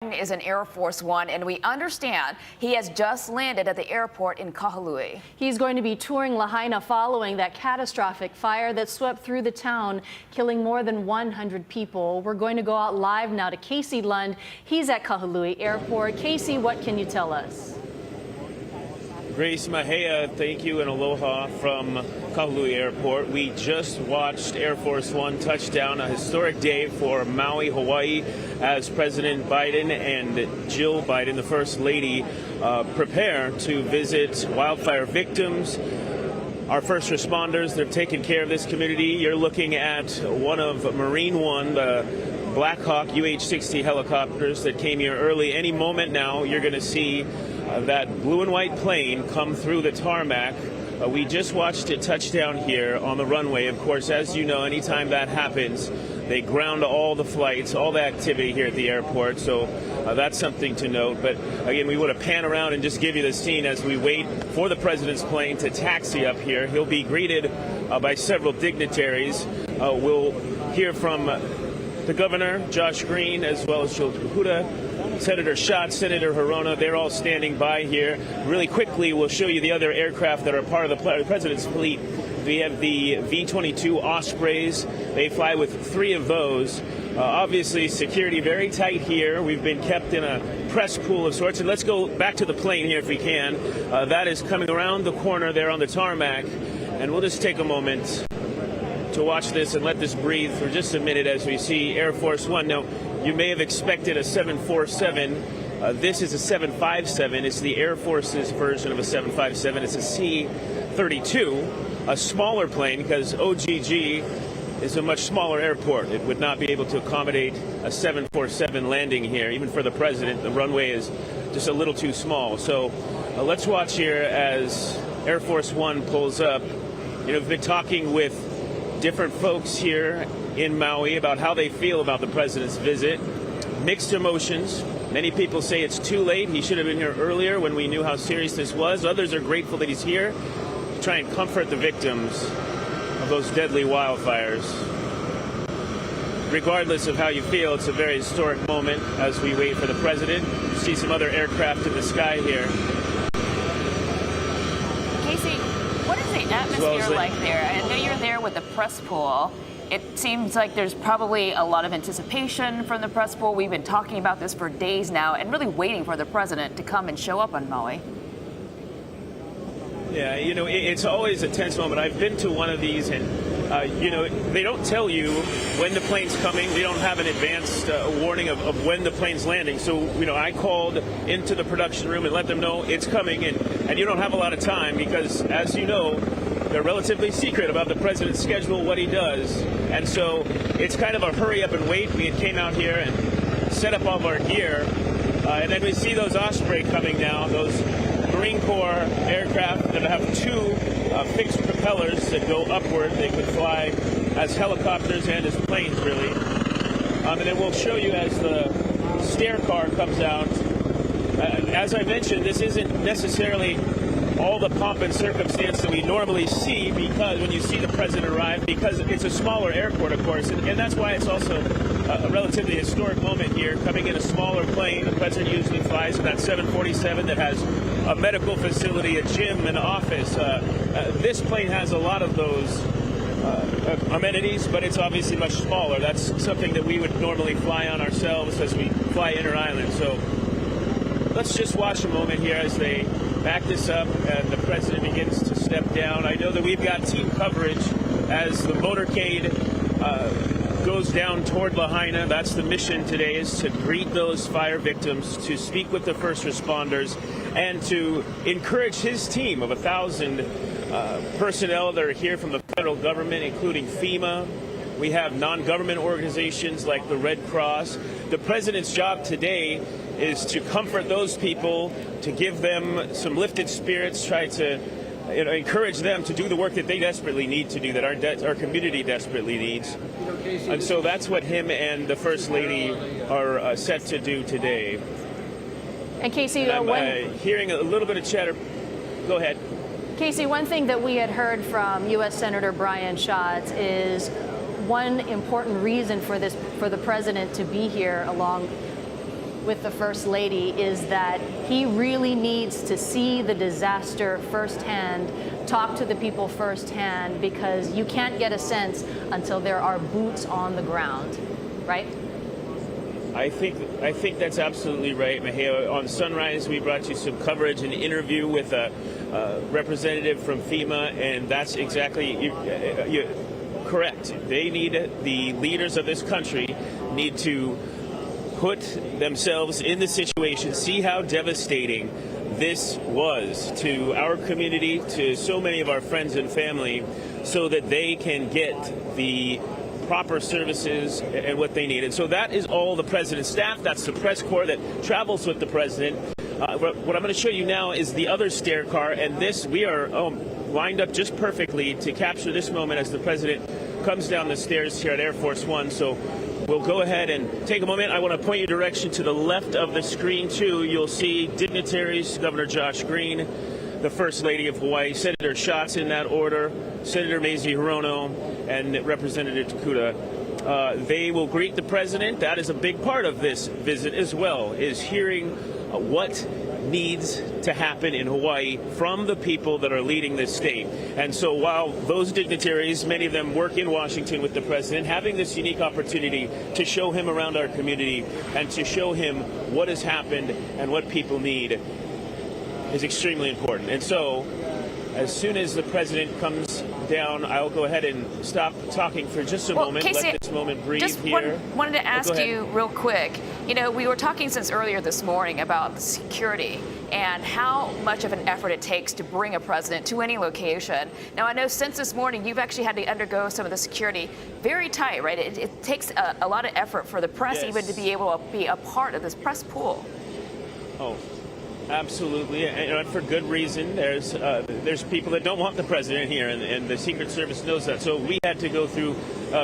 Is an Air Force One, and we understand he has just landed at the airport in Kahului. He's going to be touring Lahaina following that catastrophic fire that swept through the town, killing more than 100 people. We're going to go out live now to Casey Lund. He's at Kahului Airport. Casey, what can you tell us? Grace Mahea, thank you and aloha from Kahului Airport. We just watched Air Force One touchdown, a historic day for Maui, Hawaii, as President Biden and Jill Biden, the First Lady, prepare to visit wildfire victims. Our first responders, they're taking care of this community. You're looking at one of Marine One, the Black Hawk UH-60 helicopters that came here early. Any moment now, you're going to see that blue and white plane come through the tarmac. We just watched it touch down here on the runway. Of course, as you know, anytime that happens, they ground all the flights, all the activity here at the airport. So that's something to note. But again, we want to pan around and just give you the scene as we wait for the president's plane to taxi up here. He'll be greeted by several dignitaries. We'll hear from the governor, Josh Green, as well as Jill Huda, Senator Schatz, Senator Hirona. They're all standing by here. Really quickly, we'll show you the other aircraft that are part of the president's fleet. We have the V-22 Ospreys. They fly with 3 of those. Obviously, security very tight here. We've been kept in a press pool of sorts. And let's go back to the plane here if we can. That is coming around the corner there on the tarmac. And we'll just take a moment to watch this and let this breathe for just a minute as we see Air Force One. Now, you may have expected a 747. This is a 757. It's the Air Force's version of a 757. It's a C-32, a smaller plane because OGG is a much smaller airport. It would not be able to accommodate a 747 landing here. Even for the president, the runway is just a little too small. So let's watch here as Air Force One pulls up. You know, we've been talking with different folks here in Maui about how they feel about the president's visit. Mixed emotions. Many people say it's too late. He should have been here earlier when we knew how serious this was. Others are grateful that he's here to try and comfort the victims of those deadly wildfires. Regardless of how you feel, it's a very historic moment as we wait for the president. You see some other aircraft in the sky here. Casey, what is the atmosphere like there? I know you're there with the press pool. It seems like there's probably a lot of anticipation from the press pool. We've been talking about this for days now and really waiting for the president to come and show up on Maui. Yeah, you know, it's always a tense moment. I've been to one of these and, you know, they don't tell you when the plane's coming. We don't have an advanced warning of when the plane's landing. So, you know, I called into the production room and let them know it's coming. And you don't have a lot of time because, as you know, they're relatively secret about the president's schedule, what he does. And so it's kind of a hurry up and wait. We came out here and set up all of our gear. And then we see those Osprey coming now, those Marine Corps aircraft that have 2 fixed propellers that go upward. They could fly as helicopters and as planes, really. And then we'll show you as the stair car comes out. As I mentioned, this isn't necessarily all the pomp and circumstance that we normally see because when you see the president arrive, because it's a smaller airport, of course, and that's why it's also a relatively historic moment here, coming in a smaller plane. The president usually flies in that 747 that has a medical facility, a gym, an office. This plane has a lot of those amenities, but it's obviously much smaller. That's something that we would normally fly on ourselves as we fly inter-island. So let's just watch a moment here as they back this up and the president begins to step down. I know that we've got team coverage as the Motorcade goes down toward Lahaina. That's the mission today, is to greet those fire victims, to speak with the first responders, and to encourage his team of 1,000 personnel that are here from the federal government, including FEMA. We have non-government organizations like the Red Cross. The president's job today is to comfort those people, to give them some lifted spirits, try to encourage them to do the work that they desperately need to do, that our community desperately needs. And so that's what him and the First Lady are set to do today. And Casey, I'm hearing a little bit of chatter. Go ahead. Casey, one thing that we had heard from U.S. Senator Brian Schatz is one important reason for the president to be here along with the First Lady is that he really needs to see the disaster firsthand, talk to the people firsthand, because you can't get a sense until there are boots on the ground, right? I think that's absolutely right, Maheo. On Sunrise, we brought you some coverage and interview with a representative from FEMA, and that's exactly you're correct. They need, the leaders of this country need to put themselves in the situation, see how devastating this was to our community, to so many of our friends and family, so that they can get the proper services and what they need. And so that is all the president's staff. That's the press corps that travels with the president. What I'm going to show you now is the other stair car, and this, we are lined up just perfectly to capture this moment as the president comes down the stairs here at Air Force One. So we'll go ahead and take a moment. I want to point your direction to the left of the screen too. You'll see dignitaries, Governor Josh Green, the First Lady of Hawaii, Senator Schatz in that order, Senator Mazie Hirono, and Representative Takuta. They will greet the president. That is a big part of this visit as well, is hearing what needs to happen in Hawaii from the people that are leading this state. And so while those dignitaries, many of them work in Washington with the president, having this unique opportunity to show him around our community and to show him what has happened and what people need is extremely important. And so as soon as the president comes down, I'll go ahead and stop talking for just a moment. Casey, let this moment breathe just here. Wanted to ask you real quick. You know, we were talking since earlier this morning about the security and how much of an effort it takes to bring a president to any location. Now, I know since this morning, you've actually had to undergo some of the security very tight, right? It takes a lot of effort for the press even to be able to be a part of this press pool. Oh, absolutely, and for good reason. There's people that don't want the president here, and the Secret Service knows that. So we had to go through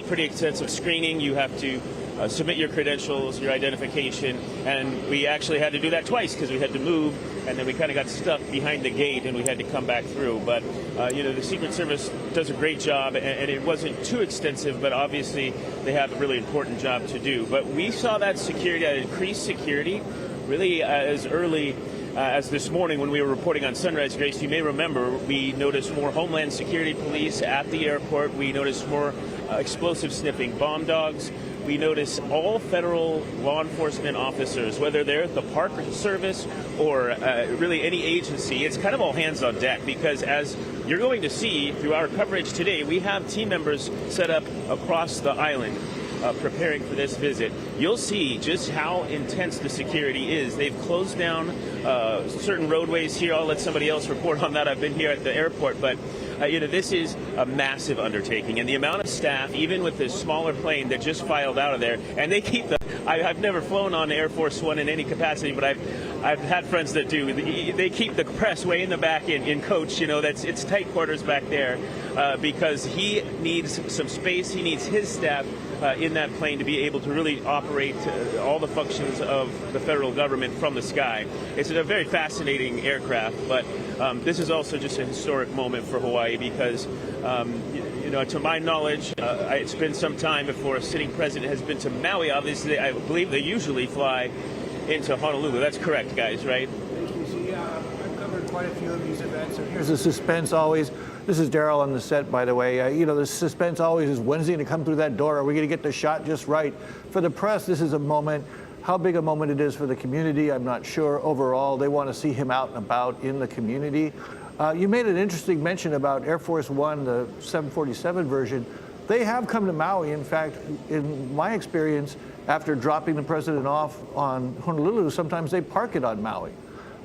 pretty extensive screening. You have to submit your credentials, your identification, and we actually had to do that twice because we had to move, and then we kind of got stuck behind the gate, and we had to come back through. But the Secret Service does a great job, and it wasn't too extensive, but obviously they have a really important job to do. But we saw that security, that increased security, really as early as this morning when we were reporting on Sunrise, Grace. You may remember we noticed more Homeland Security police at the airport. We noticed more explosive sniffing bomb dogs. We noticed all federal law enforcement officers, whether they're the Park Service or really any agency. It's kind of all hands on deck because, as you're going to see through our coverage today, we have team members set up across the island preparing for this visit. You'll see just how intense the security is. They've closed down certain roadways here. I'll let somebody else report on that. I've been here at the airport, but this is a massive undertaking, and the amount of staff, even with this smaller plane that just filed out of there, and they keep the. I've never flown on Air Force One in any capacity, but I've had friends that do. They keep the press way in the back in coach. It's tight quarters back there because he needs some space. He needs his staff in that plane to be able to really operate all the functions of the federal government from the sky. It's a very fascinating aircraft, but this is also just a historic moment for Hawaii because, to my knowledge, it's been some time before a sitting president has been to Maui. Obviously, I believe they usually fly into Honolulu. That's correct, guys, right? Yeah, I've covered quite a few of these events. So here's the suspense always. This is Daryl on the set, by the way. The suspense always is, when's he going to come through that door? Are we going to get the shot just right? For the press, this is a moment. How big a moment it is for the community, I'm not sure. Overall, they want to see him out and about in the community. You made an interesting mention about Air Force One, the 747 version. They have come to Maui. In fact, in my experience, after dropping the president off on Honolulu, sometimes they park it on Maui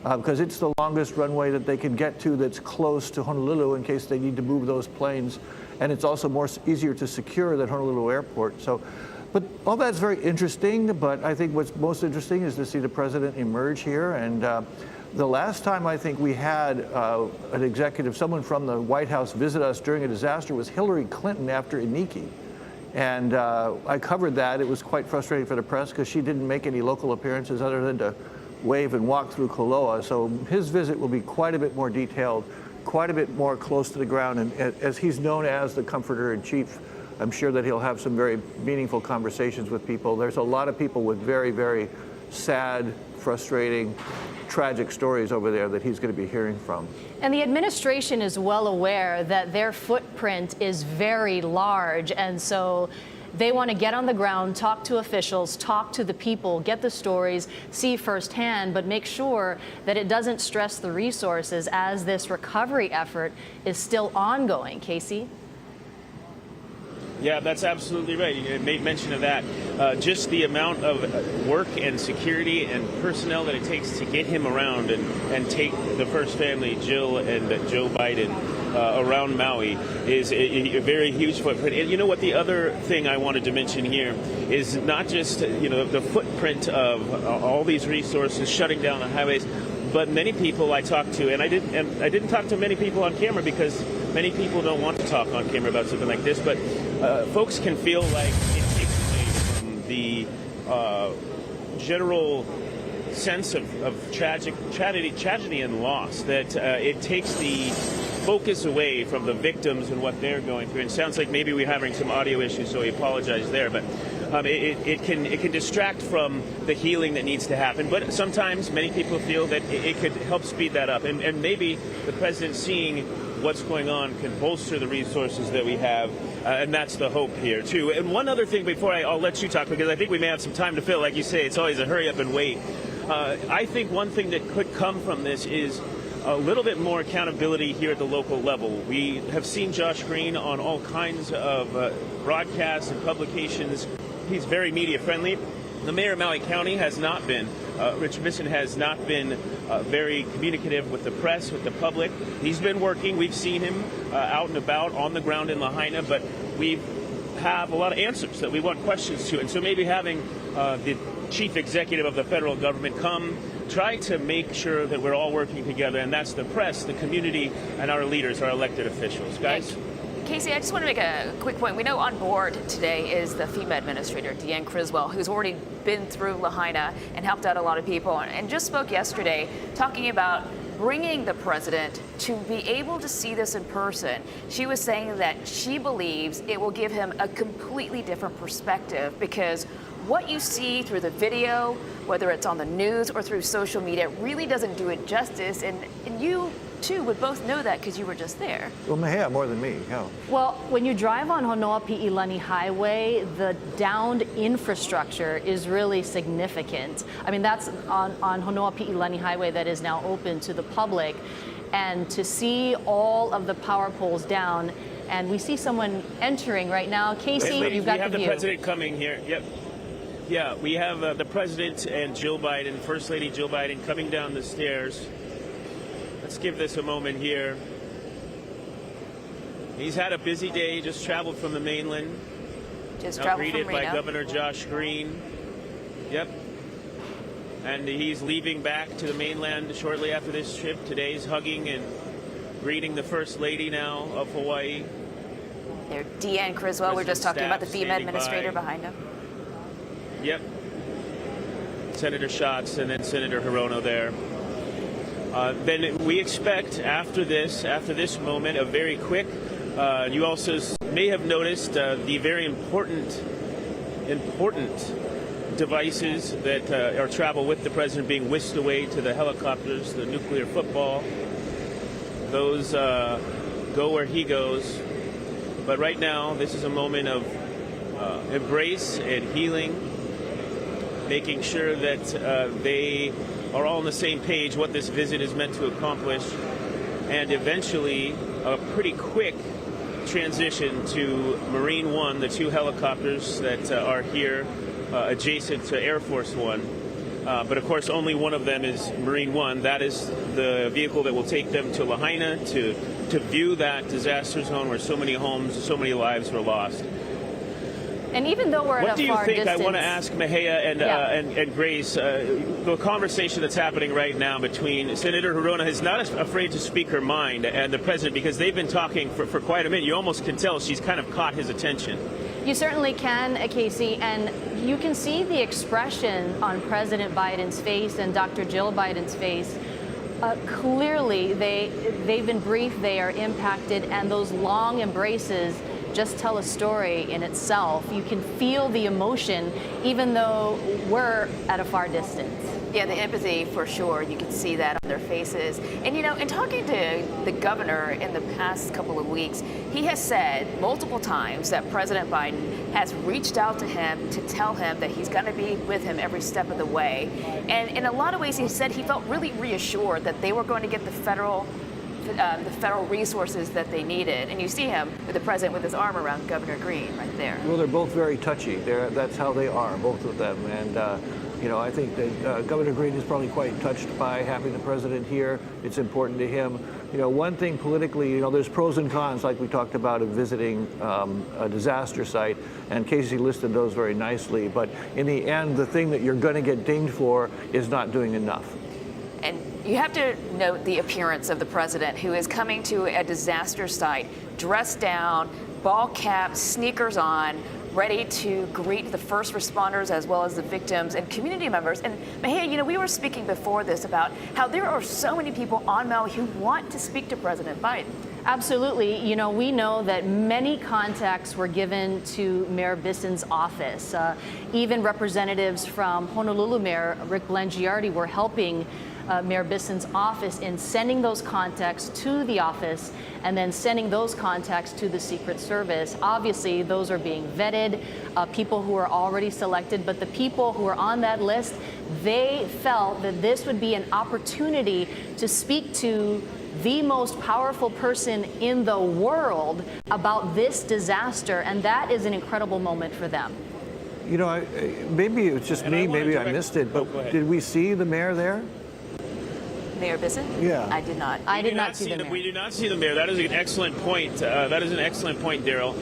because it's the longest runway that they can get to that's close to Honolulu in case they need to move those planes. And it's also easier to secure than Honolulu Airport. But all that's very interesting, but I think what's most interesting is to see the president emerge here. And the last time I think we had an executive, someone from the White House visit us during a disaster was Hillary Clinton after Iniki. And I covered that. It was quite frustrating for the press because she didn't make any local appearances other than to wave and walk through Koloa. So his visit will be quite a bit more detailed, quite a bit more close to the ground. And as he's known as the comforter in chief, I'm sure that he'll have some very meaningful conversations with people. There's a lot of people with very, very sad, frustrating, tragic stories over there that he's going to be hearing from. And the administration is well aware that their footprint is very large, and so they want to get on the ground, talk to officials, talk to the people, get the stories, see firsthand, but make sure that it doesn't stress the resources as this recovery effort is still ongoing. Casey? Yeah, that's absolutely right. You made mention of that. Just the amount of work and security and personnel that it takes to get him around and take the first family, Jill and Joe Biden, around Maui is a very huge footprint. And you know what? The other thing I wanted to mention here is not just the footprint of all these resources shutting down the highways, but many people I talked to, and I didn't talk to many people on camera because many people don't want to talk on camera about something like this, but folks can feel like it takes away from the general sense of tragedy and loss, that it takes the focus away from the victims and what they're going through. And it sounds like maybe we're having some audio issues, so we apologize there, but it can distract from the healing that needs to happen. But sometimes many people feel that it could help speed that up, and maybe the president seeing what's going on can bolster the resources that we have, and that's the hope here too. And one other thing before I'll let you talk, because I think we may have some time to fill. Like you say, it's always a hurry up and wait. I think one thing that could come from this is a little bit more accountability here at the local level. We have seen Josh Green on all kinds of broadcasts and publications. He's very media friendly. The mayor of Maui County has not been. Richard Bisson has not been very communicative with the press, with the public. He's been working. We've seen him out and about on the ground in Lahaina, but we have a lot of answers that we want questions to. And so maybe having the chief executive of the federal government come, try to make sure that we're all working together, and that's the press, the community, and our leaders, our elected officials. Guys? Casey, I just want to make a quick point. We know on board today is the FEMA administrator, Deanne Criswell, who's already been through Lahaina and helped out a lot of people, and just spoke yesterday talking about bringing the president to be able to see this in person. She was saying that she believes it will give him a completely different perspective, because what you see through the video, whether it's on the news or through social media, really doesn't do it justice. And you, too, would both know that because you were just there. Well, Mahea, more than me, yeah. Well, when you drive on Honoapi'ilani Highway, the downed infrastructure is really significant. I mean, that's on Honoapi'ilani Highway that is now open to the public. And to see all of the power poles down, and we see someone entering right now. Casey, you've got the view. We have the president coming here. Yep. Yeah, we have the president and Jill Biden, First Lady Jill Biden, coming down the stairs. Let's give this a moment here. He's had a busy day, just traveled from the mainland. Just now greeted by Governor Josh Green. Yep. And he's leaving back to the mainland shortly after this trip. Today he's hugging and greeting the First Lady now of Hawaii. There, Deanne Criswell. We're just talking about the FEMA administrator behind him. Yep. Senator Schatz and then Senator Hirono there. Then we expect after this moment, a very quick, you also may have noticed the very important devices that are travel with the president being whisked away to the helicopters, the nuclear football. Those go where he goes. But right now, this is a moment of embrace and healing, making sure that they are all on the same page, what this visit is meant to accomplish, and eventually a pretty quick transition to Marine One, the two helicopters that are here adjacent to Air Force One. But of course, only one of them is Marine One. That is the vehicle that will take them to Lahaina to view that disaster zone where so many homes, so many lives were lost. And even though we're at a far distance... What do you think? I want to ask Mahea and Grace, the conversation that's happening right now between Senator Hirono is not afraid to speak her mind, and the president, because they've been talking for quite a minute. You almost can tell she's kind of caught his attention. You certainly can, Casey, and you can see the expression on President Biden's face and Dr. Jill Biden's face. Clearly, they've been briefed, they are impacted, and those long embraces just tell a story in itself. You can feel the emotion, even though we're at a far distance. Yeah, the empathy for sure. You can see that on their faces. And you know, in talking to the governor in the past couple of weeks, he has said multiple times that President Biden has reached out to him to tell him that he's going to be with him every step of the way. And in a lot of ways, he said he felt really reassured that they were going to get the federal resources that they needed. And you see him with the president with his arm around Governor Green right there. Well, they're both very touchy. That's how they are, both of them. And you know, I think that Governor Green is probably quite touched by having the president here. It's important to him. You know, one thing politically, you know, there's pros and cons, like we talked about, of visiting a disaster site, and Casey listed those very nicely. But in the end, the thing that you're going to get dinged for is not doing enough. And you have to note the appearance of the president, who is coming to a disaster site, dressed down, ball cap, sneakers on, ready to greet the first responders as well as the victims and community members. And Mahia, you know, we were speaking before this about how there are so many people on Maui who want to speak to President Biden. Absolutely. You know, we know that many contacts were given to Mayor Bisson's office. Even representatives from Honolulu Mayor Rick Blangiardi were helping Mayor Bisson's office in sending those contacts to the office and then sending those contacts to the Secret Service. Obviously, those are being vetted, people who are already selected, but the people who are on that list, they felt that this would be an opportunity to speak to the most powerful person in the world about this disaster, and that is an incredible moment for them. You know, maybe it was just me, maybe I missed it, but did we see the mayor there? Mayor Bisson? Yeah. I did not. I did not see the mayor. We do not see the mayor. That is an excellent point. That is an excellent point, Daryl.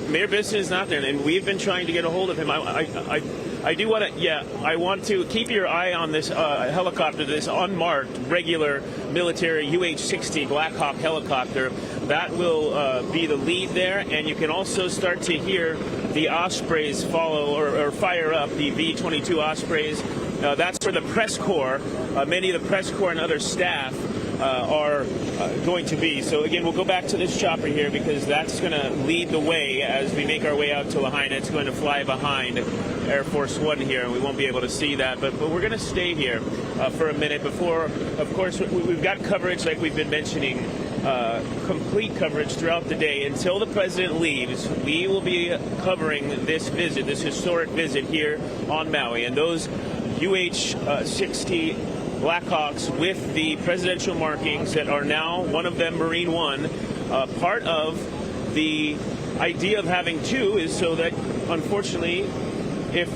Mayor Bisson is not there, and we've been trying to get a hold of him. I do want to, I want to keep your eye on this helicopter, this unmarked, regular military UH-60 Black Hawk helicopter. That will be the lead there, and you can also start to hear the Ospreys follow or fire up, the V-22 Ospreys. That's for the press corps. Many of the press corps and other staff are going to be. So again, we'll go back to this chopper here because that's going to lead the way as we make our way out to Lahaina. It's going to fly behind Air Force One here, and we won't be able to see that. But we're going to stay here for a minute before, of course, we've got coverage like we've been mentioning, complete coverage throughout the day. Until the president leaves, we will be covering this visit, this historic visit here on Maui. And those UH-60 Blackhawks with the presidential markings that are now, one of them Marine One, part of the idea of having two is so that, unfortunately, if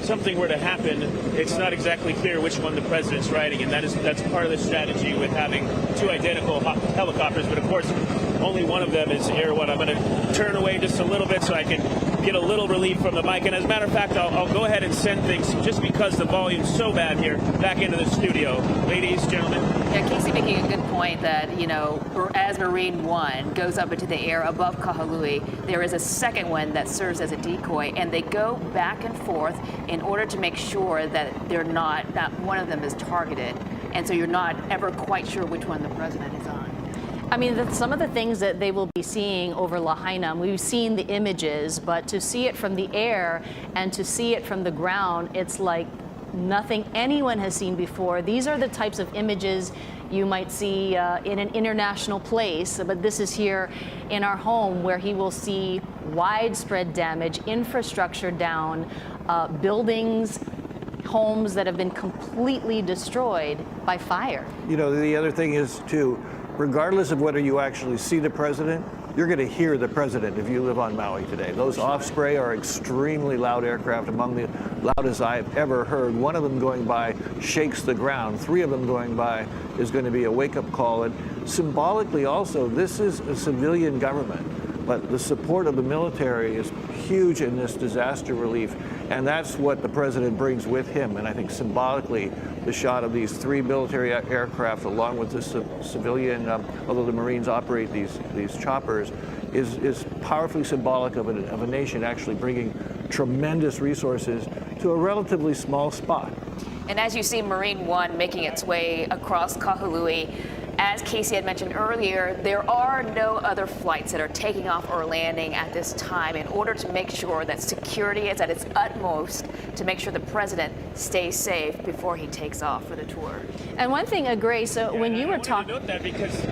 something were to happen, it's not exactly clear which one the president's riding, and that's part of the strategy with having two identical helicopters. But of course, only one of them is Air One. I'm going to turn away just a little bit so I can get a little relief from the mic. And as a matter of fact, I'll go ahead and send things, just because the volume's so bad here, back into the studio. Ladies, gentlemen. Yeah, Casey making a good point that, you know, as Marine One goes up into the air above Kahului, there is a second one that serves as a decoy, and they go back and forth in order to make sure that not one of them is targeted. And so you're not ever quite sure which one the president is on. I mean, some of the things that they will be seeing over Lahaina, we've seen the images, but to see it from the air and to see it from the ground, it's like nothing anyone has seen before. These are the types of images you might see in an international place, but this is here in our home where he will see widespread damage, infrastructure down, buildings, homes that have been completely destroyed by fire. You know, the other thing is, too, regardless of whether you actually see the president, you're going to hear the president if you live on Maui today. Those Osprey are extremely loud aircraft, among the loudest I've ever heard. One of them going by shakes the ground. Three of them going by is going to be a wake-up call. And symbolically also, this is a civilian government, but the support of the military is huge in this disaster relief. And that's what the president brings with him. And I think symbolically, the shot of these three military aircraft along with the civilian, although the Marines operate these choppers, is powerfully symbolic of a nation actually bringing tremendous resources to a relatively small spot. And as you see Marine One making its way across Kahului, as Casey had mentioned earlier, there are no other flights that are taking off or landing at this time in order to make sure that security is at its utmost to make sure the president stays safe before he takes off for the tour. And one thing, Grace, when you were talking... note that because...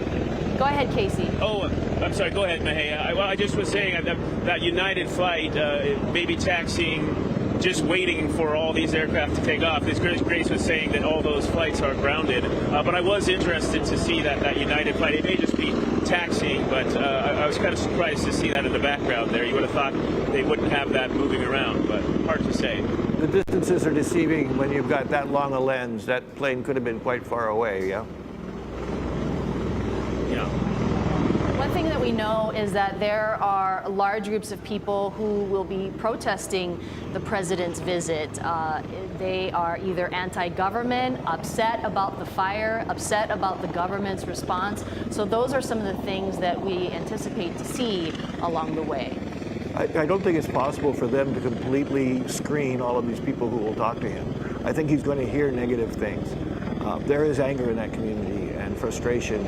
Go ahead, Casey. Oh, I'm sorry. Go ahead, Mahea. I just was saying that United flight may be taxiing, just waiting for all these aircraft to take off. As Grace was saying that all those flights are grounded. But I was interested to see that United flight. It may just be taxiing, but I was kind of surprised to see that in the background there. You would have thought they wouldn't have that moving around, but hard to say. The distances are deceiving when you've got that long a lens. That plane could have been quite far away, yeah? One thing that we know is that there are large groups of people who will be protesting the president's visit. They are either anti-government, upset about the fire, upset about the government's response. So those are some of the things that we anticipate to see along the way. I don't think it's possible for them to completely screen all of these people who will talk to him. I think he's going to hear negative things. There is anger in that community and frustration.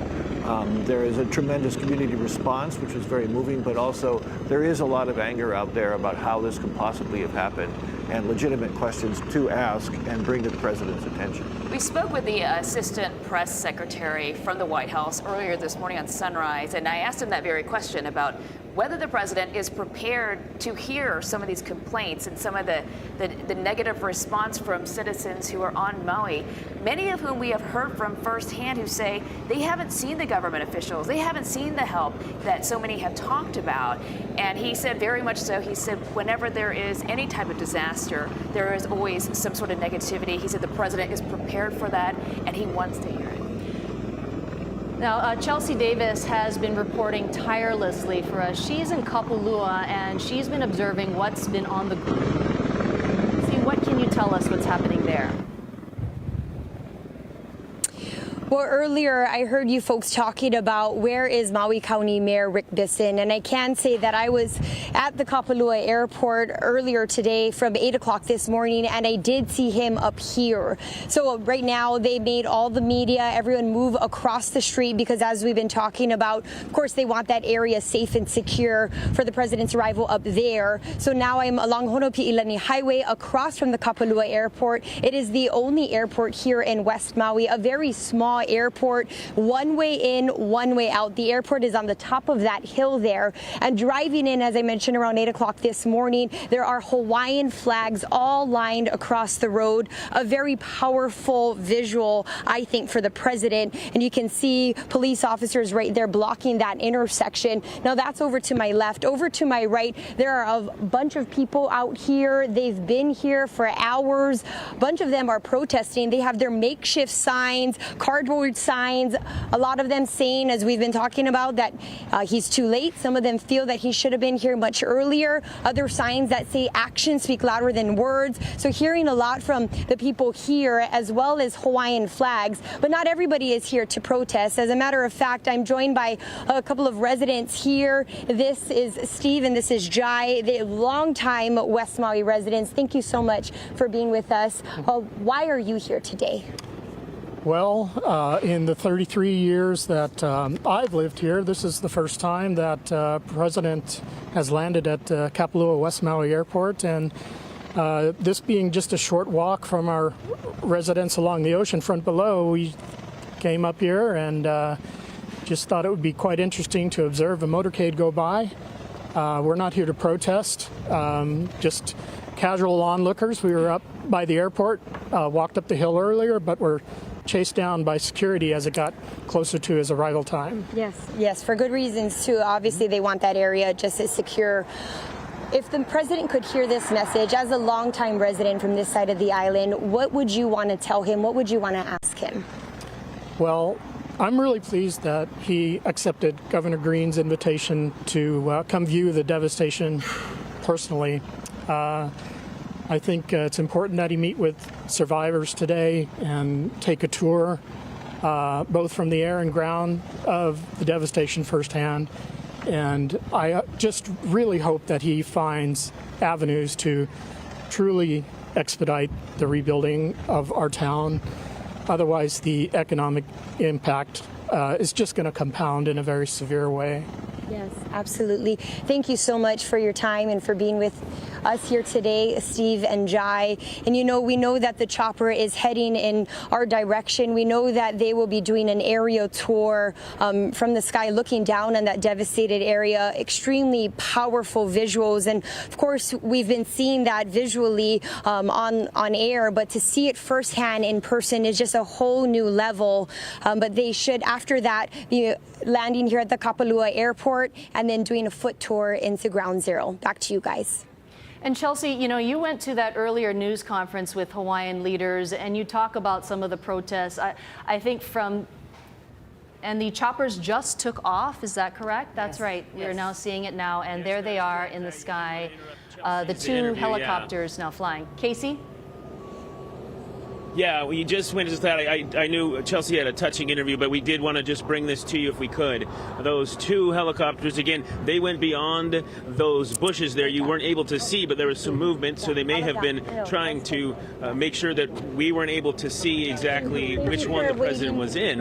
There is a tremendous community response, which was very moving, but also there is a lot of anger out there about how this could possibly have happened and legitimate questions to ask and bring to the president's attention. We spoke with the assistant press secretary from the White House earlier this morning on Sunrise, and I asked him that very question about whether the president is prepared to hear some of these complaints and some of the negative response from citizens who are on Maui, many of whom we have heard from firsthand who say they haven't seen the government officials, they haven't seen the help that so many have talked about. And he said very much so, he said whenever there is any type of disaster, there is always some sort of negativity. He said the president is prepared for that and he wants to hear it. Now, Chelsea Davis has been reporting tirelessly for us. She's in Kapulua, and she's been observing what's been on the ground. See, what can you tell us what's happening there? Well, earlier I heard you folks talking about where is Maui County Mayor Rick Bisson, and I can say that I was at the Kapulua airport earlier today from 8 o'clock this morning, and I did see him up here. So right now they made all the media, everyone move across the street because as we've been talking about, of course, they want that area safe and secure for the president's arrival up there. So now I'm along Honopi'ilani Highway across from the Kapulua airport. It is the only airport here in West Maui, a very small airport, one way in, one way out. The airport is on the top of that hill there. And driving in, as I mentioned, around 8 o'clock this morning, there are Hawaiian flags all lined across the road. A very powerful visual, I think, for the president. And you can see police officers right there blocking that intersection. Now that's over to my left. Over to my right, there are a bunch of people out here. They've been here for hours. A bunch of them are protesting. They have their makeshift signs, cardboard signs, a lot of them saying, as we've been talking about, that he's too late. Some of them feel that he should have been here much earlier. Other signs that say actions speak louder than words. So hearing a lot from the people here, as well as Hawaiian flags. But not everybody is here to protest. As a matter of fact, I'm joined by a couple of residents here. This is Steve and this is Jai, the longtime West Maui residents. Thank you so much for being with us. Why are you here today? Well, in the 33 years that I've lived here, this is the first time that President has landed at Kapulua West Maui Airport, and this being just a short walk from our residence along the ocean front below, we came up here and just thought it would be quite interesting to observe a motorcade go by. We're not here to protest, just casual onlookers. We were up by the airport, walked up the hill earlier, but we're chased down by security as it got closer to his arrival time. Yes, for good reasons too. Obviously, they want that area just as secure. If the president could hear this message, as a longtime resident from this side of the island, what would you want to tell him? What would you want to ask him? Well, I'm really pleased that he accepted Governor Green's invitation to come view the devastation personally. I think it's important that he meet with survivors today and take a tour, both from the air and ground, of the devastation firsthand. And I just really hope that he finds avenues to truly expedite the rebuilding of our town. Otherwise, the economic impact is just going to compound in a very severe way. Yes, absolutely. Thank you so much for your time and for being with us here today, Steve and Jai. And we know that the chopper is heading in our direction. We know that they will be doing an aerial tour from the sky, looking down on that devastated area. Extremely powerful visuals. And of course, we've been seeing that visually on air, but to see it firsthand in person is just a whole new level. But they should, after that, be landing here at the Kapalua Airport and then doing a foot tour into Ground Zero. Back to you guys. And Chelsea, you went to that earlier news conference with Hawaiian leaders and you talk about some of the protests. I think and the choppers just took off, is that correct? That's right. We're now seeing it now, and there they are in the sky. The two helicopters now flying. Casey? Yeah, we just went into that. I knew Chelsea had a touching interview, but we did want to just bring this to you if we could. Those two helicopters, again, they went beyond those bushes there. You weren't able to see, but there was some movement, so they may have been trying to make sure that we weren't able to see exactly which one the president was in.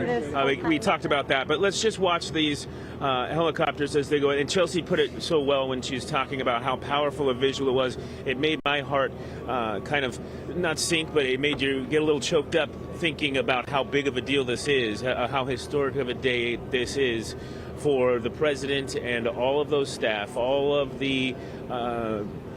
We talked about that, but let's just watch these helicopters as they go. And Chelsea put it so well when she was talking about how powerful a visual it was. It made my heart kind of not sink, but it made you get a little choked up thinking about how big of a deal this is, how historic of a day this is for the president and all of those staff, all of the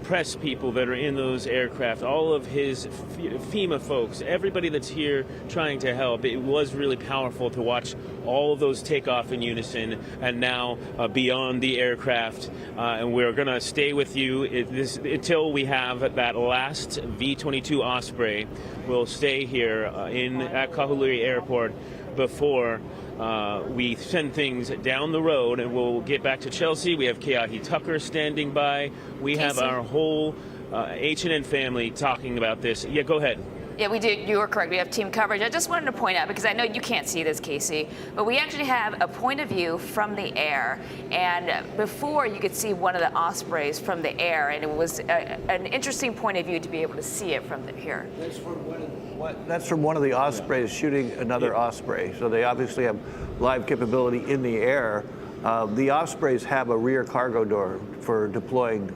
press people that are in those aircraft, all of his FEMA folks, everybody that's here trying to help. It was really powerful to watch all of those take off in unison and now beyond the aircraft. And we're going to stay with you until we have that last V-22 Osprey. We'll stay here at Kahului Airport before we send things down the road, and we'll get back to Chelsea. We have Keahi Tucker standing by. We have our whole H&N family talking about this. Yeah, go ahead. Yeah, we do. You were correct. We have team coverage. I just wanted to point out, because I know you can't see this, Casey, but we actually have a point of view from the air. And before, you could see one of the Ospreys from the air, and it was an interesting point of view to be able to see it from here. That's from one of the Ospreys shooting another Osprey. So they obviously have live capability in the air. The Ospreys have a rear cargo door for deploying,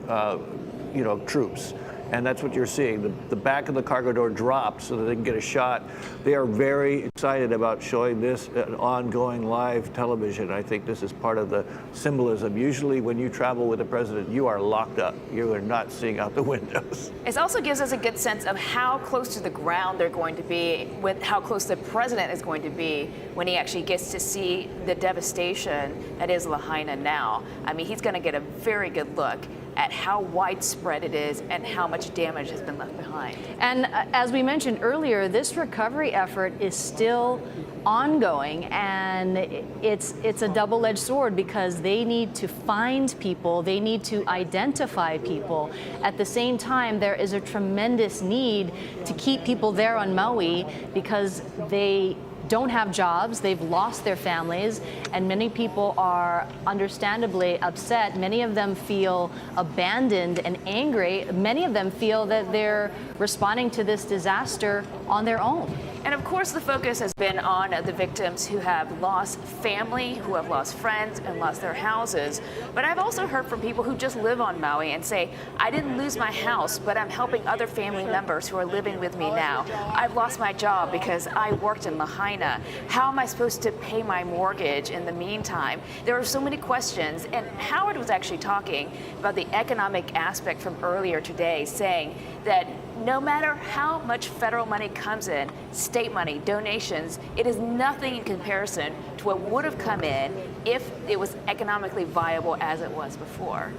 troops. And that's what you're seeing. The back of the cargo door dropped so that they can get a shot. They are very excited about showing this ongoing live television. I think this is part of the symbolism. Usually when you travel with the president, you are locked up. You are not seeing out the windows. It also gives us a good sense of how close to the ground they're going to be, with how close the president is going to be when he actually gets to see the devastation that is Lahaina now. I mean, he's going to get a very good look at how widespread it is and how much damage has been left behind. And as we mentioned earlier, this recovery effort is still ongoing, and it's a double-edged sword because they need to find people, they need to identify people. At the same time, there is a tremendous need to keep people there on Maui because they don't have jobs, they've lost their families, and many people are understandably upset. Many of them feel abandoned and angry. Many of them feel that they're responding to this disaster on their own. And of course, the focus has been on the victims who have lost family, who have lost friends, and lost their houses. But I've also heard from people who just live on Maui and say, I didn't lose my house, but I'm helping other family members who are living with me now. I've lost my job because I worked in Lahaina. How am I supposed to pay my mortgage in the meantime? There are so many questions. And Howard was actually talking about the economic aspect from earlier today, saying that no matter how much federal money comes in, state money, donations, it is nothing in comparison to what would have come in if it was economically viable as it was before.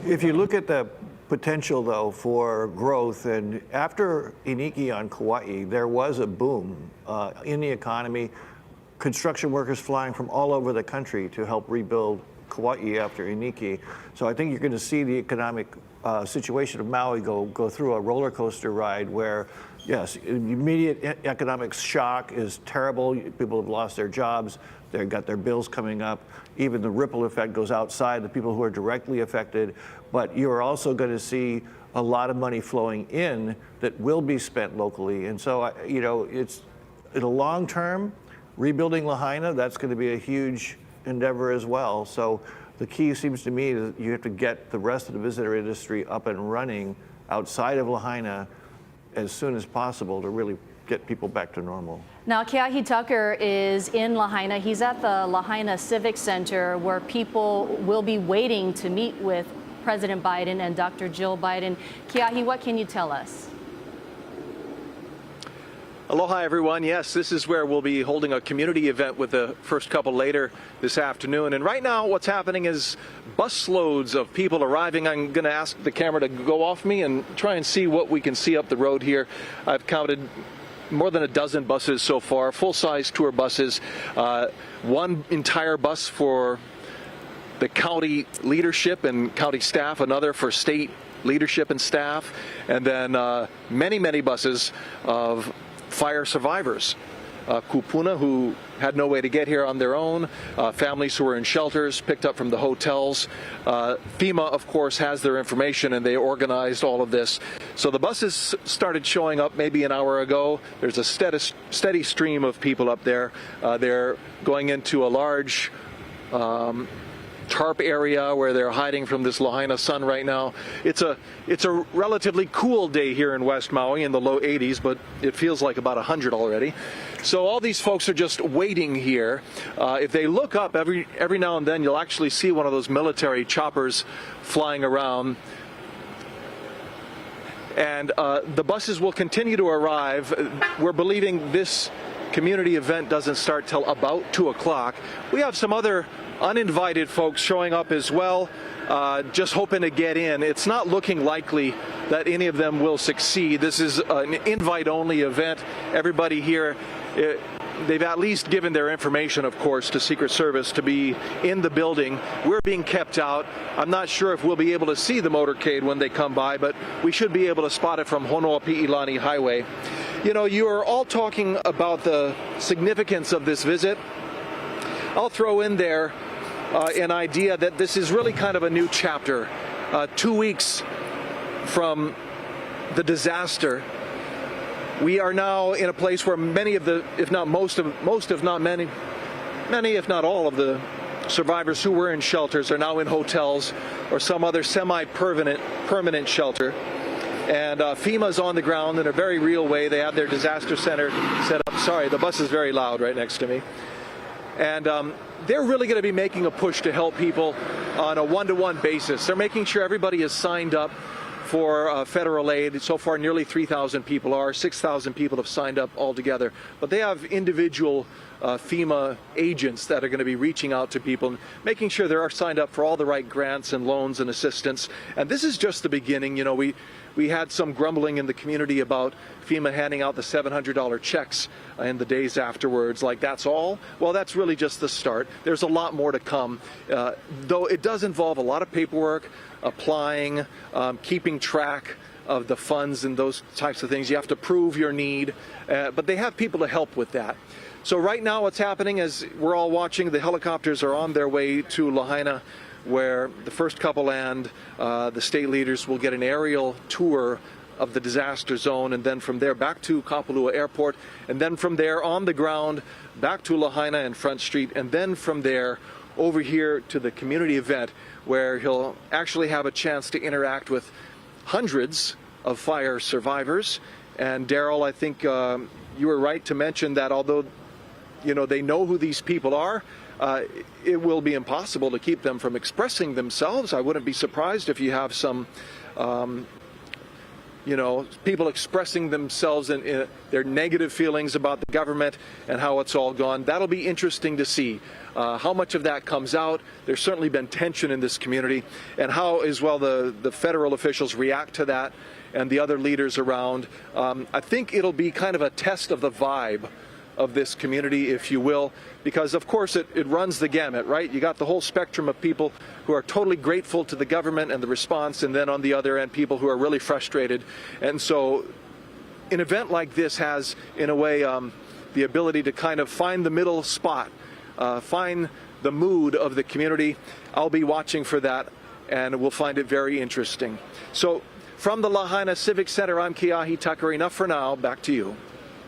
If you look at the potential, though, for growth, and after Iniki on Kauai, there was a boom in the economy. Construction workers flying from all over the country to help rebuild Kauai after Iniki. So I think you're going to see the economic situation of Maui go through a roller coaster ride where, yes, immediate economic shock is terrible. People have lost their jobs. They've got their bills coming up. Even the ripple effect goes outside the people who are directly affected. But you're also going to see a lot of money flowing in that will be spent locally. And so, in the long term, rebuilding Lahaina, that's going to be a huge endeavor as well. So the key seems to me is you have to get the rest of the visitor industry up and running outside of Lahaina as soon as possible to really get people back to normal. Now, Keahi Tucker is in Lahaina. He's at the Lahaina Civic Center where people will be waiting to meet with President Biden and Dr. Jill Biden. Keahi, what can you tell us? Aloha, everyone. Yes, this is where we'll be holding a community event with the first couple later this afternoon. And right now, what's happening is busloads of people arriving. I'm going to ask the camera to go off me and try and see what we can see up the road here. I've counted more than a dozen buses so far, full-size tour buses, one entire bus for the county leadership and county staff, another for state leadership and staff, and then many, many buses of fire survivors, kupuna who had no way to get here on their own, families who were in shelters picked up from the hotels. FEMA, of course, has their information and they organized all of this. So the buses started showing up maybe an hour ago. There's a steady stream of people up there. They're going into a large tarp area where they're hiding from this Lahaina sun right now. It's a relatively cool day here in West Maui, in the low 80s, but it feels like about 100 already. So all these folks are just waiting here. If they look up every now and then, you'll actually see one of those military choppers flying around. And the buses will continue to arrive. We're believing this community event doesn't start till about 2 o'clock. We have some other uninvited folks showing up as well, just hoping to get in. It's not looking likely that any of them will succeed. This is an invite-only event. Everybody here, they've at least given their information, of course, to Secret Service to be in the building. We're being kept out. I'm not sure if we'll be able to see the motorcade when they come by, but we should be able to spot it from Honoapi'ilani Highway. You know, you are all talking about the significance of this visit. I'll throw in there an idea that this is really kind of a new chapter. 2 weeks from the disaster, we are now in a place where many of the, if not most, if not many, if not all of the survivors who were in shelters are now in hotels or some other permanent shelter. And FEMA's on the ground in a very real way. They have their disaster center set up. Sorry, the bus is very loud right next to me. And they're really going to be making a push to help people on a one-to-one basis. They're making sure everybody is signed up for federal aid. So far, nearly 3,000 people are. 6,000 people have signed up altogether. But they have individual FEMA agents that are going to be reaching out to people and making sure they are signed up for all the right grants and loans and assistance. And this is just the beginning. You know, we had some grumbling in the community about FEMA handing out the $700 checks in the days afterwards, like that's all. Well, that's really just the start. There's a lot more to come, though it does involve a lot of paperwork, applying, keeping track of the funds and those types of things. You have to prove your need, but they have people to help with that. So right now what's happening is we're all watching, the helicopters are on their way to Lahaina, where the first couple land. The state leaders will get an aerial tour of the disaster zone, and then from there back to Kapalua Airport, and then from there on the ground back to Lahaina and Front Street, and then from there over here to the community event where he'll actually have a chance to interact with hundreds of fire survivors. And Daryl, I think you were right to mention that although they know who these people are, it will be impossible to keep them from expressing themselves. I wouldn't be surprised if you have some, people expressing themselves in their negative feelings about the government and how it's all gone. That'll be interesting to see how much of that comes out. There's certainly been tension in this community, and how as well the federal officials react to that and the other leaders around. I think it'll be kind of a test of the vibe of this community, if you will, because of course it runs the gamut, right? You got the whole spectrum of people who are totally grateful to the government and the response, and then on the other end, people who are really frustrated. And so an event like this has, in a way, the ability to kind of find the middle spot, find the mood of the community. I'll be watching for that, and we'll find it very interesting. So from the Lahaina Civic Center, I'm Keahi Tucker. Enough for now. Back to you.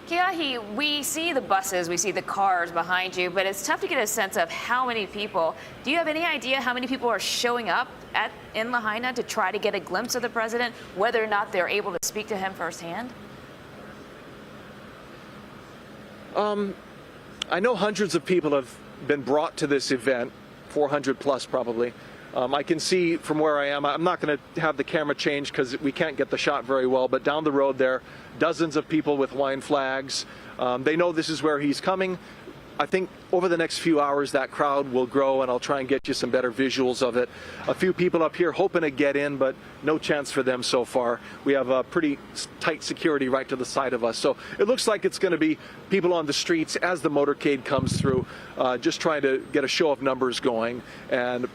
Keahi, we see the buses, we see the cars behind you, but it's tough to get a sense of how many people. Do you have any idea how many people are showing up in Lahaina to try to get a glimpse of the president, whether or not they're able to speak to him firsthand? I know hundreds of people have been brought to this event, 400 plus probably. I can see from where I am, I'm not going to have the camera change because we can't get the shot very well, but down the road there, dozens of people with Hawaiian flags. They know this is where he's coming. I think over the next few hours that crowd will grow, and I'll try and get you some better visuals of it. A few people up here hoping to get in, but no chance for them so far. We have a pretty tight security right to the side of us. So it looks like it's going to be people on the streets as the motorcade comes through, just trying to get a show of numbers going. And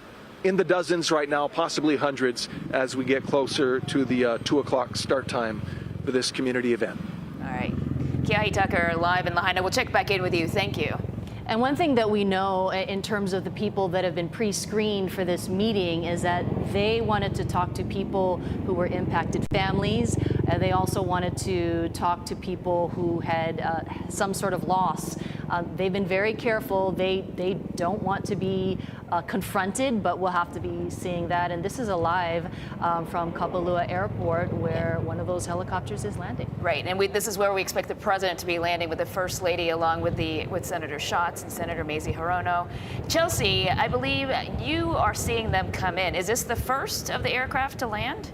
in the dozens right now, possibly hundreds, as we get closer to the 2 o'clock start time for this community event. All right. Keahi Tucker, live in Lahaina. We'll check back in with you. Thank you. And one thing that we know in terms of the people that have been pre-screened for this meeting is that they wanted to talk to people who were impacted families. They also wanted to talk to people who had some sort of loss. They've been very careful. They don't want to be confronted, but we'll have to be seeing that. And this is a live from Kapalua Airport, where one of those helicopters is landing. Right, and this is where we expect the president to be landing with the First Lady, along with Senator Schatz and Senator Mazie Hirono. Chelsea, I believe you are seeing them come in. Is this the first of the aircraft to land?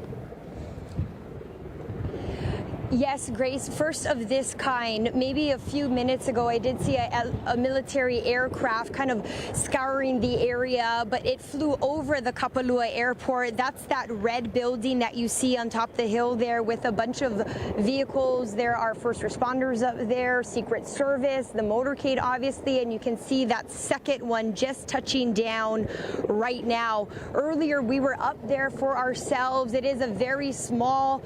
Yes, Grace, first of this kind. Maybe a few minutes ago, I did see a military aircraft kind of scouring the area, but it flew over the Kapalua Airport. That's that red building that you see on top of the hill there with a bunch of vehicles. There are first responders up there, Secret Service, the motorcade, obviously, and you can see that second one just touching down right now. Earlier, we were up there for ourselves. It is a very small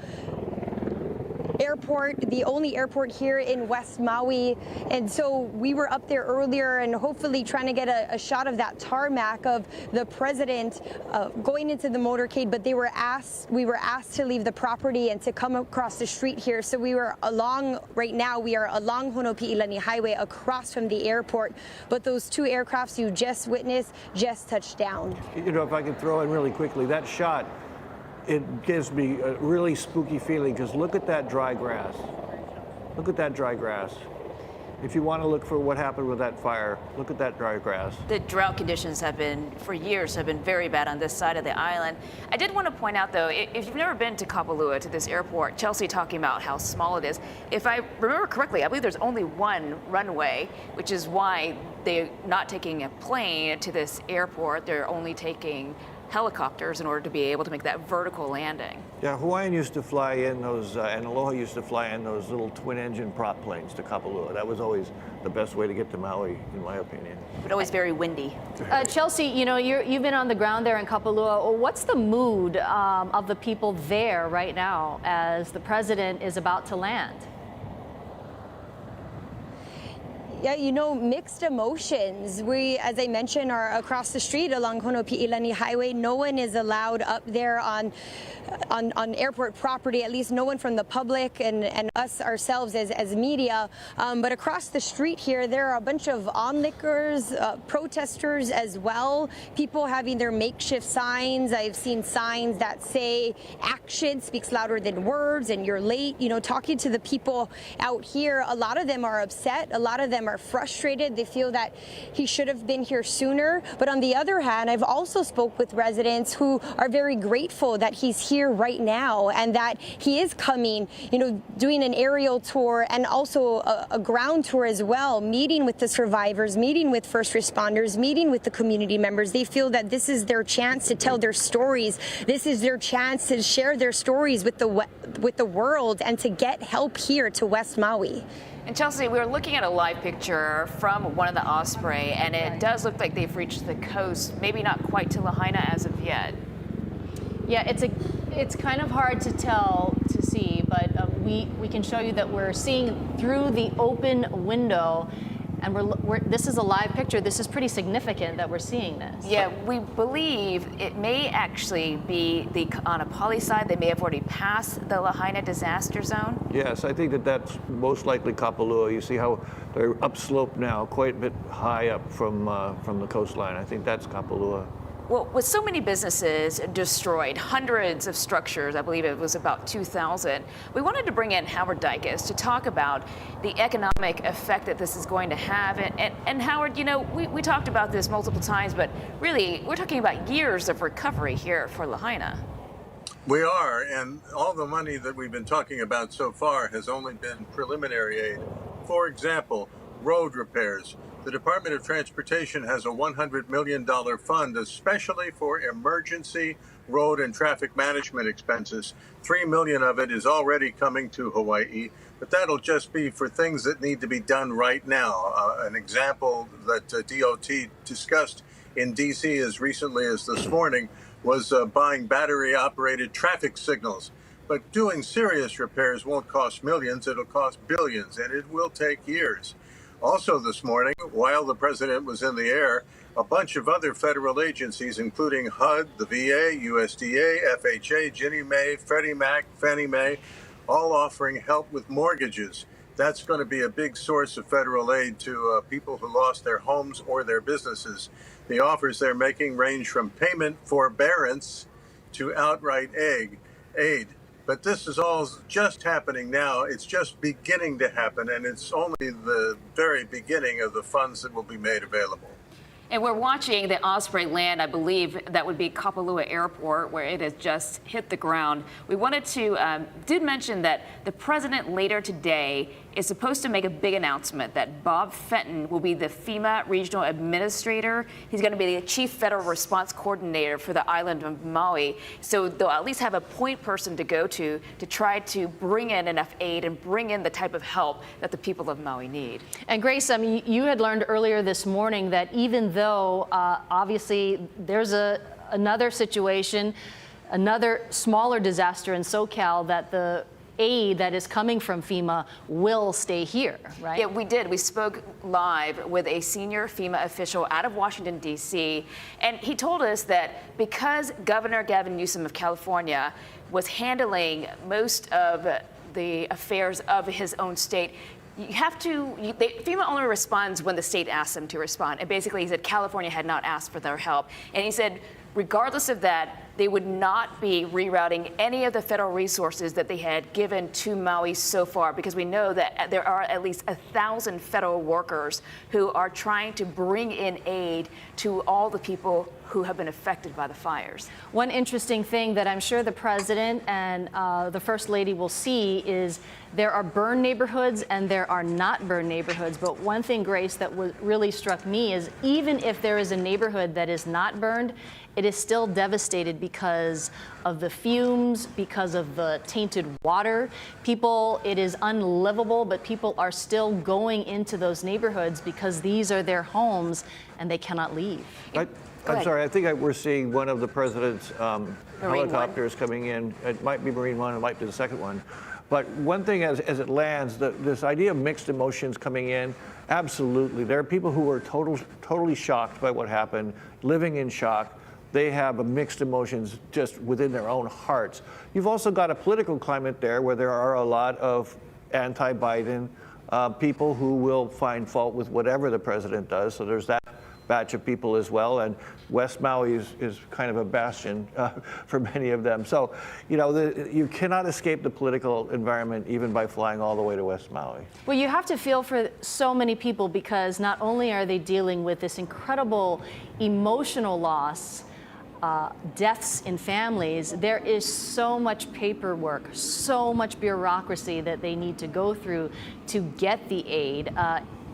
airport, the only airport here in West Maui, and so we were up there earlier and hopefully trying to get a shot of that tarmac of the president going into the motorcade, but we were asked to leave the property and to come across the street here. So we are along, right now we are along Honopi'ilani Highway across from the airport, but those two aircrafts you just witnessed just touched down. You know, if I could throw in really quickly, that shot, it gives me a really spooky feeling, because look at that dry grass. Look at that dry grass. If you want to look for what happened with that fire, look at that dry grass. The drought conditions for years have been very bad on this side of the island. I did want to point out, though, if you've never been to Kapalua, to this airport, Chelsea talking about how small it is. If I remember correctly, I believe there's only one runway, which is why they're not taking a plane to this airport. They're only taking helicopters in order to be able to make that vertical landing. Yeah, Hawaiian used to fly in those, and Aloha used to fly in those little twin-engine prop planes to Kapalua. That was always the best way to get to Maui, in my opinion. But always very windy. Chelsea, you know, you've been on the ground there in Kapalua. What's the mood of the people there right now as the president is about to land? Yeah, you know, mixed emotions. We, as I mentioned, are across the street along Honopi'ilani Highway. No one is allowed up there on airport property, at least no one from the public and us ourselves as media. But across the street here, there are a bunch of onlookers, protesters as well, people having their makeshift signs. I've seen signs that say action speaks louder than words and you're late. You know, talking to the people out here, a lot of them are upset. A lot of them are frustrated. They feel that he should have been here sooner. But on the other hand, I've also spoke with residents who are very grateful that he's here right now and that he is coming, you know, doing an aerial tour and also a ground tour as well, meeting with the survivors, meeting with first responders, meeting with the community members. They feel that this is their chance to tell their stories. This is their chance to share their stories with the world and to get help here to West Maui. And Chelsea, we were looking at a live picture from one of the Osprey, and it does look like they've reached the coast, maybe not quite to Lahaina as of yet. Yeah, it's kind of hard to tell, to see, but we can show you that we're seeing through the open window. And this is a live picture. This is pretty significant that we're seeing this. Yeah, we believe it may actually be the Kaanapali side. They may have already passed the Lahaina disaster zone. Yes, I think that's most likely Kapalua. You see how they're upslope now, quite a bit high up from the coastline. I think that's Kapalua. Well, with so many businesses destroyed, hundreds of structures, I believe it was about 2,000, we wanted to bring in Howard Dykes to talk about the economic effect that this is going to have. And Howard, you know, we talked about this multiple times, but really, we're talking about years of recovery here for Lahaina. We are, and all the money that we've been talking about so far has only been preliminary aid. For example, road repairs. The Department of Transportation has a $100 million fund especially for emergency road and traffic management expenses. $3 million of it is already coming to Hawaii, but that'll just be for things that need to be done right now. An example that DOT discussed in D.C. as recently as this morning was buying battery-operated traffic signals. But doing serious repairs won't cost millions, it'll cost billions, and it will take years. Also this morning, while the president was in the air, a bunch of other federal agencies, including HUD, the VA, USDA, FHA, Ginnie Mae, Freddie Mac, Fannie Mae, all offering help with mortgages. That's going to be a big source of federal aid to people who lost their homes or their businesses. The offers they're making range from payment forbearance to outright aid. But this is all just happening now. It's just beginning to happen, and it's only the very beginning of the funds that will be made available. And we're watching the Osprey land, I believe that would be Kapalua Airport, where it has just hit the ground. We wanted to, did mention that the president later today is supposed to make a big announcement that Bob Fenton will be the FEMA regional administrator. He's going to be the chief federal response coordinator for the island of Maui. So they'll at least have a point person to go to try to bring in enough aid and bring in the type of help that the people of Maui need. And Grace, I mean, you had learned earlier this morning that even though obviously there's another situation, another smaller disaster in SoCal, that the aid that is coming from FEMA will stay here, right? Yeah, we did. We spoke live with a senior FEMA official out of Washington, D.C., and he told us that because Governor Gavin Newsom of California was handling most of the affairs of his own state, FEMA only responds when the state asks them to respond. And basically, he said California had not asked for their help. And he said, regardless of that, they would not be rerouting any of the federal resources that they had given to Maui so far, because we know that there are at least 1,000 federal workers who are trying to bring in aid to all the people who have been affected by the fires. One interesting thing that I'm sure the president and the first lady will see is there are burned neighborhoods and there are not burned neighborhoods. But one thing, Grace, that really struck me is even if there is a neighborhood that is not burned, it is still devastated because of the fumes, because of the tainted water. It is unlivable, but people are still going into those neighborhoods because these are their homes and they cannot leave. I'm sorry, I think we're seeing one of the president's helicopters coming in. It might be Marine One, it might be the second one. But one thing as it lands, this idea of mixed emotions coming in, absolutely. There are people who are totally shocked by what happened, living in shock. They have a mixed emotions just within their own hearts. You've also got a political climate there where there are a lot of anti-Biden people who will find fault with whatever the president does. So there's that batch of people as well, and West Maui is kind of a bastion for many of them. So, you know, you cannot escape the political environment even by flying all the way to West Maui. Well, you have to feel for so many people because not only are they dealing with this incredible emotional loss, deaths in families, there is so much paperwork, so much bureaucracy that they need to go through to get the aid,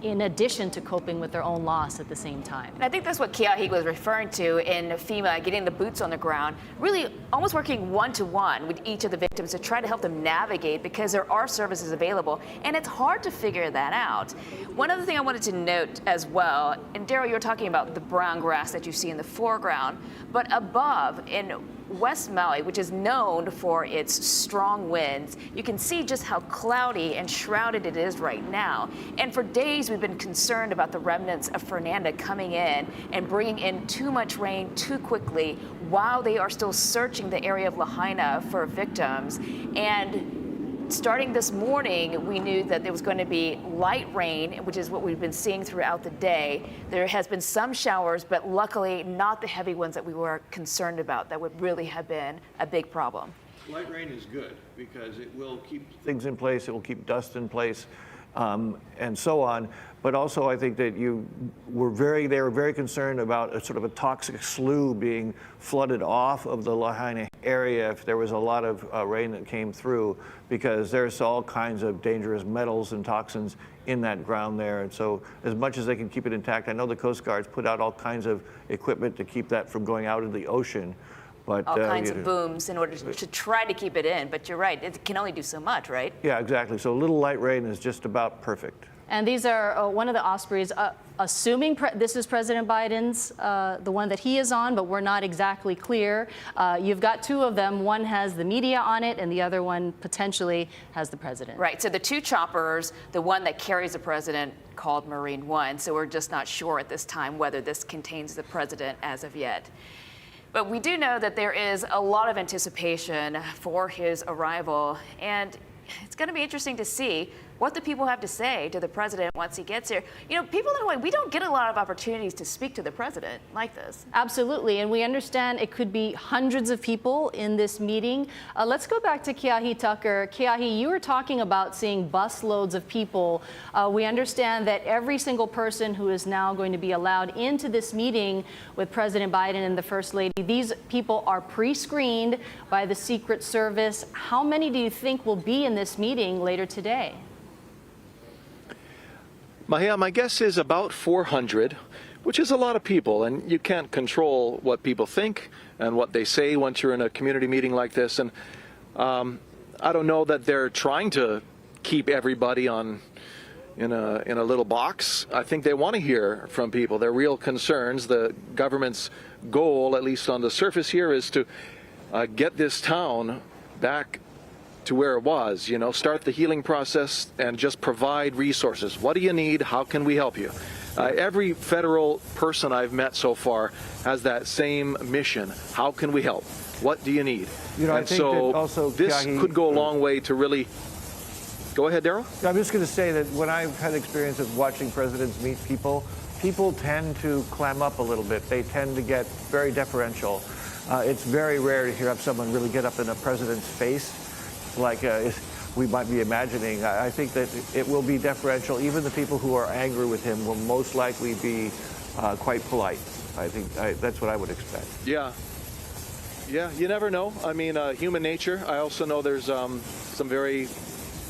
in addition to coping with their own loss at the same time. And I think that's what Keahi was referring to in FEMA, getting the boots on the ground, really almost working one-to-one with each of the victims to try to help them navigate, because there are services available, and it's hard to figure that out. One other thing I wanted to note as well, and Daryl, you were talking about the brown grass that you see in the foreground, but above, in West Maui, which is known for its strong winds, you can see just how cloudy and shrouded it is right now. And for days, we've been concerned about the remnants of Fernanda coming in and bringing in too much rain too quickly while they are still searching the area of Lahaina for victims. And starting this morning, we knew that there was going to be light rain, which is what we've been seeing throughout the day. There has been some showers, but luckily not the heavy ones that we were concerned about. That would really have been a big problem. Light rain is good because it will keep things in place, it will keep dust in place, and so on. But also, I think that they were very concerned about a sort of a toxic slough being flooded off of the Lahaina area if there was a lot of rain that came through, because there's all kinds of dangerous metals and toxins in that ground there. And so as much as they can keep it intact, I know the Coast Guard's put out all kinds of equipment to keep that from going out into the ocean. But, all kinds of booms in order to try to keep it in. But you're right, it can only do so much, right? Yeah, exactly. So a little light rain is just about perfect. And these are one of the Ospreys, assuming this is President Biden's, the one that he is on, but we're not exactly clear. You've got two of them. One has the media on it, and the other one potentially has the president. Right. So the two choppers, the one that carries the president, called Marine One. So we're just not sure at this time whether this contains the president as of yet. But we do know that there is a lot of anticipation for his arrival, and it's going to be interesting to see what the people have to say to the president once he gets here. You know, people in Hawaii, we don't get a lot of opportunities to speak to the president like this. Absolutely, and we understand it could be hundreds of people in this meeting. Let's go back to Keahi Tucker. Keahi, you were talking about seeing busloads of people. We understand that every single person who is now going to be allowed into this meeting with President Biden and the First Lady, these people are pre-screened by the Secret Service. How many do you think will be in this meeting later today? Mahia, my guess is about 400, which is a lot of people, and you can't control what people think and what they say once you're in a community meeting like this. And I don't know that they're trying to keep everybody in a little box. I think they want to hear from people. Their real concerns. The government's goal, at least on the surface here, is to get this town back to where it was, start the healing process and just provide resources. What do you need? How can we help you? Every federal person I've met so far has that same mission. How can we help? What do you need? I think that also, this Keahi, could go a long way to really... Go ahead, Daryl. I'm just going to say that when I've had experience of watching presidents meet people, people tend to clam up a little bit. They tend to get very deferential. It's very rare to hear someone really get up in a president's face like we might be imagining. I think that it will be deferential. Even the people who are angry with him will most likely be quite polite. I think that's what I would expect. Yeah, you never know. I mean, human nature. I also know there's some very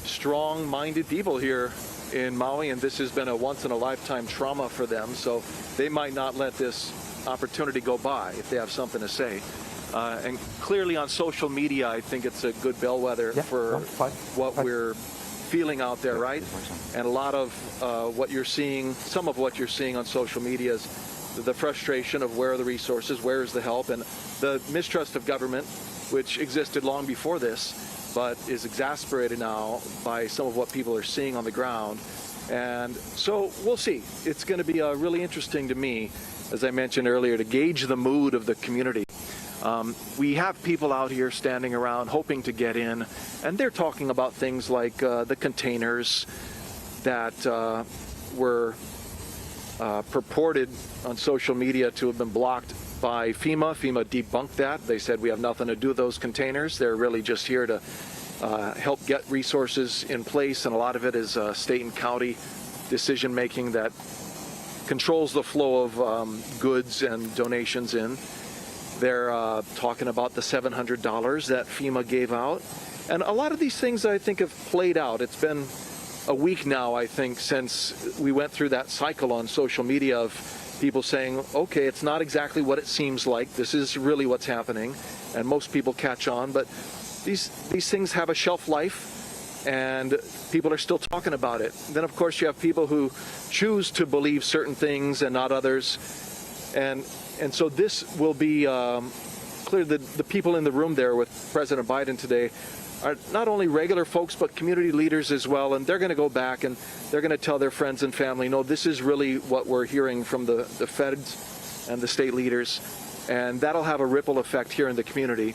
strong-minded people here in Maui, and this has been a once-in-a-lifetime trauma for them, so they might not let this opportunity go by if they have something to say. And clearly on social media, I think it's a good bellwether for what we're feeling out there, right? And a lot of what you're seeing, some of what you're seeing on social media is the frustration of where are the resources, where is the help, and the mistrust of government, which existed long before this, but is exasperated now by some of what people are seeing on the ground. And so we'll see. It's going to be really interesting to me, as I mentioned earlier, to gauge the mood of the community. We have people out here standing around hoping to get in, and they're talking about things like the containers that were purported on social media to have been blocked by FEMA. FEMA debunked that. They said we have nothing to do with those containers. They're really just here to help get resources in place, and a lot of it is state and county decision making that controls the flow of goods and donations in. They're talking about the $700 that FEMA gave out. And a lot of these things I think have played out. It's been a week now, I think, since we went through that cycle on social media of people saying, okay, it's not exactly what it seems like. This is really what's happening. And most people catch on. But these things have a shelf life, and people are still talking about it. Then, of course, you have people who choose to believe certain things and not others. And so this will be clear that the people in the room there with President Biden today are not only regular folks, but community leaders as well. And they're going to go back and they're going to tell their friends and family, no, this is really what we're hearing from the feds and the state leaders. And that'll have a ripple effect here in the community.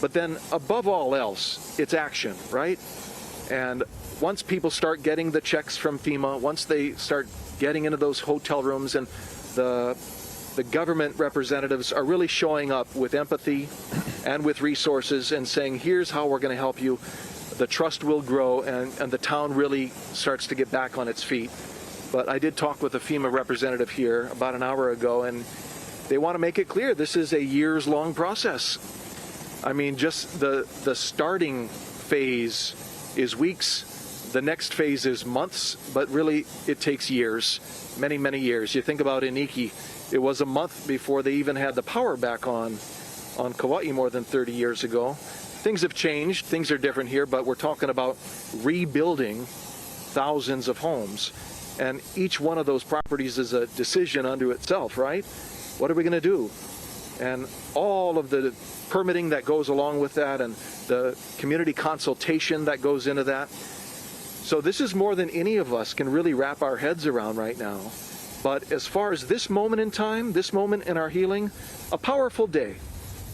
But then above all else, it's action, right? And once people start getting the checks from FEMA, once they start getting into those hotel rooms and the government representatives are really showing up with empathy and with resources and saying, here's how we're going to help you, the trust will grow and the town really starts to get back on its feet. But I did talk with a FEMA representative here about an hour ago, and they want to make it clear this is a years-long process. I mean, just the starting phase is weeks, the next phase is months, but really it takes years, many, many years. You think about Iniki, it was a month before they even had the power back on Kauai more than 30 years ago. Things have changed, things are different here, but we're talking about rebuilding thousands of homes. And each one of those properties is a decision unto itself, right? What are we going to do? And all of the permitting that goes along with that and the community consultation that goes into that. So this is more than any of us can really wrap our heads around right now. But as far as this moment in time, this moment in our healing, a powerful day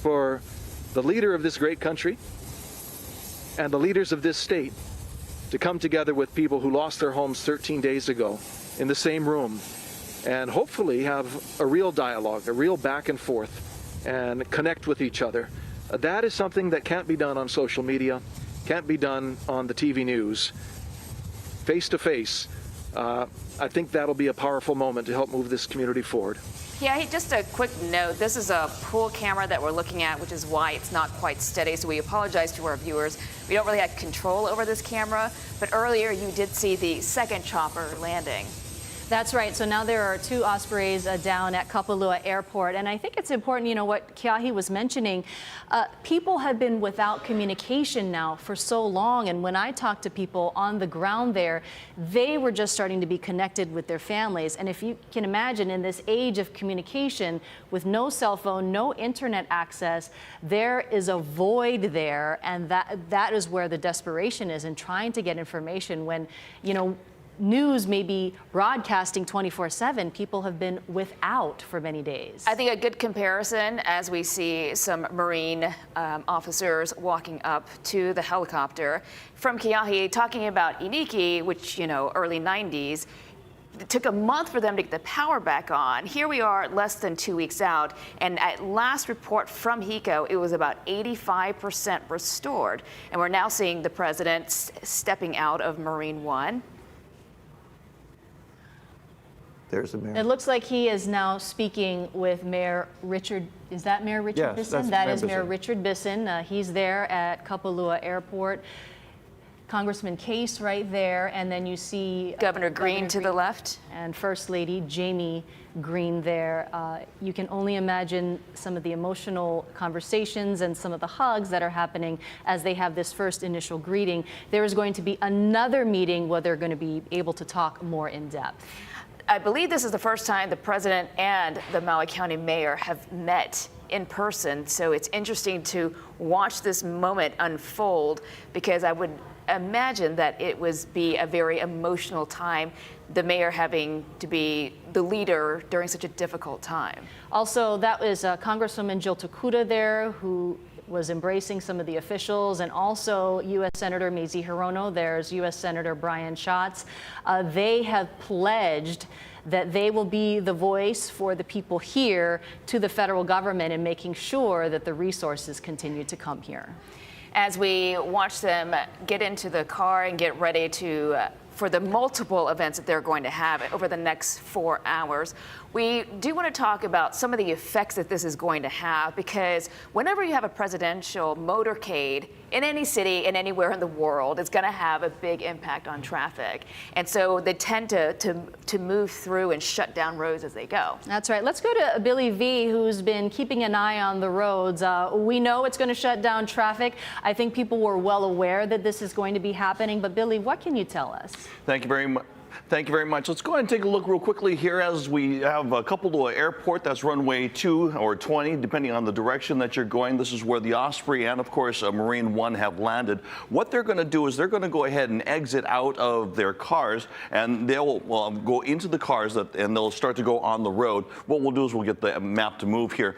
for the leader of this great country and the leaders of this state to come together with people who lost their homes 13 days ago in the same room and hopefully have a real dialogue, a real back and forth, and connect with each other. That is something that can't be done on social media, can't be done on the TV news. Face to face, I think that'll be a powerful moment to help move this community forward. Yeah, hey, just a quick note. This is a pool camera that we're looking at, which is why it's not quite steady. So we apologize to our viewers. We don't really have control over this camera, but earlier you did see the second chopper landing. That's right. So now there are 2 Ospreys down at Kapalua Airport. And I think it's important, you know, what Keahi was mentioning. People have been without communication now for so long. And when I talked to people on the ground there, they were just starting to be connected with their families. And if you can imagine, in this age of communication with no cell phone, no internet access, there is a void there. And that is where the desperation is in trying to get information when, you know, news may be broadcasting 24/7. People have been without for many days. I think a good comparison as we see some Marine officers walking up to the helicopter from Keahi talking about Iniki, which, you know, early 90s. It took a month for them to get the power back on. Here we are less than 2 weeks out, and at last report from HECO, it was about 85% restored. And we're now seeing the president stepping out of Marine One. There's the mayor. It looks like he is now speaking with Mayor Richard. Is that Mayor Richard Yes, Bisson? that's That Mayor is Mayor Bisson. Richard Bisson. He's there at Kapalua Airport. Congressman Case right there, and then you see Governor Green to the left. and First Lady Jamie Green there. You can only imagine some of the emotional conversations and some of the hugs that are happening as they have this first initial greeting. There is going to be another meeting where they're going to be able to talk more in depth. I believe this is the first time the president and the Maui County mayor have met in person. So it's interesting to watch this moment unfold, because I would imagine that it would be a very emotional time, the mayor having to be the leader during such a difficult time. Also, that was Congresswoman Jill Takuta there, who was embracing some of the officials, and also U.S. Senator Mazie Hirono. There's U.S. Senator Brian Schatz. They have pledged that they will be the voice for the people here to the federal government in making sure that the resources continue to come here. As we watch them get into the car and get ready to for the multiple events that they're going to have over the next 4 hours, we do want to talk about some of the effects that this is going to have, because whenever you have a presidential motorcade in any city and anywhere in the world, it's going to have a big impact on traffic. And so they tend to move through and shut down roads as they go. That's right. Let's go to Billy V, who's been keeping an eye on the roads. We know it's going to shut down traffic. I think people were well aware that this is going to be happening. But Billy, what can you tell us? Thank you very much. Thank you very much. Let's go ahead and take a look real quickly here as we have a Kapalua Airport. That's runway 2 or 20, depending on the direction that you're going. This is where the Osprey and, of course, Marine One have landed. What they're going to do is they're going to go ahead and exit out of their cars, and they'll go into the cars and they'll start to go on the road. What we'll do is we'll get the map to move here.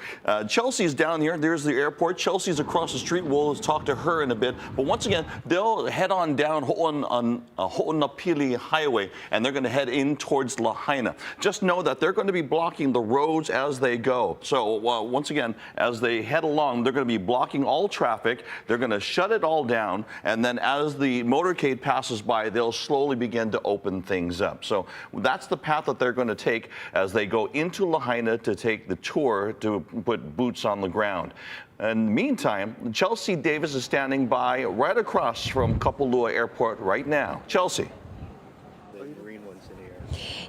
Chelsea's down here. There's the airport. Chelsea's across the street. We'll talk to her in a bit. But once again, they'll head on down on Ho'onapili Highway, and they're going to head in towards Lahaina. Just know that they're going to be blocking the roads as they go. So once again, as they head along, they're going to be blocking all traffic. They're going to shut it all down. And then as the motorcade passes by, they'll slowly begin to open things up. So that's the path that they're going to take as they go into Lahaina to take the tour to put boots on the ground. In the meantime, Chelsea Davis is standing by right across from Kapalua Airport right now. Chelsea.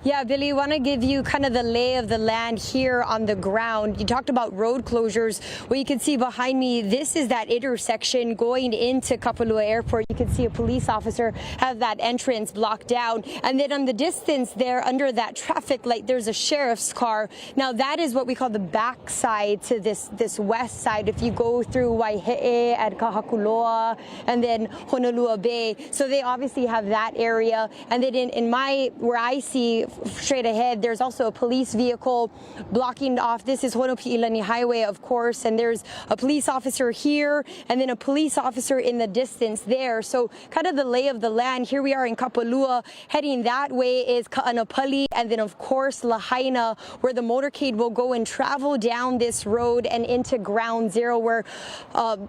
Yeah, Billy, I want to give you kind of the lay of the land here on the ground. You talked about road closures. What you can see behind me, this is that intersection going into Kapalua Airport. You can see a police officer have that entrance blocked down. And then on the distance there, under that traffic light, there's a sheriff's car. Now, that is what we call the backside to this west side. If you go through Waihe'e and Kahakuloa and then Honolua Bay. So they obviously have that area. And then where I see straight ahead, there's also a police vehicle blocking off. This is Honopi'ilani Highway, of course, and there's a police officer here and then a police officer in the distance there. So kind of the lay of the land. Here we are in Kapalua. Heading that way is Ka'anapali, and then of course Lahaina, where the motorcade will go and travel down this road and into Ground Zero, where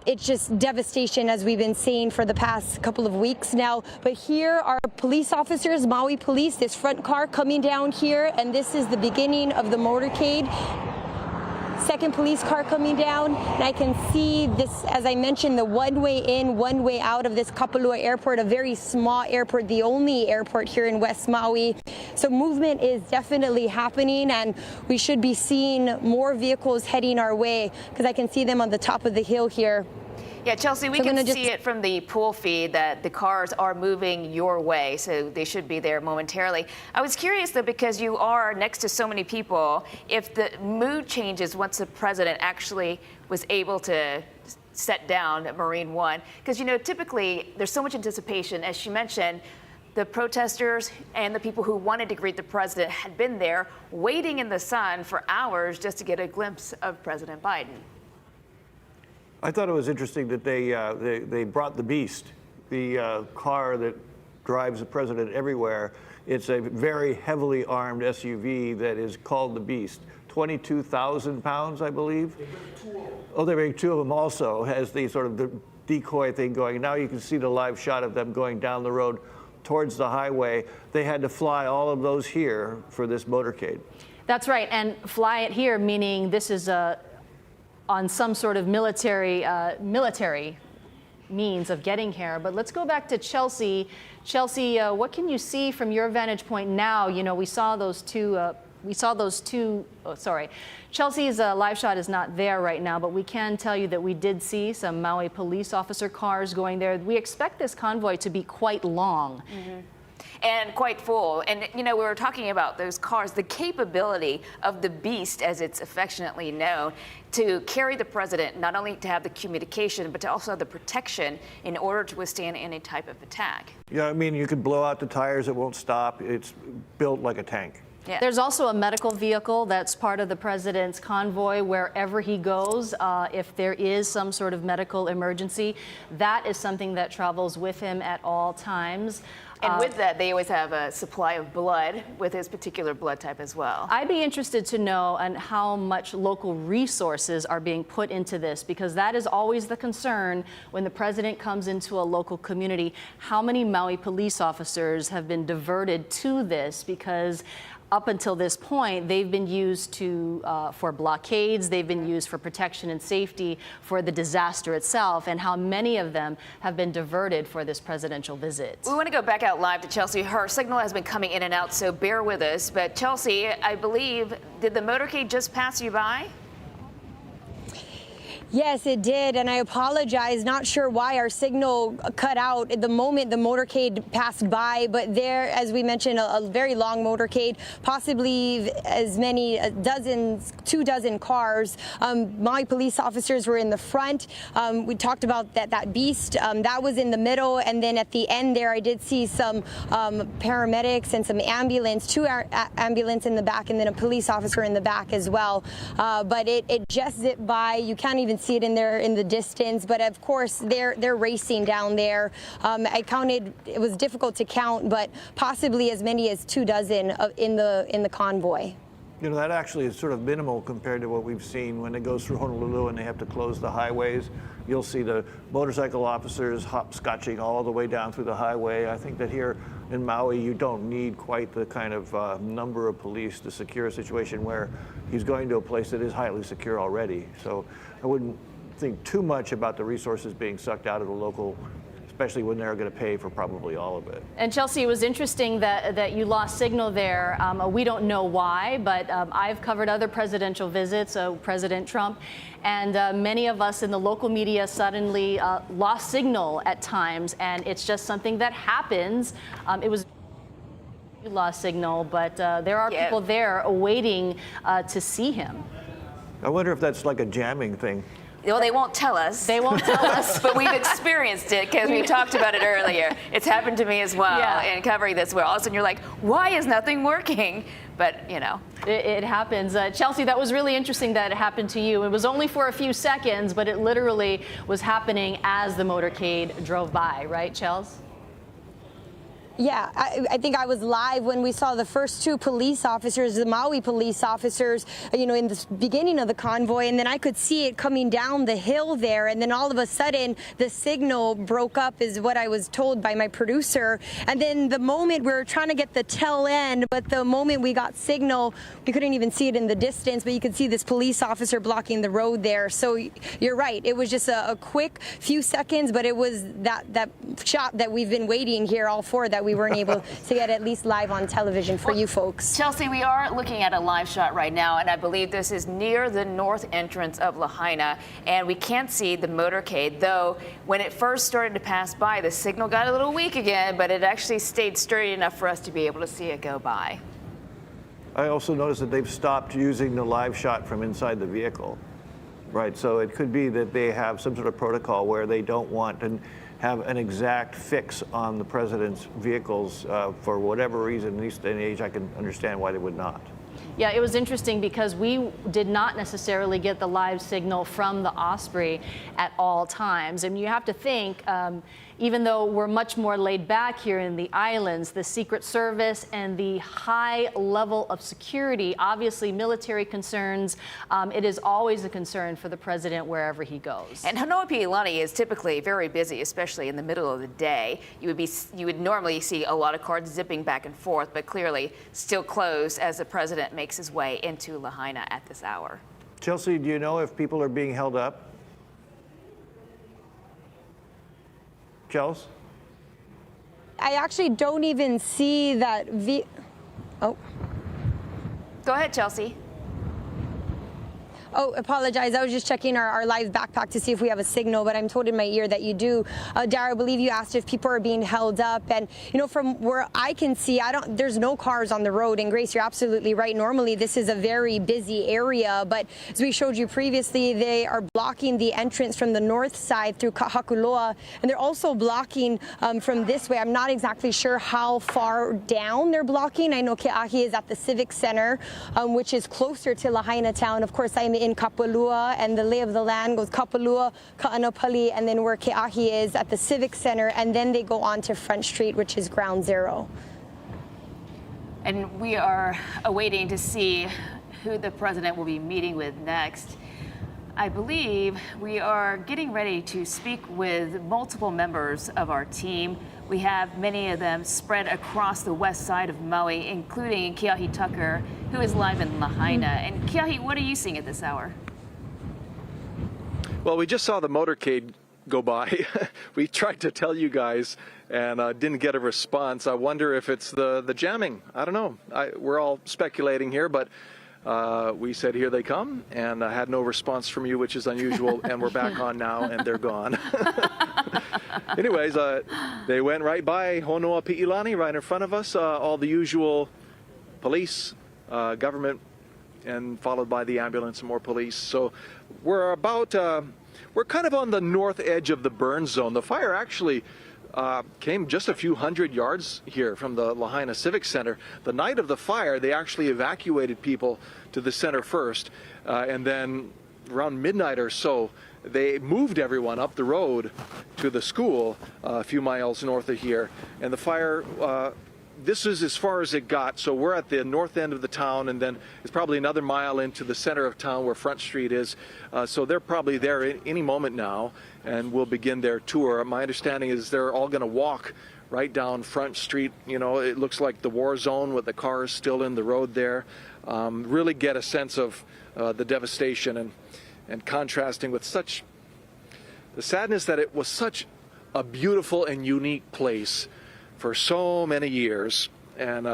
it's just devastation, as we've been saying for the past couple of weeks now. But here are police officers, Maui Police, this front car coming down here, and this is the beginning of the motorcade. Second police car coming down, and I can see this, as I mentioned, the one way in, one way out of this Kapalua Airport, a very small airport, the only airport here in West Maui. So movement is definitely happening, and we should be seeing more vehicles heading our way, because I can see them on the top of the hill here. Yeah, Chelsea, we can see it from the pool feed that the cars are moving your way, so they should be there momentarily. I was curious, though, because you are next to so many people, if the mood changes once the president actually was able to set down Marine One. Because, you know, typically there's so much anticipation. As she mentioned, the protesters and the people who wanted to greet the president had been there waiting in the sun for hours just to get a glimpse of President Biden. I thought it was interesting that they brought the Beast, the car that drives the president everywhere. It's a very heavily armed SUV that is called the Beast. 22,000 pounds, I believe. They bring two of them. Oh, they bring two of them also, as the sort of the decoy thing going. Now you can see the live shot of them going down the road towards the highway. They had to fly all of those here for this motorcade. That's right, and fly it here, meaning this is on some sort of military means of getting here. But let's go back to Chelsea. Chelsea, what can you see from your vantage point now? You know, we saw those two. Chelsea's live shot is not there right now, but we can tell you that we did see some Maui police officer cars going there. We expect this convoy to be quite long. Mm-hmm. And quite full. And, you know, we were talking about those cars, the capability of the Beast, as it's affectionately known, to carry the president, not only to have the communication, but to also have the protection in order to withstand any type of attack. Yeah, I mean, you could blow out the tires, it won't stop. It's built like a tank. Yeah. There's also a medical vehicle that's part of the president's convoy wherever he goes. If there is some sort of medical emergency, that is something that travels with him at all times. And with that, they always have a supply of blood with his particular blood type as well. I'd be interested to know on how much local resources are being put into this, because that is always the concern when the president comes into a local community. How many Maui police officers have been diverted to this? Because up until this point, they've been used for blockades, they've been used for protection and safety for the disaster itself, and how many of them have been diverted for this presidential visit. We want to go back out live to Chelsea. Her signal has been coming in and out, so bear with us. But Chelsea, I believe, did the motorcade just pass you by? Yes, it did, and I apologize. Not sure why our signal cut out at the moment the motorcade passed by, but there, as we mentioned, a very long motorcade, possibly as many dozens, 2 dozen cars. My police officers were in the front. We talked about that beast that was in the middle, and then at the end there, I did see some paramedics and some ambulance, 2 ambulance in the back, and then a police officer in the back as well. But it just zipped by. You can't even see it in there in the distance, but of course they're racing down there. I counted; it was difficult to count, but possibly as many as 2 dozen in the convoy. You know, that actually is sort of minimal compared to what we've seen when it goes through Honolulu and they have to close the highways. You'll see the motorcycle officers hopscotching all the way down through the highway. I think that here in Maui, you don't need quite the kind of number of police to secure a situation where he's going to a place that is highly secure already. So I wouldn't think too much about the resources being sucked out of the local, especially when they're going to pay for probably all of it. And Chelsea, it was interesting that you lost signal there. We don't know why, but I've covered other presidential visits, President Trump, and many of us in the local media suddenly lost signal at times, and it's just something that happens. It was lost signal, but there are people there awaiting to see him. I wonder if that's like a jamming thing. Well, they won't tell us. They won't tell us. But we've experienced it because we talked about it earlier. It's happened to me as well in covering this, where all of a sudden you're like, why is nothing working? But, you know. It happens. Chelsea, that was really interesting that it happened to you. It was only for a few seconds, but it literally was happening as the motorcade drove by, right, Chels? Yeah, I think I was live when we saw the first 2 police officers, the Maui police officers, you know, in the beginning of the convoy, and then I could see it coming down the hill there, and then all of a sudden the signal broke up, is what I was told by my producer. And then the moment we were trying to get the tail end, but the moment we got signal, we couldn't even see it in the distance, but you could see this police officer blocking the road there. So you're right, it was just a quick few seconds, but it was that shot that we've been waiting here all for, that we weren't able to get at least live on television for you folks. Chelsea, we are looking at a live shot right now, and I believe this is near the north entrance of Lahaina, and we can't see the motorcade, though when it first started to pass by, the signal got a little weak again, but it actually stayed sturdy enough for us to be able to see it go by. I also noticed that they've stopped using the live shot from inside the vehicle. Right, so it could be that they have some sort of protocol where they don't want to have an exact fix on the president's vehicles for whatever reason. In this day and age, I can understand why they would not. Yeah, it was interesting because we did not necessarily get the live signal from the Osprey at all times. And you have to think, even though we're much more laid back here in the islands, the Secret Service and the high level of security, obviously military concerns, it is always a concern for the president wherever he goes. And Honoapi'ilani is typically very busy, especially in the middle of the day. You would normally see a lot of cars zipping back and forth, but clearly still closed as the president makes his way into Lahaina at this hour. Chelsea, do you know if people are being held up? Chels? I actually don't even see that Go ahead, Chelsea. Oh, apologize. I was just checking our live backpack to see if we have a signal, but I'm told in my ear that you do. Dara, I believe you asked if people are being held up. And, you know, from where I can see, there's no cars on the road. And Grace, you're absolutely right. Normally, this is a very busy area. But as we showed you previously, they are blocking the entrance from the north side through Kahakuloa. And they're also blocking from this way. I'm not exactly sure how far down they're blocking. I know Ke'ahi is at the Civic Center, which is closer to Lahaina town. Of course, I'm in Kapalua, and the lay of the land goes Kapalua, Ka'anapali, and then where Ke'ahi is at the Civic Center, and then they go on to Front Street, which is Ground Zero. And we are awaiting to see who the president will be meeting with next. I believe we are getting ready to speak with multiple members of our team. We have many of them spread across the west side of Maui, including Ke'ahi Tucker, who is live in Lahaina. And Ke'ahi, what are you seeing at this hour? Well, we just saw the motorcade go by. We tried to tell you guys and didn't get a response. I wonder if it's the jamming. I don't know. We're all speculating here, but we said, here they come, and I had no response from you, which is unusual, and we're back on now, and they're gone. Anyways, they went right by Honua Pi'ilani, right in front of us, all the usual police, government, and followed by the ambulance and more police. So we're kind of on the north edge of the burn zone. The fire actually came just a few hundred yards here from the Lahaina Civic Center. The night of the fire, they actually evacuated people to the center first, and then around midnight or so, they moved everyone up the road to the school a few miles north of here. And the fire, this is as far as it got. So we're at the north end of the town, and then it's probably another mile into the center of town where Front Street is. So they're probably there any moment now, and will begin their tour. My understanding is they're all going to walk right down Front Street. You know, it looks like the war zone with the cars still in the road there. Really get a sense of the devastation and contrasting with such the sadness that it was such a beautiful and unique place for so many years, and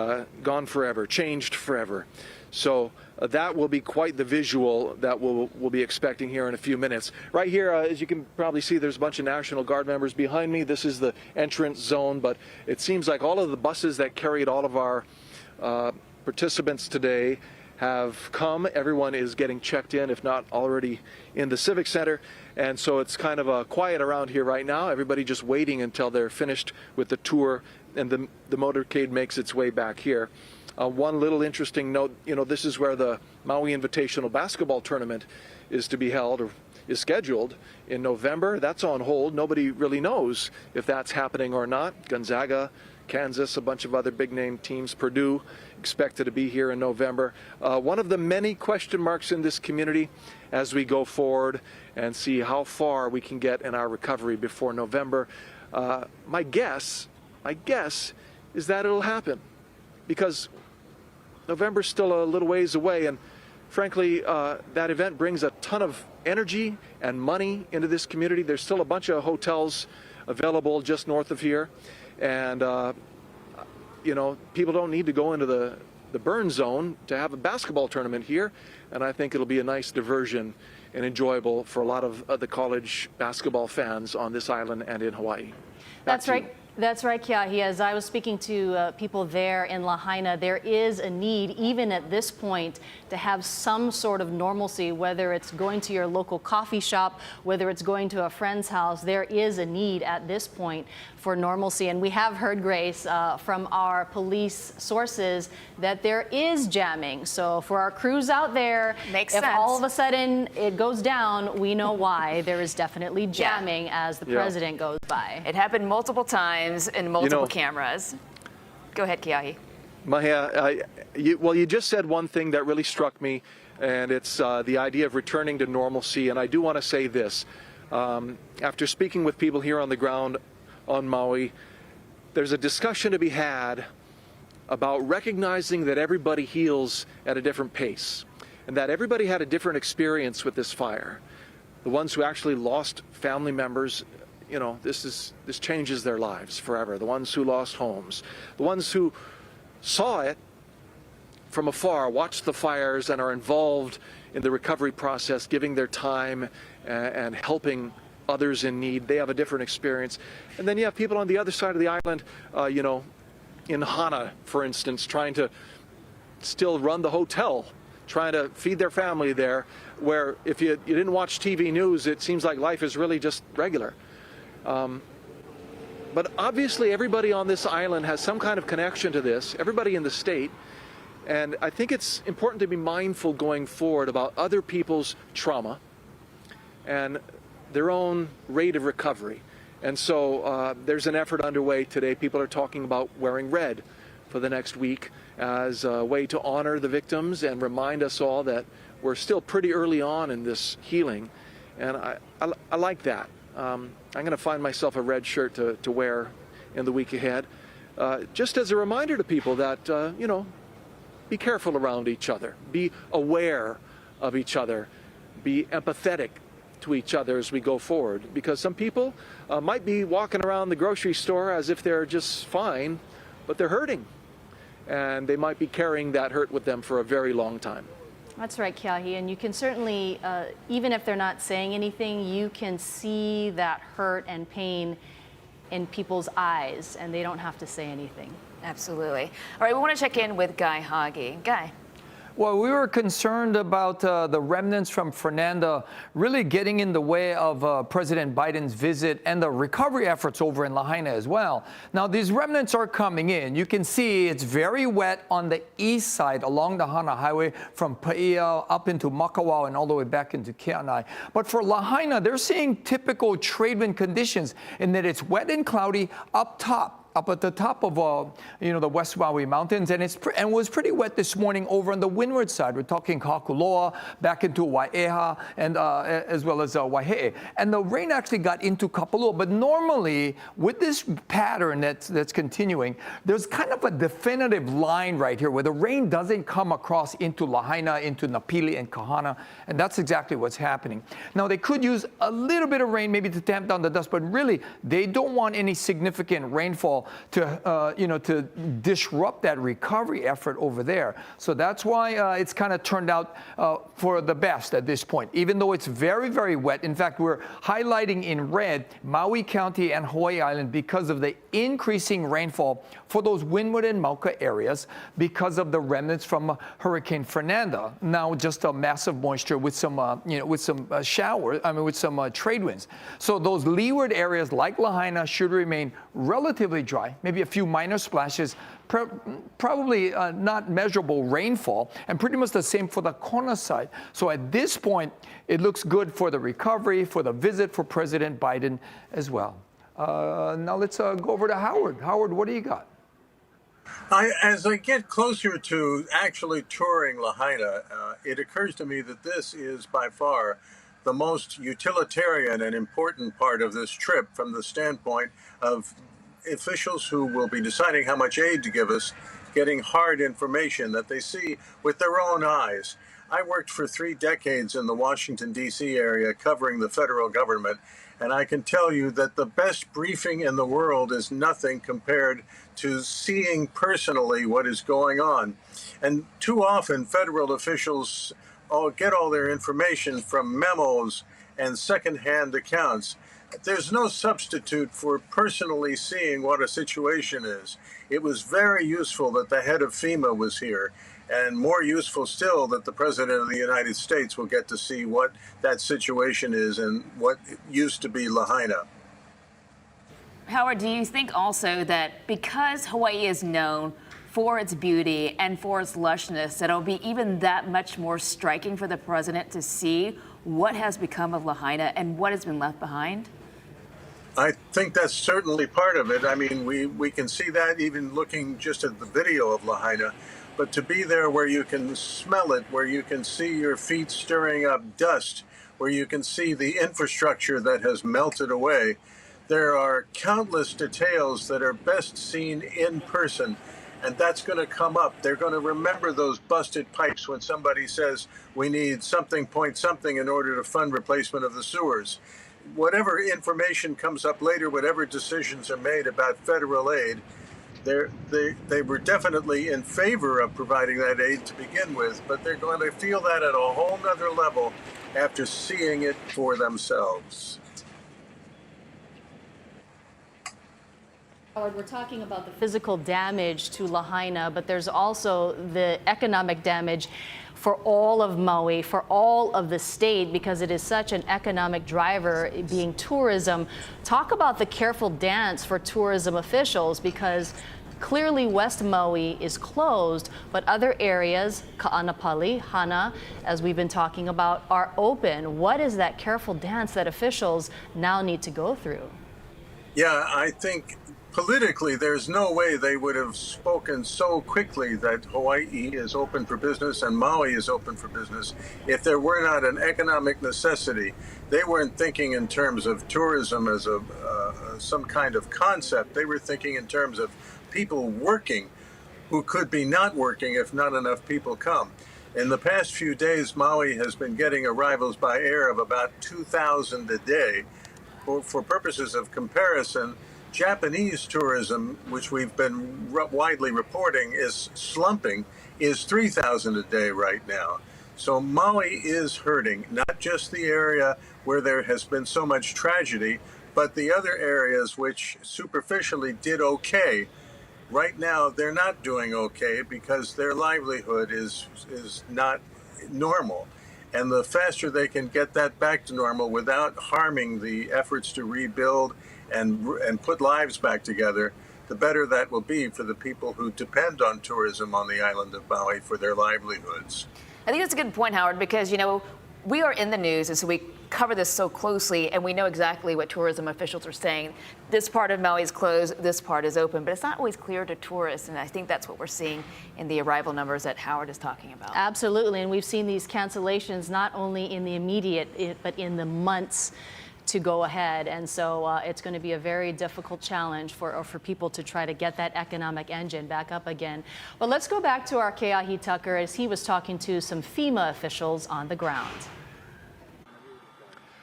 gone forever, changed forever. So that will be quite the visual that we'll be expecting here in a few minutes. Right here, as you can probably see, there's a bunch of National Guard members behind me. This is the entrance zone, but it seems like all of the buses that carried all of our participants today have come. Everyone is getting checked in, if not already in the Civic Center. And so it's kind of quiet around here right now. Everybody just waiting until they're finished with the tour and the motorcade makes its way back here. One little interesting note, you know, this is where the Maui Invitational Basketball Tournament is to be held, or is scheduled in November. That's on hold. Nobody really knows if that's happening or not. Gonzaga, Kansas, a bunch of other big name teams, Purdue, expected to be here in November. One of the many question marks in this community as we go forward and see how far we can get in our recovery before November. My guess is that it'll happen, because November's still a little ways away, and frankly, that event brings a ton of energy and money into this community. There's still a bunch of hotels available just north of here, and you know, people don't need to go into the burn zone to have a basketball tournament here, and I think it'll be a nice diversion and enjoyable for a lot of the college basketball fans on this island and in Hawaii. That's right. That's right, Keahi. As I was speaking to people there in Lahaina, there is a need, even at this point, to have some sort of normalcy, whether it's going to your local coffee shop, whether it's going to a friend's house. There is a need at this point for normalcy. And we have heard, Grace, from our police sources that there is jamming. So for our crews out there, if all of a sudden it goes down, we know why. There is definitely jamming as the president goes by. It happened multiple times and multiple cameras. Go ahead, Keahi. Mahia, you just said one thing that really struck me, and it's the idea of returning to normalcy. And I do want to say this. After speaking with people here on the ground on Maui, there's a discussion to be had about recognizing that everybody heals at a different pace, and that everybody had a different experience with this fire. The ones who actually lost family members, you know, this changes their lives forever. The ones who lost homes, the ones who saw it from afar, watched the fires, and are involved in the recovery process, giving their time and helping others in need. They have a different experience. And then you have people on the other side of the island, you know, in Hana, for instance, trying to still run the hotel, trying to feed their family there, where if you didn't watch TV news, it seems like life is really just regular. But obviously everybody on this island has some kind of connection to this, everybody in the state, and I think it's important to be mindful going forward about other people's trauma and their own rate of recovery. And so there's an effort underway today. People are talking about wearing red for the next week as a way to honor the victims and remind us all that we're still pretty early on in this healing. And I like that. I'm going to find myself a red shirt to wear in the week ahead, just as a reminder to people that, you know, be careful around each other, be aware of each other, be empathetic to each other as we go forward, because some people might be walking around the grocery store as if they're just fine, but they're hurting, and they might be carrying that hurt with them for a very long time. That's right, Kiahi, and you can certainly, even if they're not saying anything, you can see that hurt and pain in people's eyes, and they don't have to say anything. Absolutely. All right, we want to check in with Guy Hoggy. Guy. Well, we were concerned about the remnants from Fernanda really getting in the way of President Biden's visit and the recovery efforts over in Lahaina as well. Now, these remnants are coming in. You can see it's very wet on the east side along the Hana Highway from Paia up into Makawao and all the way back into Ke'anai. But for Lahaina, they're seeing typical trade wind conditions in that it's wet and cloudy up at the top of the West Maui Mountains, and it was pretty wet this morning over on the windward side. We're talking Kakuloa, back into Wai'eha, and as well as Waihe'e. And the rain actually got into Kapalua, but normally with this pattern that's continuing, there's kind of a definitive line right here where the rain doesn't come across into Lahaina, into Napili and Kahana, and that's exactly what's happening. Now, they could use a little bit of rain maybe to tamp down the dust, but really they don't want any significant rainfall to disrupt that recovery effort over there. So that's why it's kind of turned out for the best at this point, even though it's very, very wet. In fact, we're highlighting in red Maui County and Hawaii Island because of the increasing rainfall for those Windward and Mauka areas because of the remnants from Hurricane Fernanda. Now, just a massive moisture with some, with some trade winds. So those leeward areas like Lahaina should remain relatively dry, maybe a few minor splashes, probably not measurable rainfall, and pretty much the same for the Kona side. So at this point, it looks good for the recovery, for the visit for President Biden as well. Now let's go over to Howard. Howard, what do you got? As I get closer to actually touring Lahaina, it occurs to me that this is by far the most utilitarian and important part of this trip from the standpoint of officials who will be deciding how much aid to give us, getting hard information that they see with their own eyes. I worked for 3 decades in the Washington, D.C. area covering the federal government, and I can tell you that the best briefing in the world is nothing compared to seeing personally what is going on. And too often, federal officials get all their information from memos and secondhand accounts. There's no substitute for personally seeing what a situation is. It was very useful that the head of FEMA was here, and more useful still that the President of the United States will get to see what that situation is and what used to be Lahaina. Howard, do you think also that because Hawaii is known for its beauty and for its lushness, that it'll be even that much more striking for the president to see what has become of Lahaina and what has been left behind? I think that's certainly part of it. I mean, we can see that even looking just at the video of Lahaina. But to be there where you can smell it, where you can see your feet stirring up dust, where you can see the infrastructure that has melted away, there are countless details that are best seen in person. And that's going to come up. They're going to remember those busted pipes when somebody says we need something, point something in order to fund replacement of the sewers. Whatever information comes up later, whatever decisions are made about federal aid, they were definitely in favor of providing that aid to begin with, but they're going to feel that at a whole nother level after seeing it for themselves. Howard, we're talking about the physical damage to Lahaina, but there's also the economic damage for all of Maui, for all of the state, because it is such an economic driver, being tourism. Talk about the careful dance for tourism officials, because clearly West Maui is closed, but other areas, Ka'anapali, Hana, as we've been talking about, are open. What is that careful dance that officials now need to go through? Yeah, I think politically, there's no way they would have spoken so quickly that Hawaii is open for business and Maui is open for business if there were not an economic necessity. They weren't thinking in terms of tourism as some kind of concept. They were thinking in terms of people working who could be not working if not enough people come. In the past few days, Maui has been getting arrivals by air of about 2,000 a day. For purposes of comparison, Japanese tourism, which we've been widely reporting is slumping, is 3,000 a day right now. So Maui is hurting, not just the area where there has been so much tragedy, but the other areas which superficially did okay. Right now, they're not doing okay because their livelihood is not normal. And the faster they can get that back to normal without harming the efforts to rebuild and put lives back together, the better that will be for the people who depend on tourism on the island of Maui for their livelihoods. I think that's a good point, Howard, because, you know, we are in the news, and so we cover this so closely, and we know exactly what tourism officials are saying. This part of Maui is closed, this part is open, but it's not always clear to tourists, and I think that's what we're seeing in the arrival numbers that Howard is talking about. Absolutely, and we've seen these cancellations not only in the immediate, but in the months to go ahead, and so it's going to be a very difficult challenge for people to try to get that economic engine back up again. But let's go back to our Keahi Tucker as he was talking to some FEMA officials on the ground.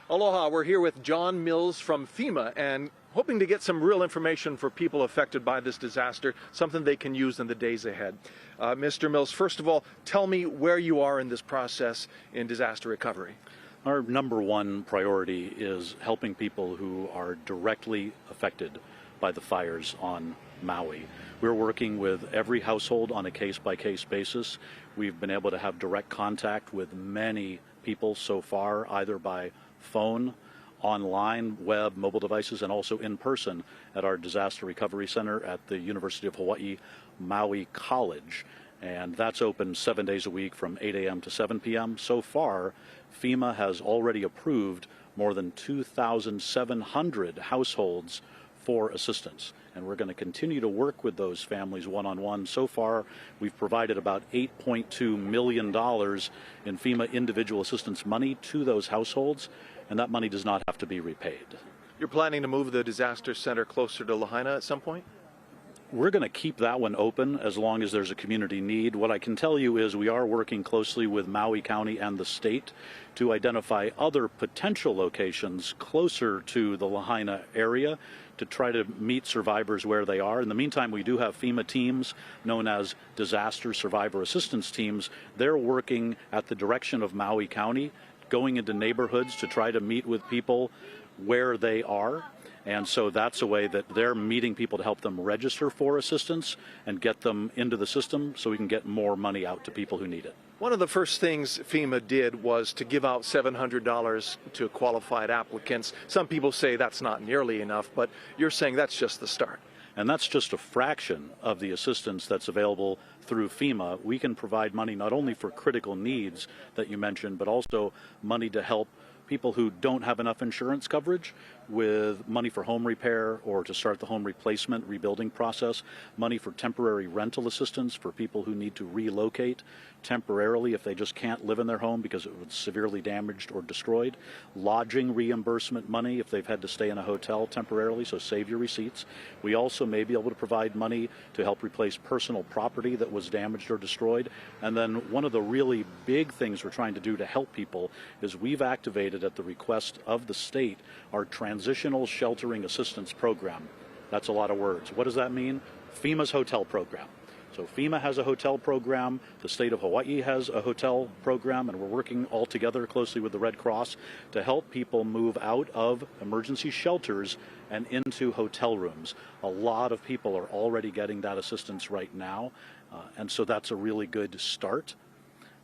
Aloha, we're here with John Mills from FEMA and hoping to get some real information for people affected by this disaster, something they can use in the days ahead. Mr. Mills, first of all, tell me where you are in this process in disaster recovery. Our number one priority is helping people who are directly affected by the fires on Maui. We're working with every household on a case-by-case basis. We've been able to have direct contact with many people so far, either by phone, online, web, mobile devices, and also in person at our Disaster Recovery Center at the University of Hawaii Maui College. And that's open 7 days a week from 8 a.m. to 7 p.m. So far, FEMA has already approved more than 2,700 households for assistance. And we're going to continue to work with those families one-on-one. So far, we've provided about $8.2 million in FEMA individual assistance money to those households, and that money does not have to be repaid. You're planning to move the disaster center closer to Lahaina at some point? We're going to keep that one open as long as there's a community need. What I can tell you is we are working closely with Maui County and the state to identify other potential locations closer to the Lahaina area to try to meet survivors where they are. In the meantime, we do have FEMA teams known as Disaster Survivor Assistance Teams. They're working at the direction of Maui County, going into neighborhoods to try to meet with people where they are. And so that's a way that they're meeting people to help them register for assistance and get them into the system so we can get more money out to people who need it. One of the first things FEMA did was to give out $700 to qualified applicants. Some people say that's not nearly enough, but you're saying that's just the start. And that's just a fraction of the assistance that's available through FEMA. We can provide money not only for critical needs that you mentioned, but also money to help people who don't have enough insurance coverage with money for home repair or to start the home replacement rebuilding process, money for temporary rental assistance for people who need to relocate temporarily if they just can't live in their home because it was severely damaged or destroyed, lodging reimbursement money if they've had to stay in a hotel temporarily, so save your receipts. We also may be able to provide money to help replace personal property that was damaged or destroyed. And then one of the really big things we're trying to do to help people is we've activated at the request of the state our Transitional Sheltering Assistance Program. That's a lot of words. What does that mean? FEMA's hotel program. So FEMA has a hotel program, the state of Hawaii has a hotel program, and we're working all together closely with the Red Cross to help people move out of emergency shelters and into hotel rooms. A lot of people are already getting that assistance right now, and so that's a really good start,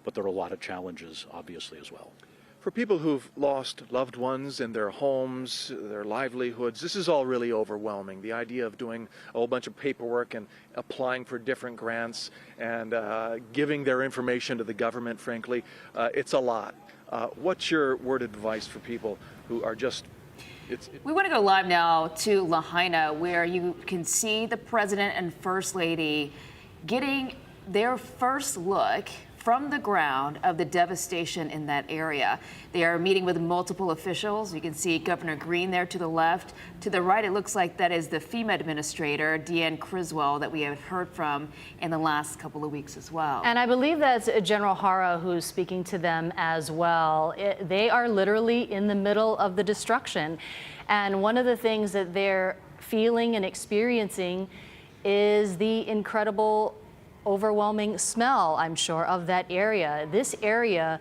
but there are a lot of challenges, obviously, as well. For people who've lost loved ones in their homes, their livelihoods, this is all really overwhelming. The idea of doing a whole bunch of paperwork and applying for different grants and giving their information to the government, frankly, it's a lot. What's your word of advice for people who are just... We want to go live now to Lahaina, where you can see the President and First Lady getting their first look from the ground of the devastation in that area. They are meeting with multiple officials. You can see Governor Green there to the left. To the right, it looks like that is the FEMA administrator, Deanne Criswell, that we have heard from in the last couple of weeks as well. And I believe that's General Hara who's speaking to them as well. They are literally in the middle of the destruction. And one of the things that they're feeling and experiencing is the incredible overwhelming smell, I'm sure, of that area. This area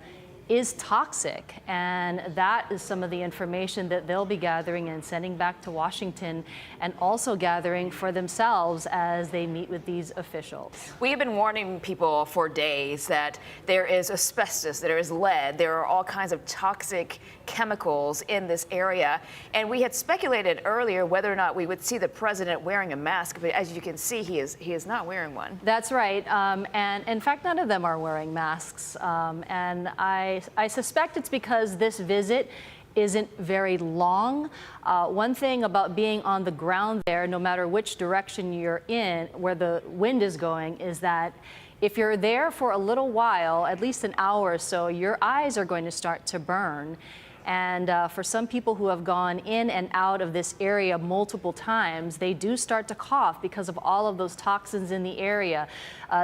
is toxic, and that is some of the information that they'll be gathering and sending back to Washington, and also gathering for themselves as they meet with these officials. We have been warning people for days that there is asbestos, there is lead, there are all kinds of toxic chemicals in this area, and we had speculated earlier whether or not we would see the president wearing a mask, but as you can see, he is not wearing one. That's right, and in fact, none of them are wearing masks, and I suspect it's because this visit isn't very long. One thing about being on the ground there, no matter which direction you're in, where the wind is going, is that if you're there for a little while, at least an hour or so, your eyes are going to start to burn. And for some people who have gone in and out of this area multiple times, they do start to cough because of all of those toxins in the area.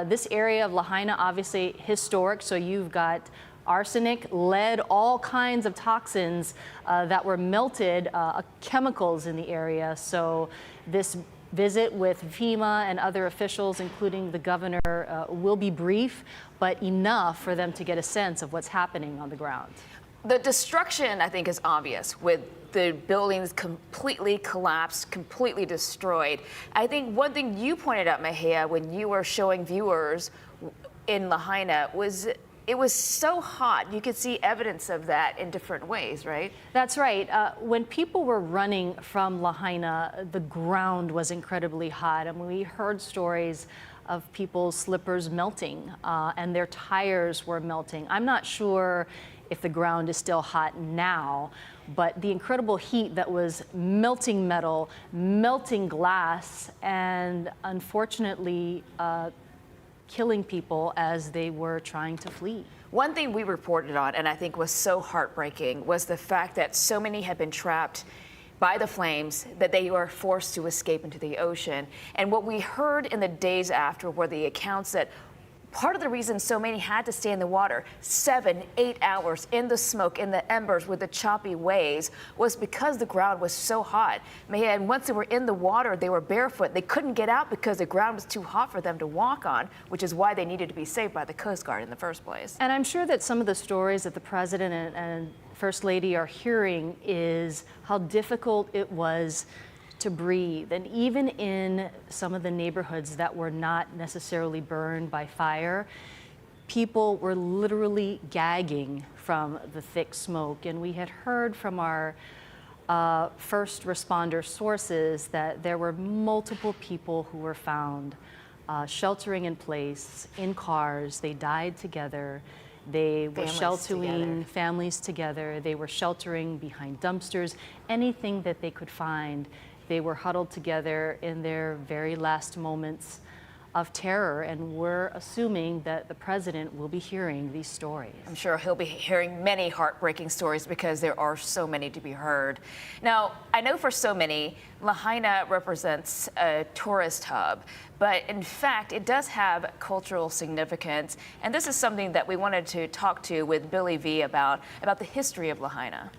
This area of Lahaina, obviously historic, so you've got arsenic, lead, all kinds of toxins that were melted, chemicals in the area. So this visit with FEMA and other officials, including the governor, will be brief, but enough for them to get a sense of what's happening on the ground. The destruction, I think, is obvious with the buildings completely collapsed, completely destroyed. I think one thing you pointed out, Mejia, when you were showing viewers in Lahaina was it was so hot. You could see evidence of that in different ways, right? That's right. When people were running from Lahaina, the ground was incredibly hot. And we heard stories of people's slippers melting and their tires were melting. I'm not sure if the ground is still hot now, but the incredible heat that was melting metal, melting glass, and unfortunately killing people as they were trying to flee. One thing we reported on, and I think was so heartbreaking, was the fact that so many had been trapped by the flames that they were forced to escape into the ocean. And what we heard in the days after were the accounts that part of the reason so many had to stay in the water 7, 8 hours in the smoke, in the embers with the choppy waves was because the ground was so hot. And once they were in the water, they were barefoot. They couldn't get out because the ground was too hot for them to walk on, which is why they needed to be saved by the Coast Guard in the first place. And I'm sure that some of the stories that the president and First Lady are hearing is how difficult it was to breathe. And even in some of the neighborhoods that were not necessarily burned by fire, people were literally gagging from the thick smoke. And we had heard from our first responder sources that there were multiple people who were found sheltering in place, in cars. They died together. They were sheltering families together. They were sheltering behind dumpsters, anything that they could find. They were huddled together in their very last moments of terror, and we're assuming that the president will be hearing these stories. I'm sure he'll be hearing many heartbreaking stories because there are so many to be heard. Now, I know for so many, Lahaina represents a tourist hub, but in fact, it does have cultural significance, and this is something that we wanted to talk to with Billy V about the history of Lahaina.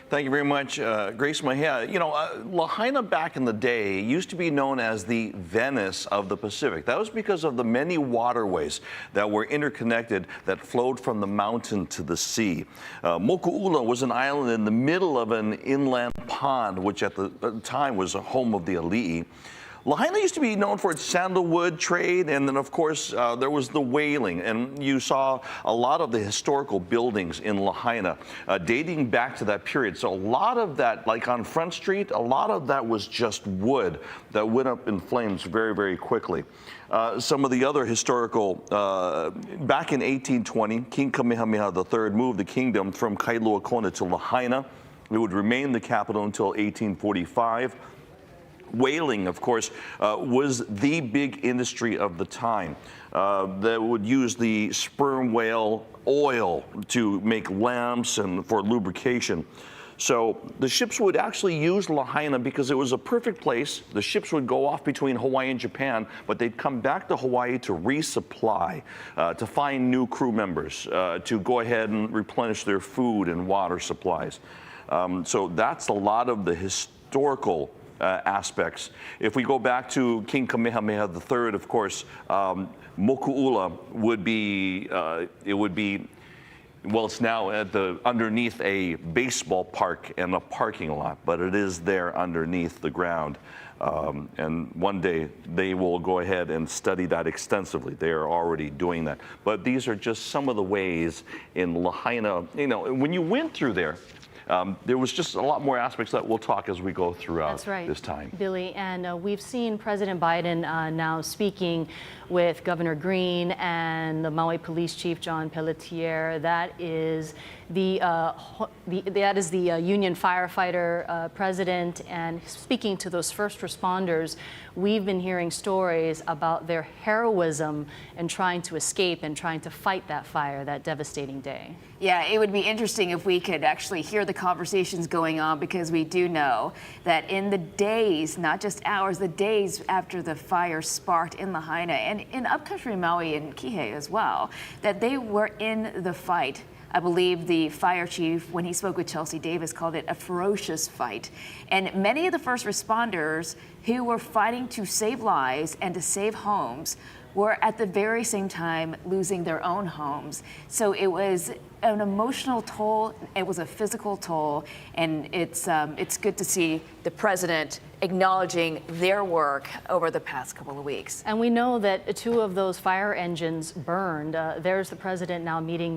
Thank you very much, Grace Mejia. You know, Lahaina back in the day used to be known as the Venice of the Pacific. That was because of the many waterways that were interconnected that flowed from the mountain to the sea. Moku'ula was an island in the middle of an inland pond, which at the time was a home of the Ali'i. Lahaina used to be known for its sandalwood trade, and then of course there was the whaling, and you saw a lot of the historical buildings in Lahaina dating back to that period. So a lot of that, like on Front Street, a lot of that was just wood that went up in flames very, very quickly. Some of the other historical, back in 1820, King Kamehameha III moved the kingdom from Kailua Kona to Lahaina. It would remain the capital until 1845. Whaling, of course, was the big industry of the time. That would use the sperm whale oil to make lamps and for lubrication. So the ships would actually use Lahaina because it was a perfect place. The ships would go off between Hawaii and Japan, but they'd come back to Hawaii to resupply, to find new crew members, to go ahead and replenish their food and water supplies. So that's a lot of the historical aspects. If we go back to King Kamehameha III, of course, Moku'ula would be, well, it's now underneath a baseball park and a parking lot, but it is there underneath the ground. And one day they will go ahead and study that extensively. They are already doing that. But these are just some of the ways in Lahaina, you know, when you went through there was just a lot more aspects that we'll talk as we go throughout That's right, this time. Billy, and we've seen President Biden now speaking with Governor Green and the Maui Police Chief John Pelletier. That is the union firefighter president, and speaking to those first responders. We've been hearing stories about their heroism in trying to escape and trying to fight that fire that devastating day. Yeah, it would be interesting if we could actually hear the conversations going on, because we do know that in the days, not just hours, the days after the fire sparked in Lahaina and in upcountry Maui and Kihei as well, that they were in the fight. I believe the fire chief, when he spoke with Chelsea Davis, called it a ferocious fight. And many of the first responders who were fighting to save lives and to save homes were at the very same time losing their own homes. So it was an emotional toll, it was a physical toll, and it's good to see the president acknowledging their work over the past couple of weeks. And we know that 2 of those fire engines burned. There's the president now meeting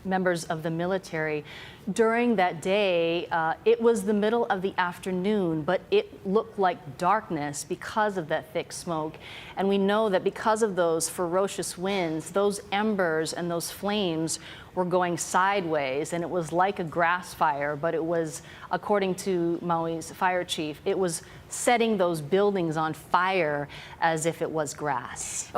members of the military. During that day, it was the middle of the afternoon, but it looked like darkness because of that thick smoke. And we know that because of those ferocious winds, those embers and those flames were going sideways, and it was like a grass fire, but it was, according to Maui's fire chief, it was setting those buildings on fire as if it was grass.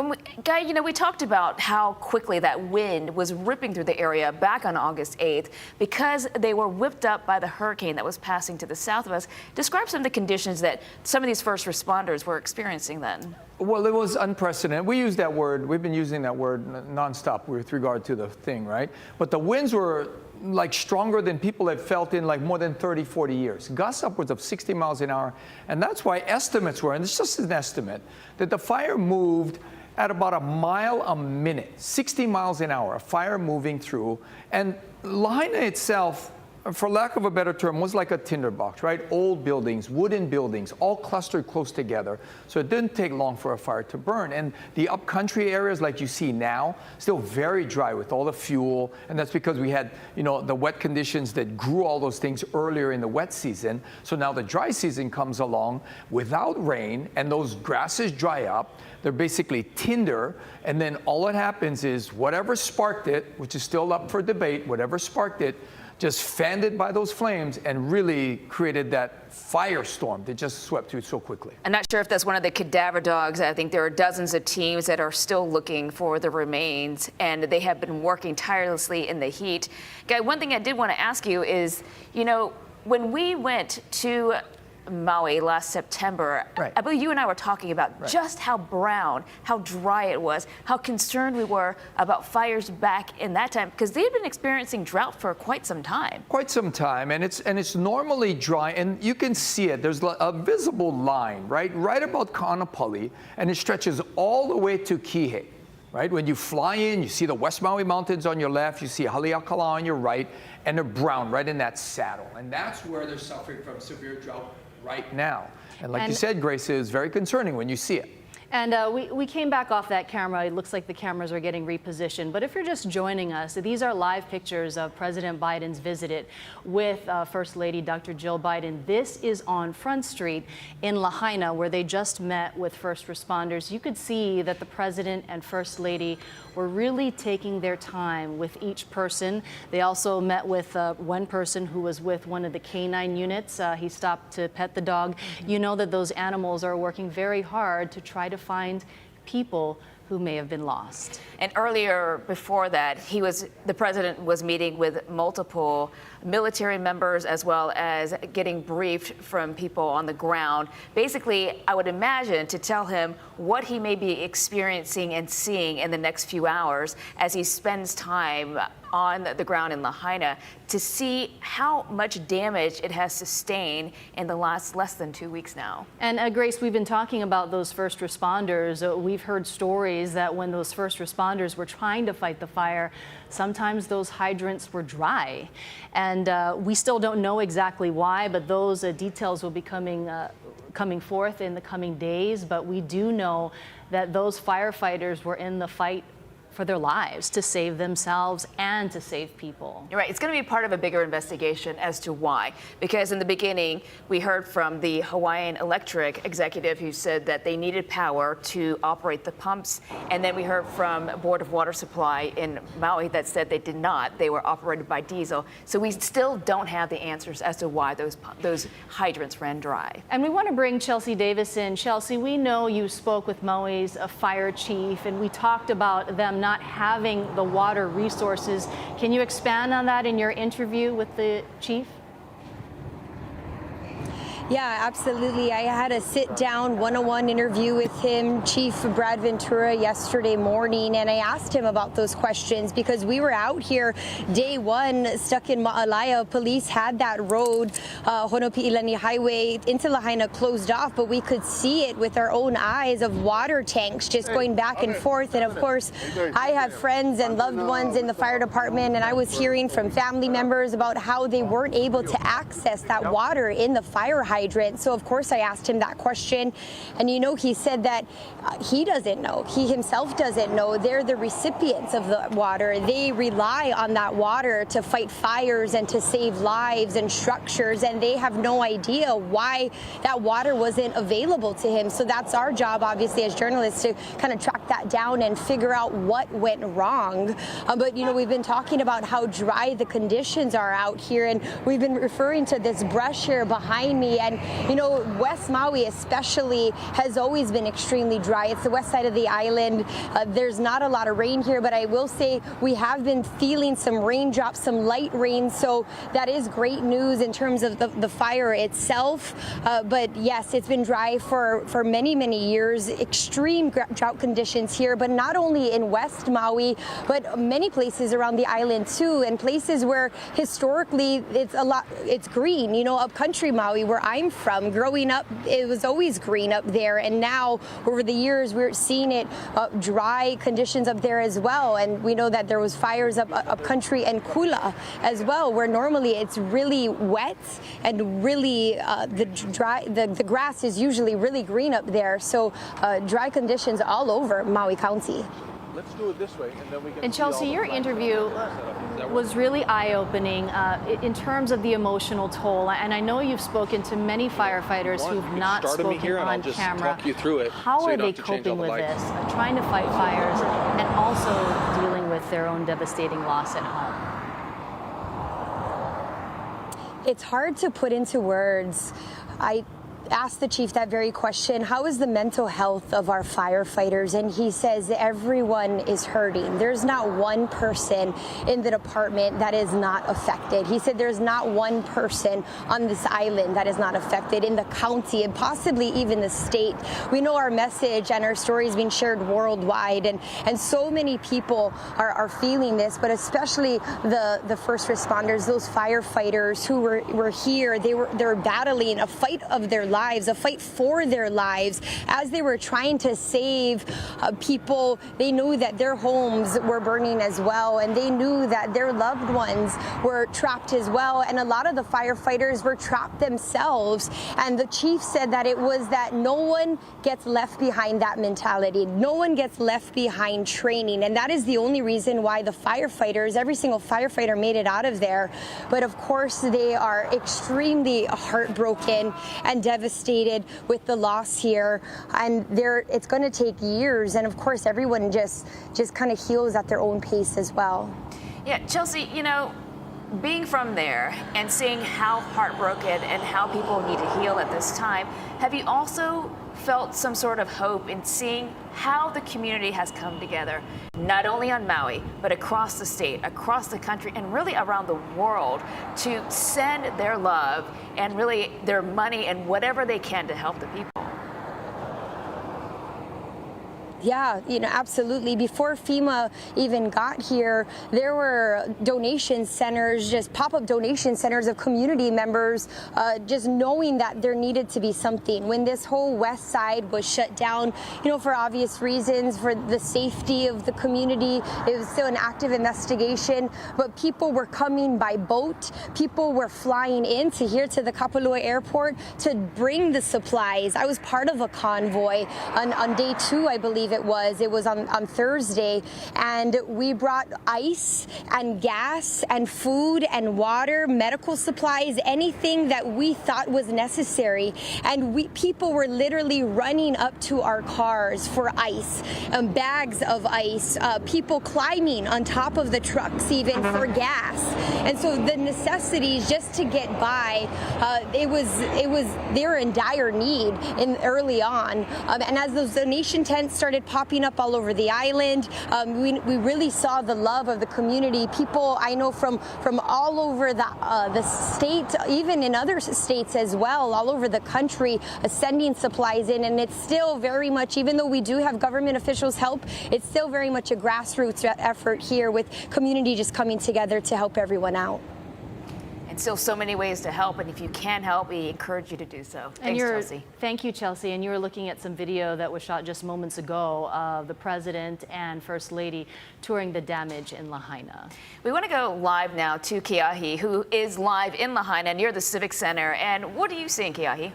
Guy, you know, we talked about how quickly that wind was ripping through the area back on August 8th because they were whipped up by the hurricane that was passing to the south of us. Describe some of the conditions that some of these first responders were experiencing then. Well, it was unprecedented. We use that word. We've been using that word nonstop with regard to the thing, right? But the winds were like stronger than people had felt in like more than 30, 40 years. Gusts upwards of 60 miles an hour. And that's why estimates were, and it's just an estimate, that the fire moved at about a mile a minute, 60 miles an hour, a fire moving through. And Lahaina itself, for lack of a better term, was like a tinderbox, right? Old buildings, wooden buildings, all clustered close together. So it didn't take long for a fire to burn. And the upcountry areas like you see now, still very dry with all the fuel. And that's because we had, you know, the wet conditions that grew all those things earlier in the wet season. So now the dry season comes along without rain, and those grasses dry up. They're basically tinder, and then all that happens is whatever sparked it, which is still up for debate, whatever sparked it, just fanned it by those flames and really created that firestorm that just swept through so quickly. I'm not sure if that's one of the cadaver dogs. I think there are dozens of teams that are still looking for the remains, and they have been working tirelessly in the heat. Guy, one thing I did want to ask you is, you know, when we went to Maui last September, right. I believe you and I were talking about just how brown, how dry it was, how concerned we were about fires back in that time, because they had been experiencing drought for quite some time. Quite some time, and it's normally dry, and you can see it. There's a visible line, right about Kaanapali, and it stretches all the way to Kihei. Right? When you fly in, you see the West Maui Mountains on your left, you see Haleakala on your right, and they're brown right in that saddle. And that's where they're suffering from severe drought right now. And like you said, Grace, it is very concerning when you see it. And we came back off that camera. It looks like the cameras are getting repositioned. But if you're just joining us, these are live pictures of President Biden's visit with First Lady Dr. Jill Biden. This is on Front Street in Lahaina, where they just met with first responders. You could see that the President and First Lady were really taking their time with each person. They also met with one person who was with one of the canine units. He stopped to pet the dog. You know that those animals are working very hard to try to find people who may have been lost. And earlier, before that, the president was meeting with multiple military members as well as getting briefed from people on the ground. Basically, I would imagine to tell him what he may be experiencing and seeing in the next few hours as he spends time on the ground in Lahaina to see how much damage it has sustained in the last less than 2 weeks now. And Grace, we've been talking about those first responders. We've heard stories that when those first responders were trying to fight the fire, sometimes those hydrants were dry. And we still don't know exactly why, but those details will be coming forth in the coming days. But we do know that those firefighters were in the fight for their lives, to save themselves and to save people. You're right. It's going to be part of a bigger investigation as to why. Because in the beginning, we heard from the Hawaiian Electric executive who said that they needed power to operate the pumps. And then we heard from Board of Water Supply in Maui that said they did not. They were operated by diesel. So we still don't have the answers as to why those hydrants ran dry. And we want to bring Chelsea Davis in. Chelsea, we know you spoke with Maui's fire chief, and we talked about them not having the water resources. Can you expand on that in your interview with the chief? Yeah, absolutely. I had a sit-down one-on-one interview with him, Chief Brad Ventura, yesterday morning, and I asked him about those questions because we were out here day one, stuck in Ma'alaya. Police had that road, Honopi'ilani Highway into Lahaina closed off, but we could see it with our own eyes of water tanks just going back and forth. And of course, I have friends and loved ones in the fire department, and I was hearing from family members about how they weren't able to access that water in the fire hydrant. So of course I asked him that question, and he said that he doesn't know. He himself doesn't know. They're the recipients of the water. They rely on that water to fight fires and to save lives and structures, and they have no idea why that water wasn't available to him. So that's our job, obviously, as journalists, to kind of track that down and figure out what went wrong. But we've been talking about how dry the conditions are out here, and we've been referring to this brush here behind me. And West Maui especially has always been extremely dry. It's the west side of the island. There's not a lot of rain here, but I will say we have been feeling some raindrops, some light rain. So that is great news in terms of the fire itself. But yes, it's been dry for many, many years. Extreme drought conditions here, but not only in West Maui, but many places around the island too, and places where historically it's green. Upcountry Maui, where I'm from, growing up, it was always green up there, and now over the years we're seeing it dry conditions up there as well. And we know that there was fires up country and Kula as well, where normally it's really wet and really the grass is usually really green up there. So dry conditions all over Maui County. Let's do it this way, and then we can. And Chelsea, your interview was really eye-opening in terms of the emotional toll. And I know you've spoken to many firefighters who've not spoken on camera. Talk you through it. How are they coping with this, trying to fight fires and also dealing with their own devastating loss at home? It's hard to put into words. I asked the chief that very question. How is the mental health of our firefighters? And he says everyone is hurting. There's not one person in the department that is not affected. He said there's not one person on this island that is not affected, in the county and possibly even the state. We know our message and our story is being shared worldwide, and so many people are feeling this, but especially the first responders, those firefighters who were here. They're battling a fight of their lives, a fight for their lives. As they were trying to save people, they knew that their homes were burning as well, and they knew that their loved ones were trapped as well, and a lot of the firefighters were trapped themselves. And the chief said that it was that no one gets left behind, that mentality. No one gets left behind training, and that is the only reason why the firefighters, every single firefighter, made it out of there. But of course, they are extremely heartbroken and devastated with the loss here, and it's going to take years, and of course everyone just kind of heals at their own pace as well. Yeah, Chelsea, being from there and seeing how heartbroken and how people need to heal at this time, have you also felt some sort of hope in seeing how the community has come together, not only on Maui, but across the state, across the country, and really around the world, to send their love and really their money and whatever they can to help the people? Yeah, absolutely. Before FEMA even got here, there were donation centers, just pop-up donation centers of community members, just knowing that there needed to be something. When this whole west side was shut down, for obvious reasons, for the safety of the community, it was still an active investigation, but people were coming by boat. People were flying in to here to the Kapalua airport to bring the supplies. I was part of a convoy on day 2, I believe it was on Thursday, and we brought ice and gas and food and water, medical supplies, anything that we thought was necessary. And people were literally running up to our cars for ice, bags of ice, people climbing on top of the trucks even for gas. And so the necessities just to get by, they were in dire need early on. And as those donation tents started popping up all over the island, we really saw the love of the community. People I know from all over the state, even in other states as well, all over the country, sending supplies in. And it's still very much, even though we do have government officials help, it's still very much a grassroots effort here with community just coming together to help everyone out. And still so many ways to help, and if you can help, we encourage you to do so. Thanks, Chelsea. Thank you, Chelsea. And you were looking at some video that was shot just moments ago of the President and First Lady touring the damage in Lahaina. We want to go live now to Keahi, who is live in Lahaina near the Civic Center. And what are you seeing, Keahi?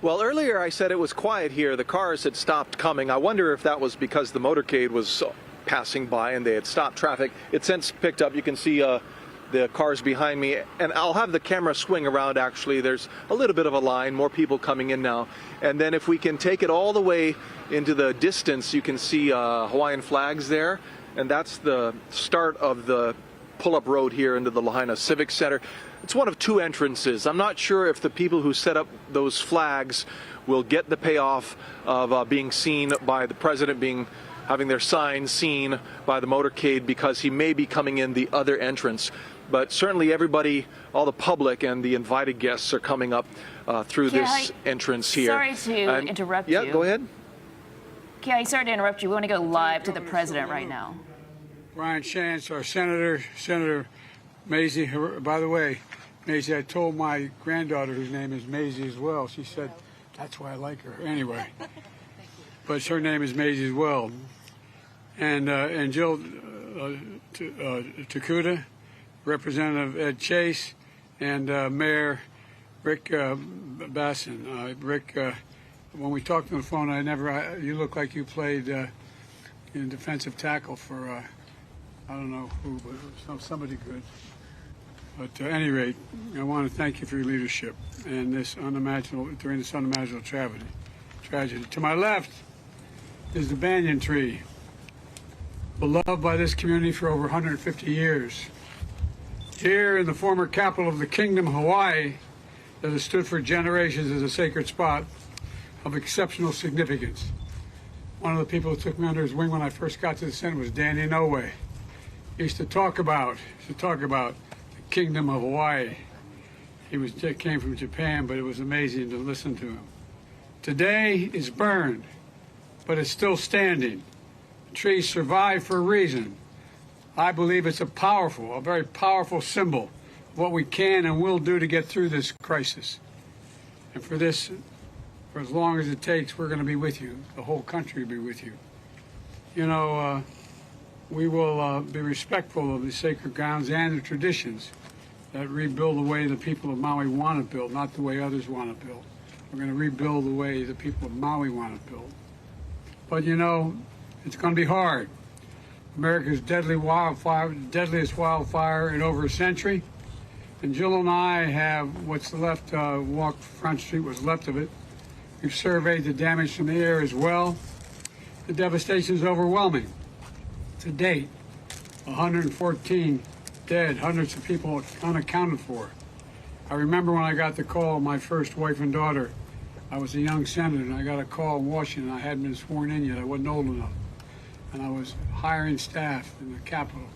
Well, earlier I said it was quiet here. The cars had stopped coming. I wonder if that was because the motorcade was passing by and they had stopped traffic. It's since picked up. You can see the cars behind me, and I'll have the camera swing around. Actually, there's a little bit of a line, more people coming in now. And then if we can take it all the way into the distance, you can see Hawaiian flags there, and that's the start of the pull-up road here into the Lahaina Civic Center. It's one of 2 entrances. I'm not sure if the people who set up those flags will get the payoff of being seen by the president, having their signs seen by the motorcade, because he may be coming in the other entrance. But certainly everybody, all the public and the invited guests are coming up through this entrance here. Sorry to interrupt you. Yeah, go ahead. Keahi, sorry to interrupt you. We want to go live to the president right now. Brian Chance, our Senator Maisie. By the way, Maisie, I told my granddaughter, whose name is Maisie as well. She said, that's why I like her. Anyway, but her name is Maisie as well. And Jill Takuda, Representative Ed Chase, and Mayor Rick Bassin. Rick, when we talked on the phone, you look like you played in defensive tackle for I don't know who, but somebody good. But at any rate, I want to thank you for your leadership and during this unimaginable tragedy. To my left is the banyan tree, beloved by this community for over 150 years. Here in the former capital of the kingdom, Hawaii, that has stood for generations as a sacred spot of exceptional significance. One of the people who took me under his wing when I first got to the Senate was Danny Inouye. He used to talk about the kingdom of Hawaii. He came from Japan, but it was amazing to listen to him. Today is burned, but it's still standing. The trees survive for a reason. I believe it's a very powerful symbol of what we can and will do to get through this crisis. And for as long as it takes, we're going to be with you. The whole country will be with you. We will be respectful of the sacred grounds and the traditions that rebuild the way the people of Maui want to build, not the way others want to build. We're going to rebuild the way the people of Maui want to build. But it's going to be hard. America's deadliest wildfire in over a century. And Jill and I have what's left, walk Front Street, what's left of it. We've surveyed the damage from the air as well. The devastation is overwhelming. To date, 114 dead, hundreds of people unaccounted for. I remember when I got the call, my first wife and daughter, I was a young senator, and I got a call in Washington. I hadn't been sworn in yet. I wasn't old enough. And I was hiring staff in the Capitol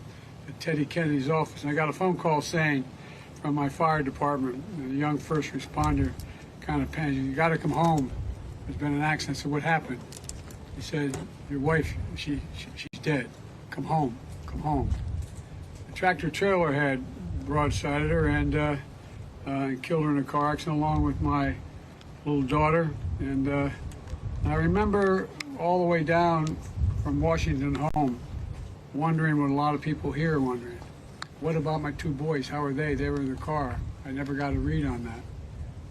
at Teddy Kennedy's office. And I got a phone call saying from my fire department, a young first responder kind of panicked, you got to come home. there's been an accident. I said, what happened? He said, your wife, she's dead. Come home, come home. The tractor trailer had broadsided her and killed her in a car accident along with my little daughter. And I remember all the way down from Washington home, wondering what a lot of people here are wondering. What about my two boys? How are they? They were in the car. I never got a read on that.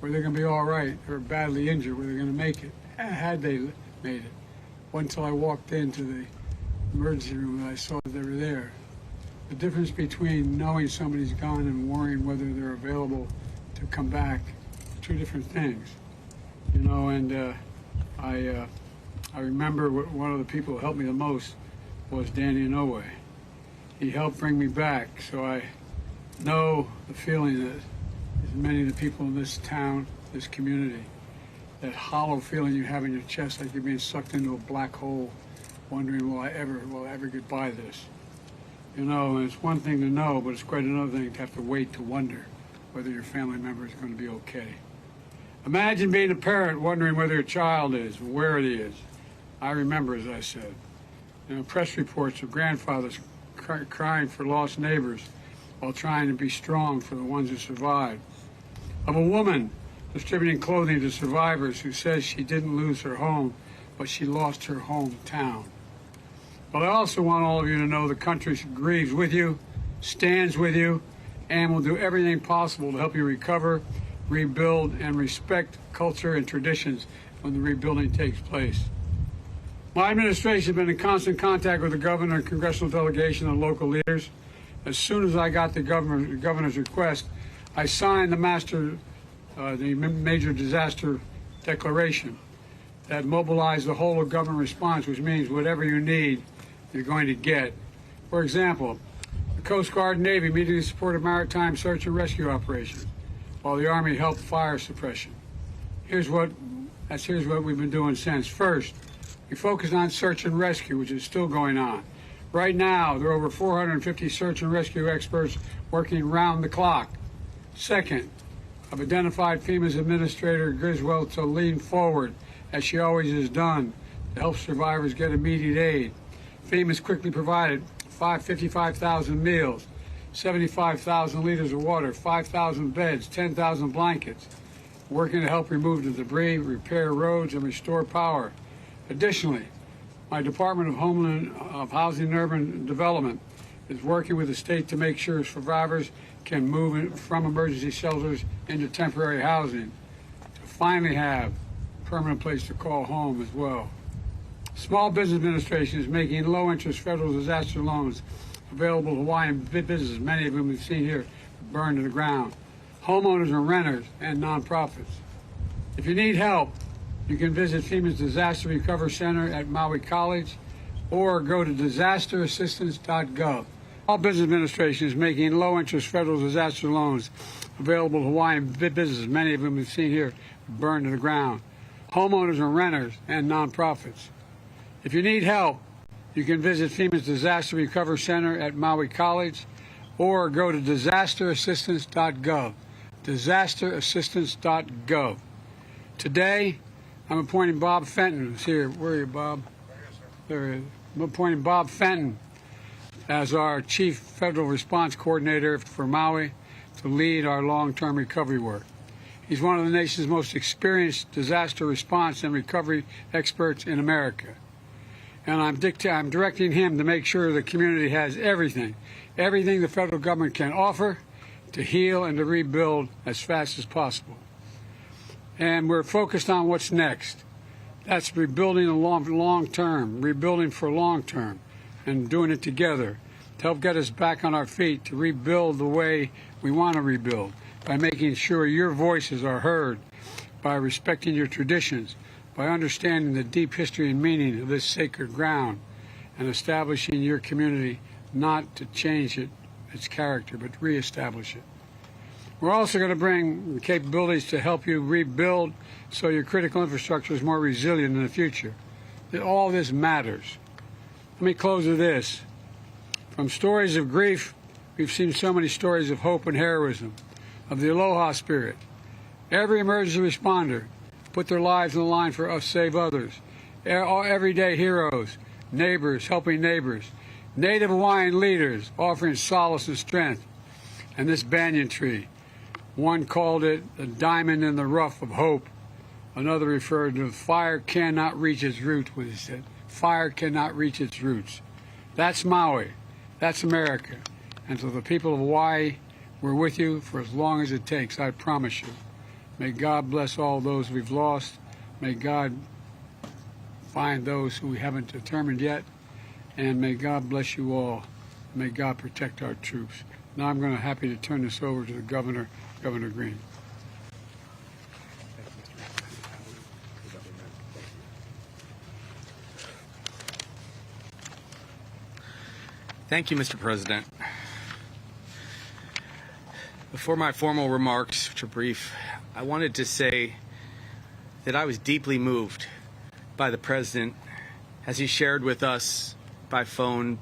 Were they going to be all right? They were badly injured. Were they going to make it? Had they made it? Wasn't until I walked into the emergency room that I saw that they were there. The difference between knowing somebody's gone and worrying whether they're available to come back, two different things. You know, and I remember one of the people who helped me the most was Danny Inouye. He helped bring me back, so I know the feeling that many of the people in this town, this community, that hollow feeling you have in your chest like you're being sucked into a black hole, wondering, will I ever get by this? You know, and it's one thing to know, but it's quite another thing to have to wait to wonder whether your family member is going to be okay. Imagine being a parent wondering whether your child is, where it is. I remember, as I said, you know, press reports of grandfathers crying for lost neighbors while trying to be strong for the ones who survived. Of a woman distributing clothing to survivors who says she didn't lose her home, but she lost her hometown. But I also want all of you to know the country grieves with you, stands with you, and will do everything possible to help you recover, rebuild, and respect culture and traditions when the rebuilding takes place. My administration has been in constant contact with the governor and congressional delegation and local leaders. As soon as I got the governor's request, I signed the major disaster declaration that mobilized the whole of government response, which means whatever you need, you're going to get. For example, the Coast Guard and Navy immediately supported maritime search and rescue operations, while the Army helped fire suppression. Here's what we've been doing since. First, we focused on search and rescue, which is still going on. Right now, there are over 450 search and rescue experts working round the clock. Second, I've identified FEMA's Administrator Griswold to lean forward, as she always has done, to help survivors get immediate aid. FEMA's quickly provided 55,000 meals, 75,000 liters of water, 5,000 beds, 10,000 blankets, working to help remove the debris, repair roads, and restore power. Additionally, my Department of Housing and Urban Development is working with the state to make sure survivors can move from emergency shelters into temporary housing to finally have a permanent place to call home as well. Small Business Administration is making low-interest federal disaster loans available to Hawaiian businesses, many of whom we've seen here burned to the ground, homeowners and renters, and nonprofits. If you need help, you can visit FEMA's Disaster Recovery Center at Maui College or go to disasterassistance.gov. Small Business Administration is making low-interest federal disaster loans available to Hawaiian businesses, many of whom we've seen here burned to the ground, homeowners and renters, and nonprofits. If you need help, you can visit FEMA's Disaster Recovery Center at Maui College or go to disasterassistance.gov. Disasterassistance.gov. Today, I'm appointing Bob Fenton, who's here. Where are you, Bob? There he is. I'm appointing Bob Fenton as our Chief Federal Response Coordinator for Maui to lead our long-term recovery work. He's one of the nation's most experienced disaster response and recovery experts in America. And I'm directing him to make sure the community has everything the federal government can offer to heal and to rebuild as fast as possible. And we're focused on what's next. That's rebuilding the long term, rebuilding for long term, and doing it together to help get us back on our feet, to rebuild the way we want to rebuild, by making sure your voices are heard, by respecting your traditions, by understanding the deep history and meaning of this sacred ground, and establishing your community not to change its character, but reestablish it. We're also going to bring capabilities to help you rebuild so your critical infrastructure is more resilient in the future. All this matters. Let me close with this. From stories of grief, we've seen so many stories of hope and heroism, of the aloha spirit. Every emergency responder put their lives on the line for us, save others. Everyday heroes, neighbors helping neighbors, Native Hawaiian leaders offering solace and strength. And this banyan tree, one called it a diamond in the rough of hope. Another referred to fire cannot reach its roots, what he said. Fire cannot reach its roots. That's Maui. That's America. And to the people of Hawaii, we're with you for as long as it takes, I promise you. May God bless all those we've lost. May God find those who we haven't determined yet. And may God bless you all. May God protect our troops. Now I'm going to happy to turn this over to the governor, Governor Green. Thank you, Mr. President. Before my formal remarks, which are brief, I wanted to say that I was deeply moved by the President as he shared with us by phone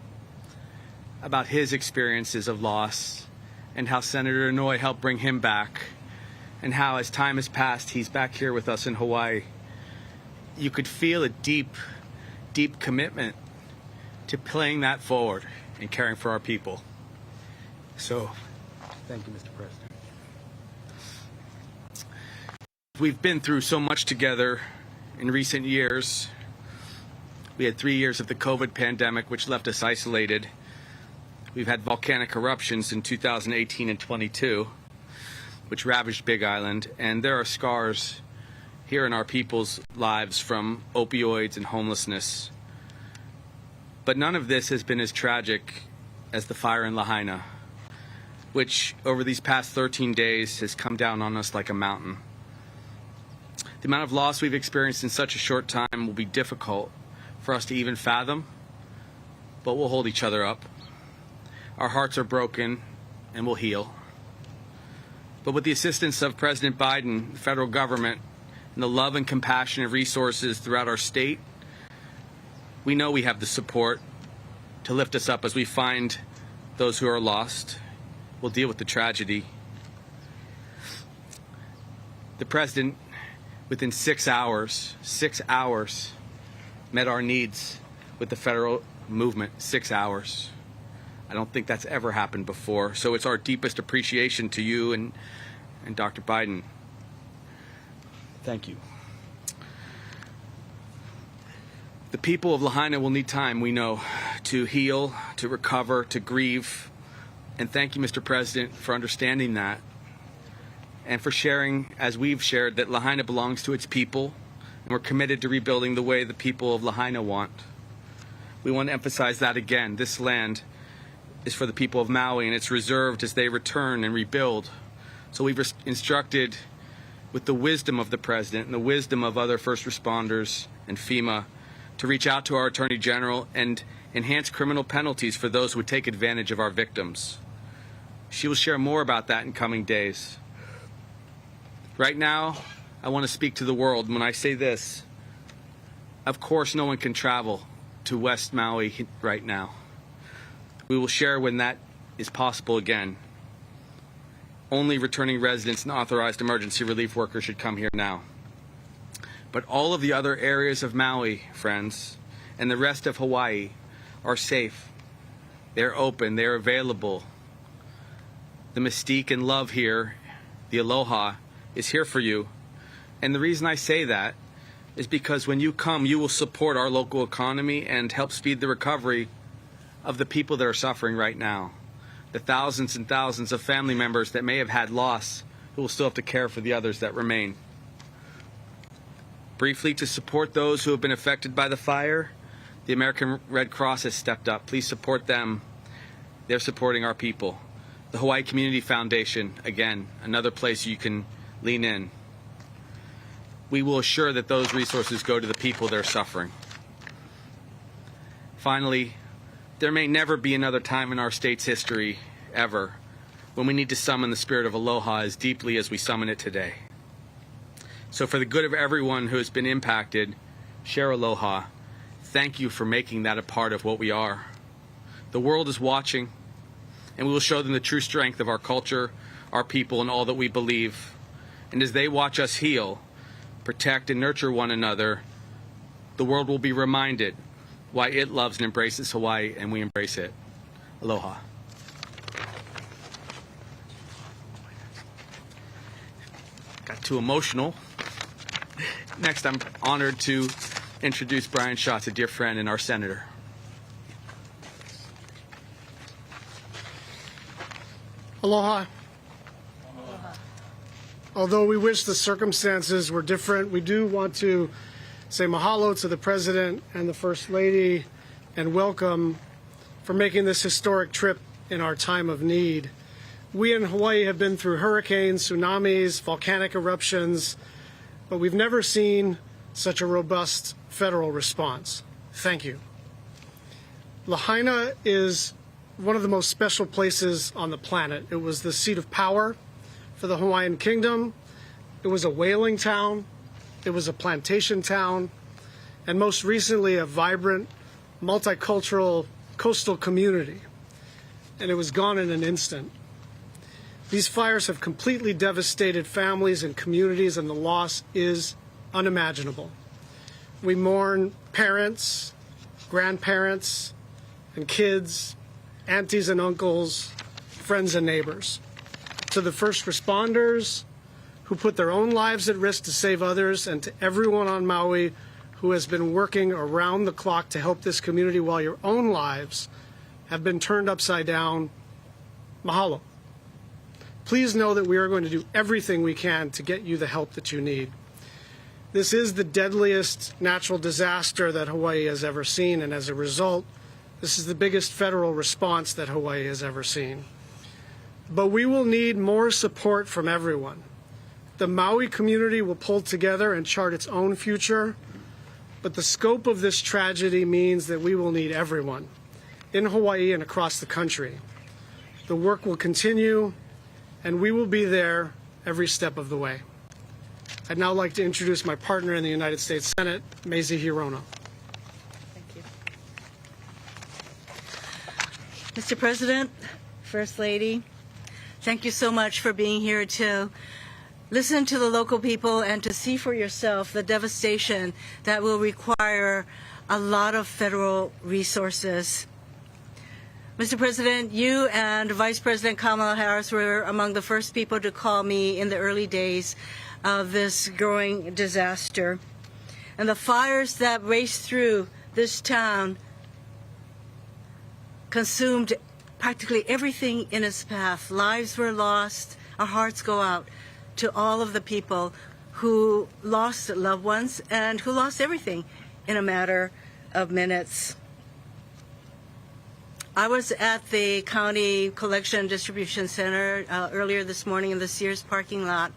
about his experiences of loss and how Senator Inouye helped bring him back, and how as time has passed, he's back here with us in Hawaii. You could feel a deep, deep commitment to playing that forward and caring for our people. So, thank you, Mr. President. We've been through so much together in recent years. We had 3 years of the COVID pandemic, which left us isolated. We've had volcanic eruptions in 2018 and 22, which ravaged Big Island, and there are scars here in our people's lives from opioids and homelessness. But none of this has been as tragic as the fire in Lahaina, which over these past 13 days has come down on us like a mountain. The amount of loss we've experienced in such a short time will be difficult for us to even fathom, but we'll hold each other up. Our hearts are broken and we'll heal. But with the assistance of President Biden, the federal government, and the love and compassion and resources throughout our state, we know we have the support to lift us up as we find those who are lost. We'll deal with the tragedy. The President, within 6 hours, met our needs with the federal movement. 6 hours. I don't think that's ever happened before. So it's our deepest appreciation to you and Dr. Biden. Thank you. The people of Lahaina will need time, we know, to heal, to recover, to grieve. And thank you, Mr. President, for understanding that and for sharing, as we've shared, that Lahaina belongs to its people, and we're committed to rebuilding the way the people of Lahaina want. We want to emphasize that again. This land is for the people of Maui, and it's reserved as they return and rebuild. So we've instructed, with the wisdom of the President and the wisdom of other first responders and FEMA, to reach out to our Attorney General and enhance criminal penalties for those who would take advantage of our victims. She will share more about that in coming days. Right now, I want to speak to the world. When I say this, of course no one can travel to West Maui right now. We will share when that is possible again. Only returning residents and authorized emergency relief workers should come here now. But all of the other areas of Maui, friends, and the rest of Hawaii are safe. They're open, they're available. The mystique and love here, the aloha, is here for you. And the reason I say that is because when you come, you will support our local economy and help speed the recovery of the people that are suffering right now. The thousands and thousands of family members that may have had loss who will still have to care for the others that remain. Briefly, to support those who have been affected by the fire, the American Red Cross has stepped up. Please support them. They're supporting our people. The Hawaii Community Foundation, again, another place you can lean in. We will assure that those resources go to the people that are suffering. Finally, there may never be another time in our state's history, ever, when we need to summon the spirit of aloha as deeply as we summon it today. So for the good of everyone who has been impacted, share aloha. Thank you for making that a part of what we are. The world is watching, and we will show them the true strength of our culture, our people, and all that we believe. And as they watch us heal, protect and nurture one another, the world will be reminded why it loves and embraces Hawaii, and we embrace it. Aloha. Got too emotional. Next, I'm honored to introduce Brian Schatz, a dear friend and our senator. Aloha. Although we wish the circumstances were different, we do want to say mahalo to the President and the First Lady and welcome for making this historic trip in our time of need. We in Hawaii have been through hurricanes, tsunamis, volcanic eruptions, but we've never seen such a robust federal response. Thank you. Lahaina is one of the most special places on the planet. It was the seat of power for the Hawaiian Kingdom. It was a whaling town. It was a plantation town. And most recently, a vibrant, multicultural coastal community. And it was gone in an instant. These fires have completely devastated families and communities, and the loss is unimaginable. We mourn parents, grandparents, and kids, aunties and uncles, friends and neighbors. To the first responders who put their own lives at risk to save others, and to everyone on Maui who has been working around the clock to help this community while your own lives have been turned upside down, mahalo. Please know that we are going to do everything we can to get you the help that you need. This is the deadliest natural disaster that Hawaii has ever seen, and as a result, this is the biggest federal response that Hawaii has ever seen. But we will need more support from everyone. The Maui community will pull together and chart its own future, but the scope of this tragedy means that we will need everyone in Hawaii and across the country. The work will continue, and we will be there every step of the way. I'd now like to introduce my partner in the United States Senate, Mazie Hirono. Mr. President, First Lady, thank you so much for being here to listen to the local people and to see for yourself the devastation that will require a lot of federal resources. Mr. President, you and Vice President Kamala Harris were among the first people to call me in the early days of this growing disaster. And the fires that raced through this town consumed practically everything in its path. Lives were lost. Our hearts go out to all of the people who lost loved ones and who lost everything in a matter of minutes. I was at the County Collection Distribution Center earlier this morning in the Sears parking lot.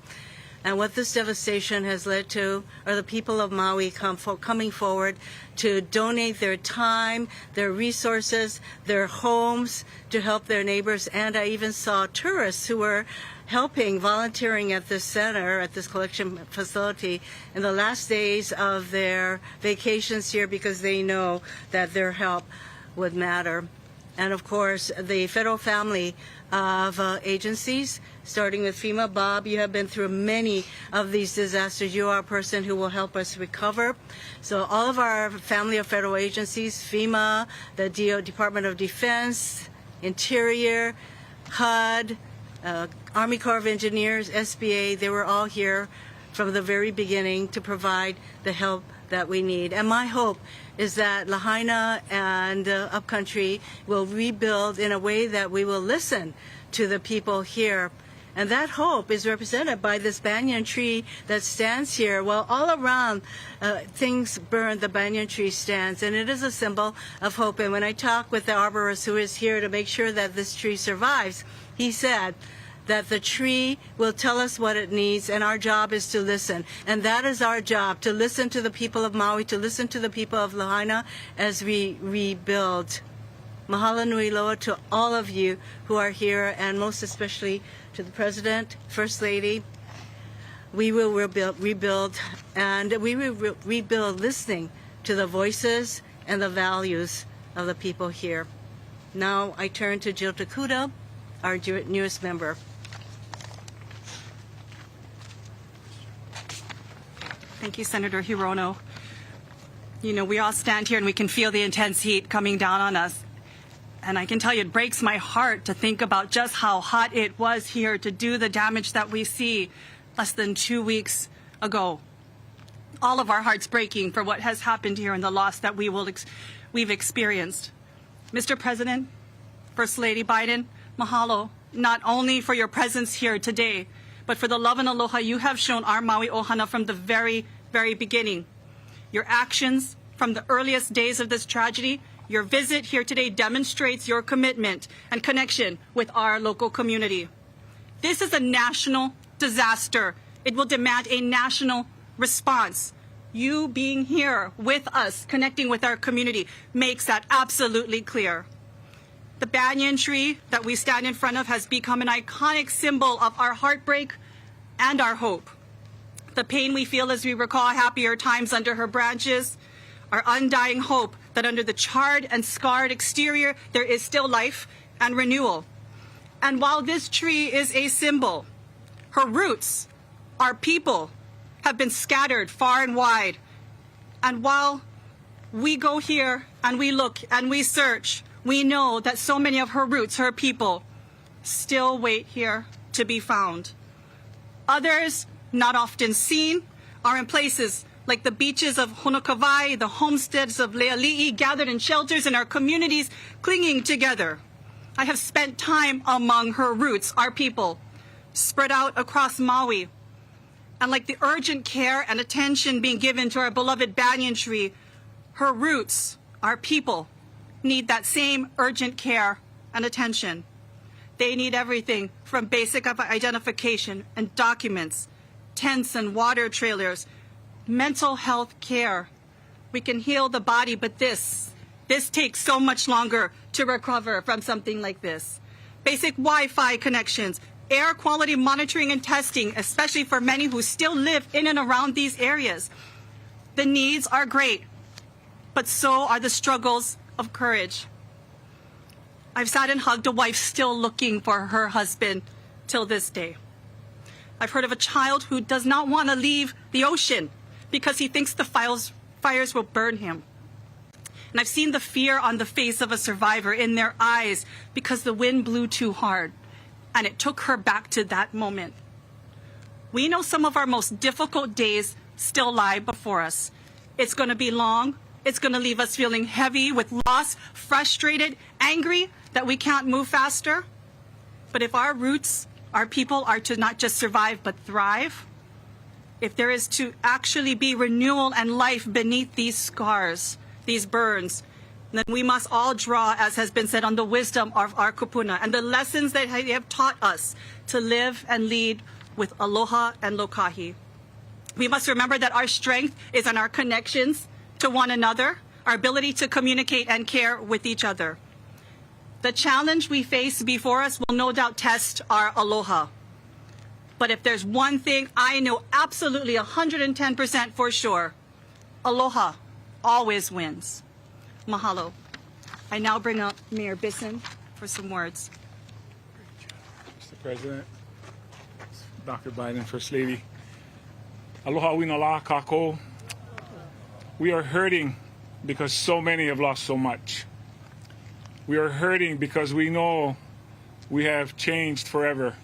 And what this devastation has led to are the people of Maui coming forward to donate their time, their resources, their homes to help their neighbors. And I even saw tourists who were helping, volunteering at this center, at this collection facility in the last days of their vacations here because they know that their help would matter. And of course, the federal family of agencies, starting with FEMA. Bob, you have been through many of these disasters. You are a person who will help us recover. So all of our family of federal agencies, FEMA, the Department of Defense, Interior, HUD, Army Corps of Engineers, SBA, they were all here from the very beginning to provide the help that we need. And my hope is that Lahaina and Upcountry will rebuild in a way that we will listen to the people here. And that hope is represented by this banyan tree that stands here. Well, all around things burn, the banyan tree stands, and it is a symbol of hope. And when I talk with the arborist who is here to make sure that this tree survives, he said that the tree will tell us what it needs, and our job is to listen. And that is our job, to listen to the people of Maui, to listen to the people of Lahaina as we rebuild. Mahalo nui loa to all of you who are here, and most especially to the President, First Lady. We will rebuild, and we will rebuild listening to the voices and the values of the people here. Now I turn to Jill Takuda, our newest member. Thank you, Senator Hirono. You know, we all stand here and we can feel the intense heat coming down on us. And I can tell you, it breaks my heart to think about just how hot it was here to do the damage that we see less than 2 weeks ago. All of our hearts breaking for what has happened here and the loss that we've experienced. Mr. President, First Lady Biden, mahalo, not only for your presence here today, but for the love and aloha you have shown our Maui ohana from the very, very beginning. Your actions from the earliest days of this tragedy, your visit here today demonstrates your commitment and connection with our local community. This is a national disaster. It will demand a national response. You being here with us, connecting with our community, makes that absolutely clear. The banyan tree that we stand in front of has become an iconic symbol of our heartbreak and our hope. The pain we feel as we recall happier times under her branches, our undying hope that under the charred and scarred exterior, there is still life and renewal. And while this tree is a symbol, her roots, our people, have been scattered far and wide. And while we go here and we look and we search, we know that so many of her roots, her people, still wait here to be found. Others, not often seen, are in places like the beaches of Honokawai, the homesteads of Leali'i, gathered in shelters in our communities, clinging together. I have spent time among her roots, our people, spread out across Maui. And like the urgent care and attention being given to our beloved banyan tree, her roots, our people, need that same urgent care and attention. They need everything from basic identification and documents, tents and water trailers, mental health care. We can heal the body, but this takes so much longer to recover from something like this. Basic Wi-Fi connections, air quality monitoring and testing, especially for many who still live in and around these areas. The needs are great, but so are the struggles of courage. I've sat and hugged a wife still looking for her husband till this day. I've heard of a child who does not want to leave the ocean because he thinks the fires will burn him. And I've seen the fear on the face of a survivor in their eyes because the wind blew too hard, and it took her back to that moment. We know some of our most difficult days still lie before us. It's going to be long. It's going to leave us feeling heavy with loss, frustrated, angry that we can't move faster. But if our roots, our people, are to not just survive but thrive, if there is to actually be renewal and life beneath these scars, these burns, then we must all draw, as has been said, on the wisdom of our kupuna and the lessons that they have taught us to live and lead with aloha and lokahi. We must remember that our strength is in our connections to one another, our ability to communicate and care with each other. The challenge we face before us will no doubt test our aloha. But if there's one thing I know absolutely 110% for sure, aloha always wins. Mahalo. I now bring up Mayor Bisson for some words. Mr. President, Dr. Biden, First Lady, aloha winala kako. We are hurting because so many have lost so much. We are hurting because we know we have changed forever.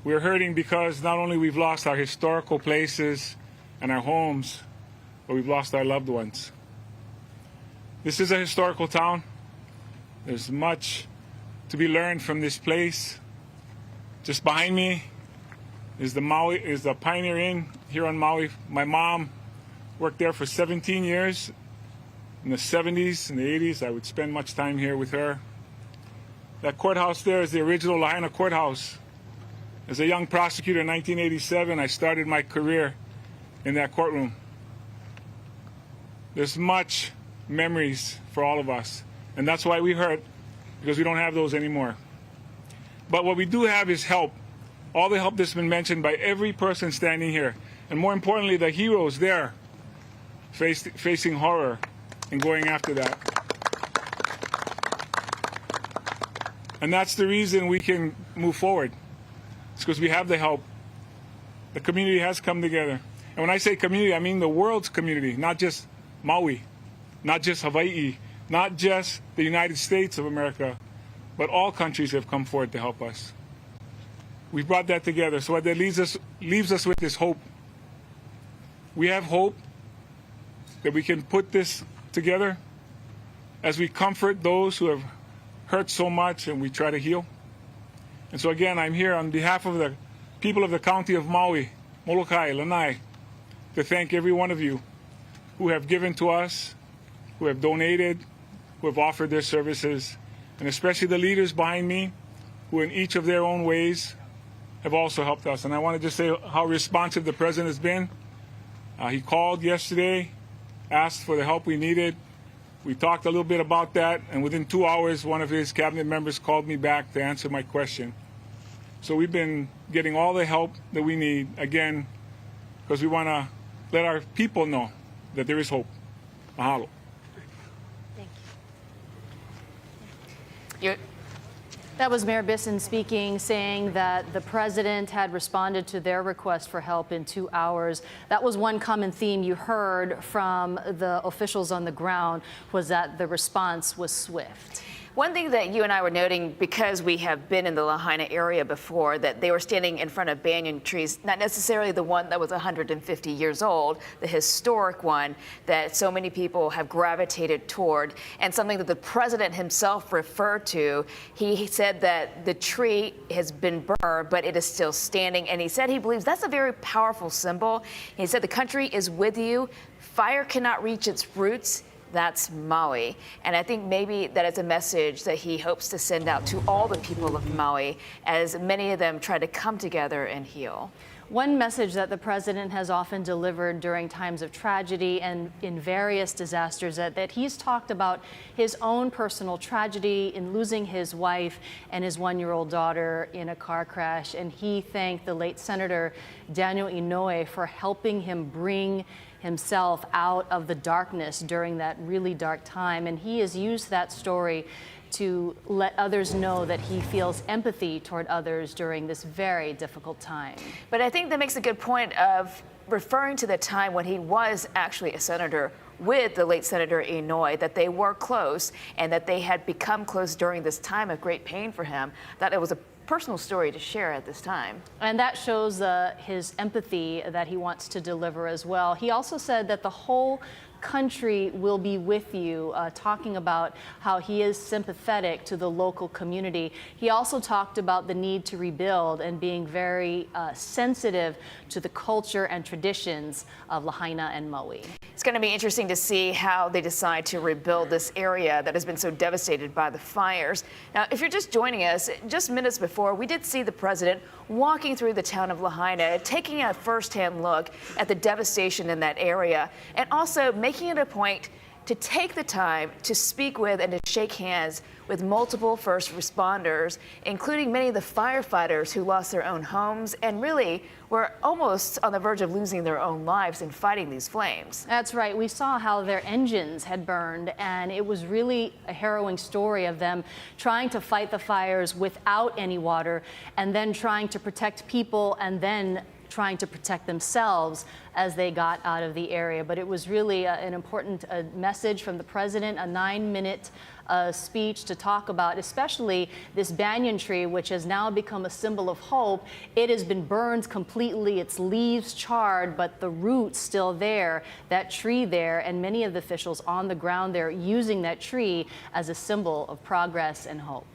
We are hurting because not only we've lost our historical places and our homes, but we've lost our loved ones. This is a historical town. There's much to be learned from this place. Just behind me is the Pioneer Inn here on Maui. My mom worked there for 17 years. In the 70s and the 80s, I would spend much time here with her. That courthouse there is the original Lahaina courthouse. As a young prosecutor in 1987, I started my career in that courtroom. There's much memories for all of us, and that's why we hurt, because we don't have those anymore. But what we do have is help. All the help that's been mentioned by every person standing here, and more importantly, the heroes there facing horror and going after that. And that's the reason we can move forward. It's because we have the help. The community has come together. And when I say community, I mean the world's community, not just Maui, not just Hawaii, not just the United States of America, but all countries have come forward to help us. We brought that together. So what that leaves us with is hope. We have hope that we can put this together as we comfort those who have hurt so much and we try to heal. And so again, I'm here on behalf of the people of the county of Maui, Molokai, Lanai, to thank every one of you who have given to us, who have donated, who have offered their services, and especially the leaders behind me, who in each of their own ways have also helped us. And I want to just say how responsive the president has been. He called yesterday, asked for the help we needed. We talked a little bit about that, and within 2 hours, one of his cabinet members called me back to answer my question. So we've been getting all the help that we need, again, because we want to let our people know that there is hope. Mahalo. Thank you. That was Mayor Bisson speaking, saying that the president had responded to their request for help in 2 hours. That was one common theme you heard from the officials on the ground, was that the response was swift. One thing that you and I were noting, because we have been in the Lahaina area before, that they were standing in front of banyan trees, not necessarily the one that was 150 years old, the historic one that so many people have gravitated toward, and something that the president himself referred to. He said that the tree has been burned, but it is still standing, and he said he believes that's a very powerful symbol. He said the country is with you. Fire cannot reach its roots. That's Maui. And I think maybe that is a message that he hopes to send out to all the people of Maui, as many of them try to come together and heal. One message that the president has often delivered during times of tragedy and in various disasters, that he's talked about his own personal tragedy in losing his wife and his one-year-old daughter in a car crash. And he thanked the late Senator Daniel Inouye for helping him bring himself out of the darkness during that really dark time. And he has used that story to let others know that he feels empathy toward others during this very difficult time. But I think that makes a good point of referring to the time when he was actually a senator with the late Senator Inouye, that they were close and that they had become close during this time of great pain for him, that it was a personal story to share at this time. And that shows his empathy that he wants to deliver as well. He also said that the whole country will be with you, talking about how he is sympathetic to the local community. He also talked about the need to rebuild and being very sensitive to the culture and traditions of Lahaina and Maui. It's going to be interesting to see how they decide to rebuild this area that has been so devastated by the fires. Now, if you're just joining us, just minutes before, we did see the president walking through the town of Lahaina, taking a firsthand look at the devastation in that area, and also making it a point to take the time to speak with and to shake hands with multiple first responders, including many of the firefighters who lost their own homes and really were almost on the verge of losing their own lives in fighting these flames. That's right. We saw how their engines had burned, and it was really a harrowing story of them trying to fight the fires without any water, and then trying to protect people, and then trying to protect themselves as they got out of the area. But it was really an important message from the president, a 9-minute speech to talk about especially this banyan tree, which has now become a symbol of hope. It has been burned completely, its leaves charred, but the roots still there, that tree there, and many of the officials on the ground there using that tree as a symbol of progress and hope.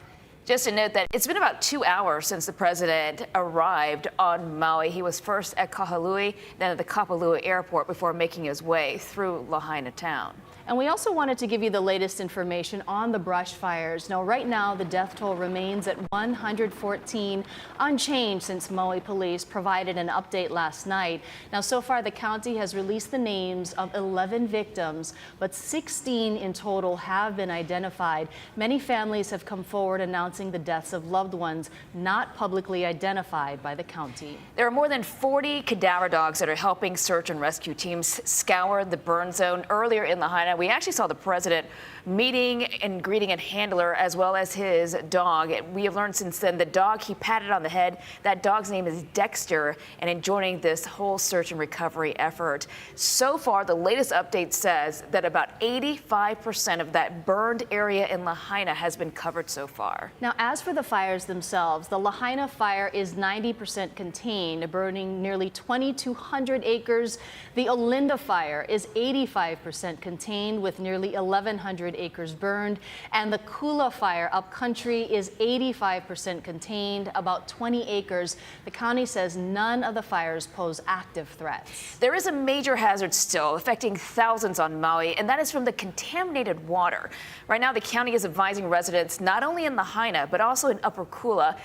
Just to note that it's been about 2 hours since the president arrived on Maui. He was first at Kahului, then at the Kapalua airport before making his way through Lahaina town. And we also wanted to give you the latest information on the brush fires. Now, right now, the death toll remains at 114, unchanged since Maui police provided an update last night. Now, so far, the county has released the names of 11 victims, but 16 in total have been identified. Many families have come forward announcing the deaths of loved ones not publicly identified by the county. There are more than 40 cadaver dogs that are helping search and rescue teams scour the burn zone. Earlier in Lahaina, Lahaina, we actually saw the president meeting and greeting a handler as well as his dog. We have learned since then the dog he patted on the head, that dog's name is Dexter, and in joining this whole search and recovery effort. So far, the latest update says that about 85% of that burned area in Lahaina has been covered so far. Now, as for the fires themselves, the Lahaina fire is 90% contained, burning nearly 2,200 acres. The Olinda fire is 85% contained, with nearly 1,100 acres burned. And the Kula fire upcountry is 85% contained, about 20 acres. The county says none of the fires pose active threats. There is a major hazard still affecting thousands on Maui, and that is from the contaminated water. Right now, the county is advising residents not only in Lahaina, but also in Upper Kula,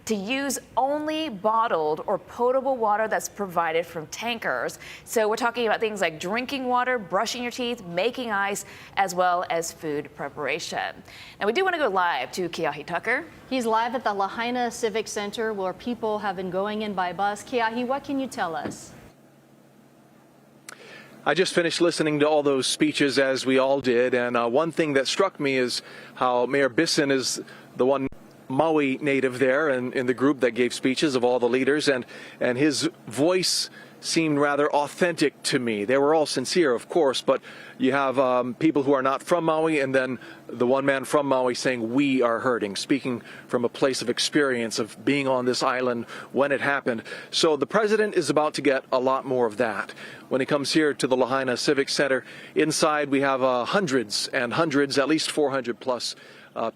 to use only bottled or potable water that's provided from tankers. So we're talking about things like drinking water, brushing your teeth, making ice, as well as food preparation. Now, we do want to go live to Keahi Tucker. He's live at the Lahaina Civic Center, where people have been going in by bus. Keahi, what can you tell us? I just finished listening to all those speeches, as we all did, and one thing that struck me is how Mayor Bisson is the one Maui native there, and in the group that gave speeches of all the leaders, and his voice seemed rather authentic to me. They were all sincere, of course, but you have people who are not from Maui, and then the one man from Maui saying, "We are hurting," speaking from a place of experience of being on this island when it happened. So the president is about to get a lot more of that when he comes here to the Lahaina Civic Center. Inside we have hundreds and hundreds, at least 400 plus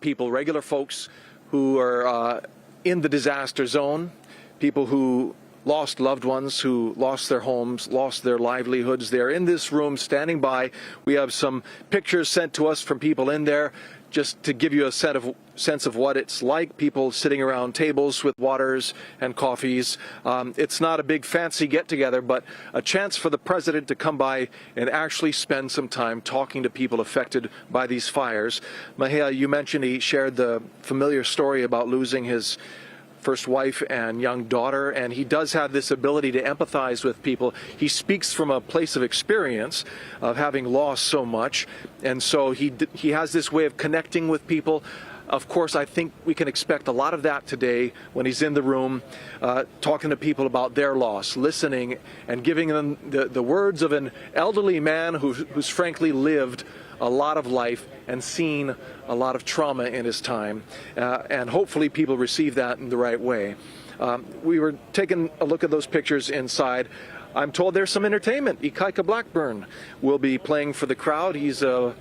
people, regular folks who are in the disaster zone, people who lost loved ones, who lost their homes, lost their livelihoods. They're in this room standing by. We have some pictures sent to us from people in there just to give you a sense of what it's like, people sitting around tables with waters and coffees. It's not a big fancy get-together, but a chance for the president to come by and actually spend some time talking to people affected by these fires. Mahea, you mentioned he shared the familiar story about losing his first wife and young daughter, and he does have this ability to empathize with people. He speaks from a place of experience of having lost so much, and so he has this way of connecting with people. Of course, I think we can expect a lot of that today when he's in the room talking to people about their loss, listening and giving them the words of an elderly man who's frankly lived a lot of life and seen a lot of trauma in his time, and hopefully people receive that in the right way. We were taking a look at those pictures inside. I'm told there's some entertainment. Ikaika Blackburn will be playing for the crowd. He's of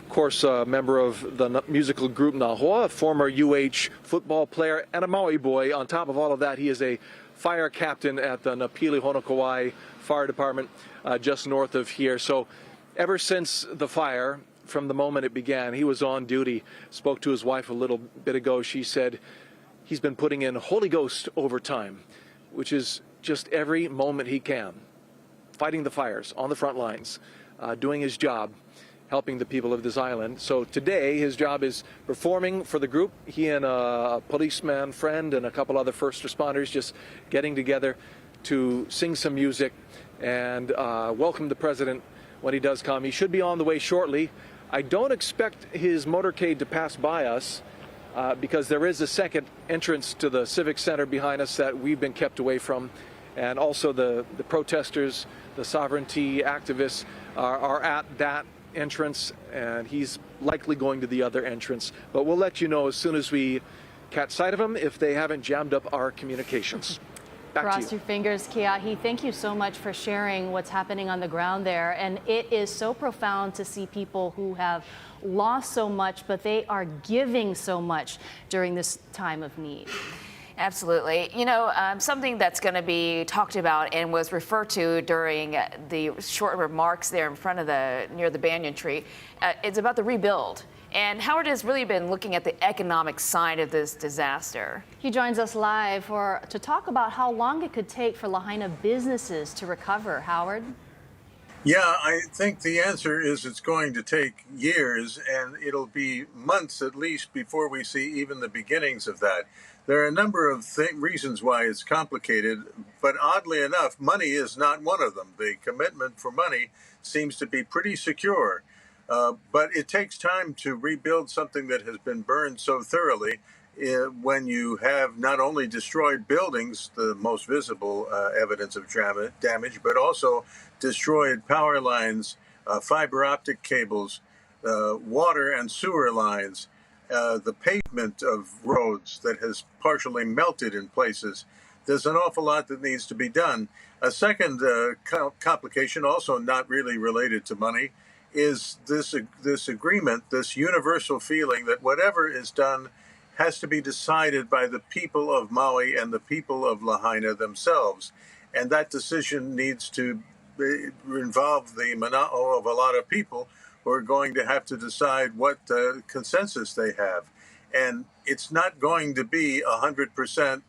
course a member of the musical group Nahoa, a former UH football player and a Maui boy. On top of all of that, he is a fire captain at the Napili Honokawai Fire Department just north of here. So ever since the fire, from the moment it began, he was on duty. Spoke to his wife a little bit ago. She said he's been putting in Holy Ghost overtime, which is just every moment he can, fighting the fires on the front lines, doing his job, helping the people of this island. So today his job is performing for the group. He and a policeman friend and a couple other first responders just getting together to sing some music and welcome the president when he does come. He should be on the way shortly. I don't expect his motorcade to pass by us because there is a second entrance to the Civic Center behind us that we've been kept away from. And also the protesters, the sovereignty activists are at that entrance, and he's likely going to the other entrance. But we'll let you know as soon as we catch sight of him if they haven't jammed up our communications. Cross your fingers, Keahi. Thank you so much for sharing what's happening on the ground there. And it is so profound to see people who have lost so much, but they are giving so much during this time of need. Absolutely. You know, something that's going to be talked about and was referred to during the short remarks there in front of near the banyan tree, it's about the rebuild. And Howard has really been looking at the economic side of this disaster. He joins us live to talk about how long it could take for Lahaina businesses to recover. Howard? Yeah, I think the answer is it's going to take years, and it'll be months at least before we see even the beginnings of that. There are a number of reasons why it's complicated, but oddly enough, money is not one of them. The commitment for money seems to be pretty secure. But it takes time to rebuild something that has been burned so thoroughly. When you have not only destroyed buildings, the most visible evidence of damage, but also destroyed power lines, fiber optic cables, water and sewer lines, the pavement of roads that has partially melted in places. There's an awful lot that needs to be done. A second complication, also not really related to money, is this agreement, this universal feeling that whatever is done has to be decided by the people of Maui and the people of Lahaina themselves. And that decision needs to involve the mana'o of a lot of people who are going to have to decide what consensus they have. And it's not going to be 100%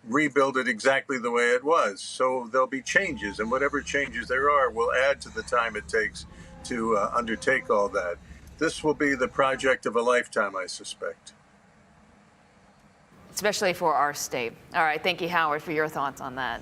rebuild it exactly the way it was. So there'll be changes, and whatever changes there are will add to the time it takes to undertake all that. This will be the project of a lifetime, I suspect. Especially for our state. All right, thank you, Howard, for your thoughts on that.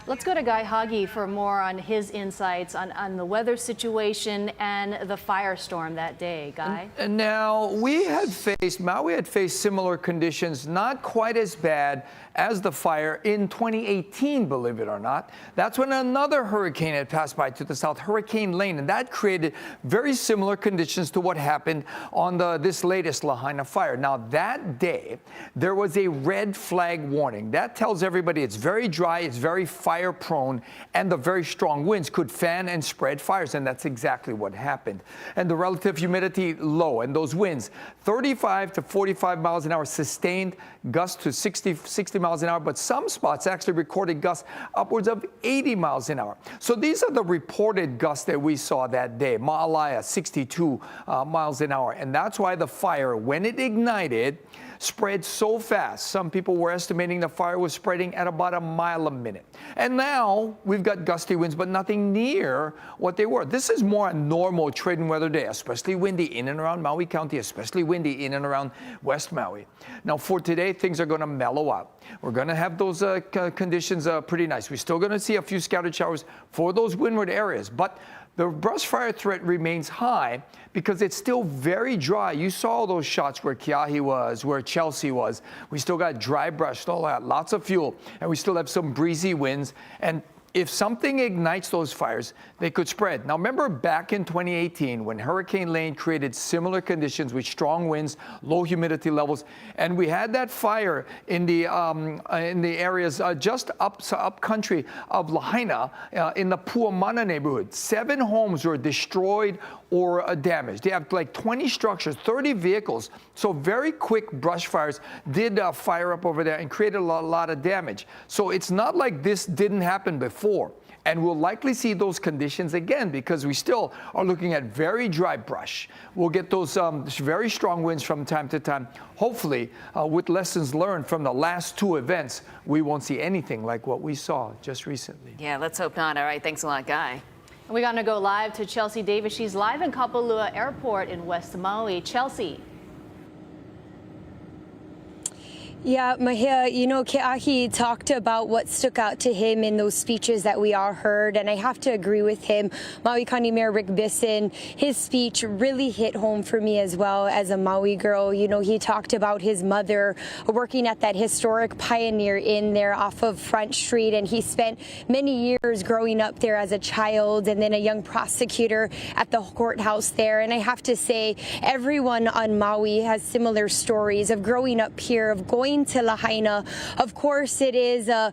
Let's go to Guy Hoggy for more on his insights on the weather situation and the firestorm that day. Guy? And now, Maui had faced similar conditions, not quite as bad as the fire in 2018, believe it or not. That's when another hurricane had passed by to the south, Hurricane Lane, and that created very similar conditions to what happened on this latest Lahaina fire. Now, that day, there was a red flag warning. That tells everybody it's very dry, it's very fire prone, and the very strong winds could fan and spread fires, and that's exactly what happened. And the relative humidity low, and those winds 35 to 45 miles an hour, sustained gusts to 60 miles an hour, but some spots actually recorded gusts upwards of 80 miles an hour. So these are the reported gusts that we saw that day. Ma'alaya, 62 miles an hour, and that's why the fire, when it ignited, spread so fast. Some people were estimating the fire was spreading at about a mile a minute. And now we've got gusty winds, but nothing near what they were. This is more a normal trade and weather day, especially windy in and around Maui County, especially windy in and around West Maui. Now for today, things are going to mellow out. We're going to have those conditions pretty nice. We're still going to see a few scattered showers for those windward areas, but the brush fire threat remains high because it's still very dry. You saw those shots where Keahi was, where Chelsea was. We still got dry brush, still got lots of fuel, and we still have some breezy winds. And if something ignites those fires, they could spread. Now, remember back in 2018 when Hurricane Lane created similar conditions with strong winds, low humidity levels, and we had that fire in the areas just up country of Lahaina in the Puamana neighborhood. 7 homes were destroyed or damaged. They have like 20 structures, 30 vehicles. So very quick brush fires did fire up over there and created a lot of damage. So it's not like this didn't happen before. And we'll likely see those conditions again because we still are looking at very dry brush. We'll get those very strong winds from time to time. Hopefully, with lessons learned from the last 2 events, we won't see anything like what we saw just recently. Yeah, let's hope not. All right, thanks a lot, Guy. We're going to go live to Chelsea Davis. She's live in Kapalua Airport in West Maui. Chelsea. Yeah, Mahia, you know, Keahi talked about what stuck out to him in those speeches that we all heard, and I have to agree with him. Maui County Mayor Rick Bisson, his speech really hit home for me as well as a Maui girl. You know, he talked about his mother working at that historic Pioneer Inn there off of Front Street, and he spent many years growing up there as a child and then a young prosecutor at the courthouse there. And I have to say, everyone on Maui has similar stories of growing up here, of going to Lahaina. Of course, it is a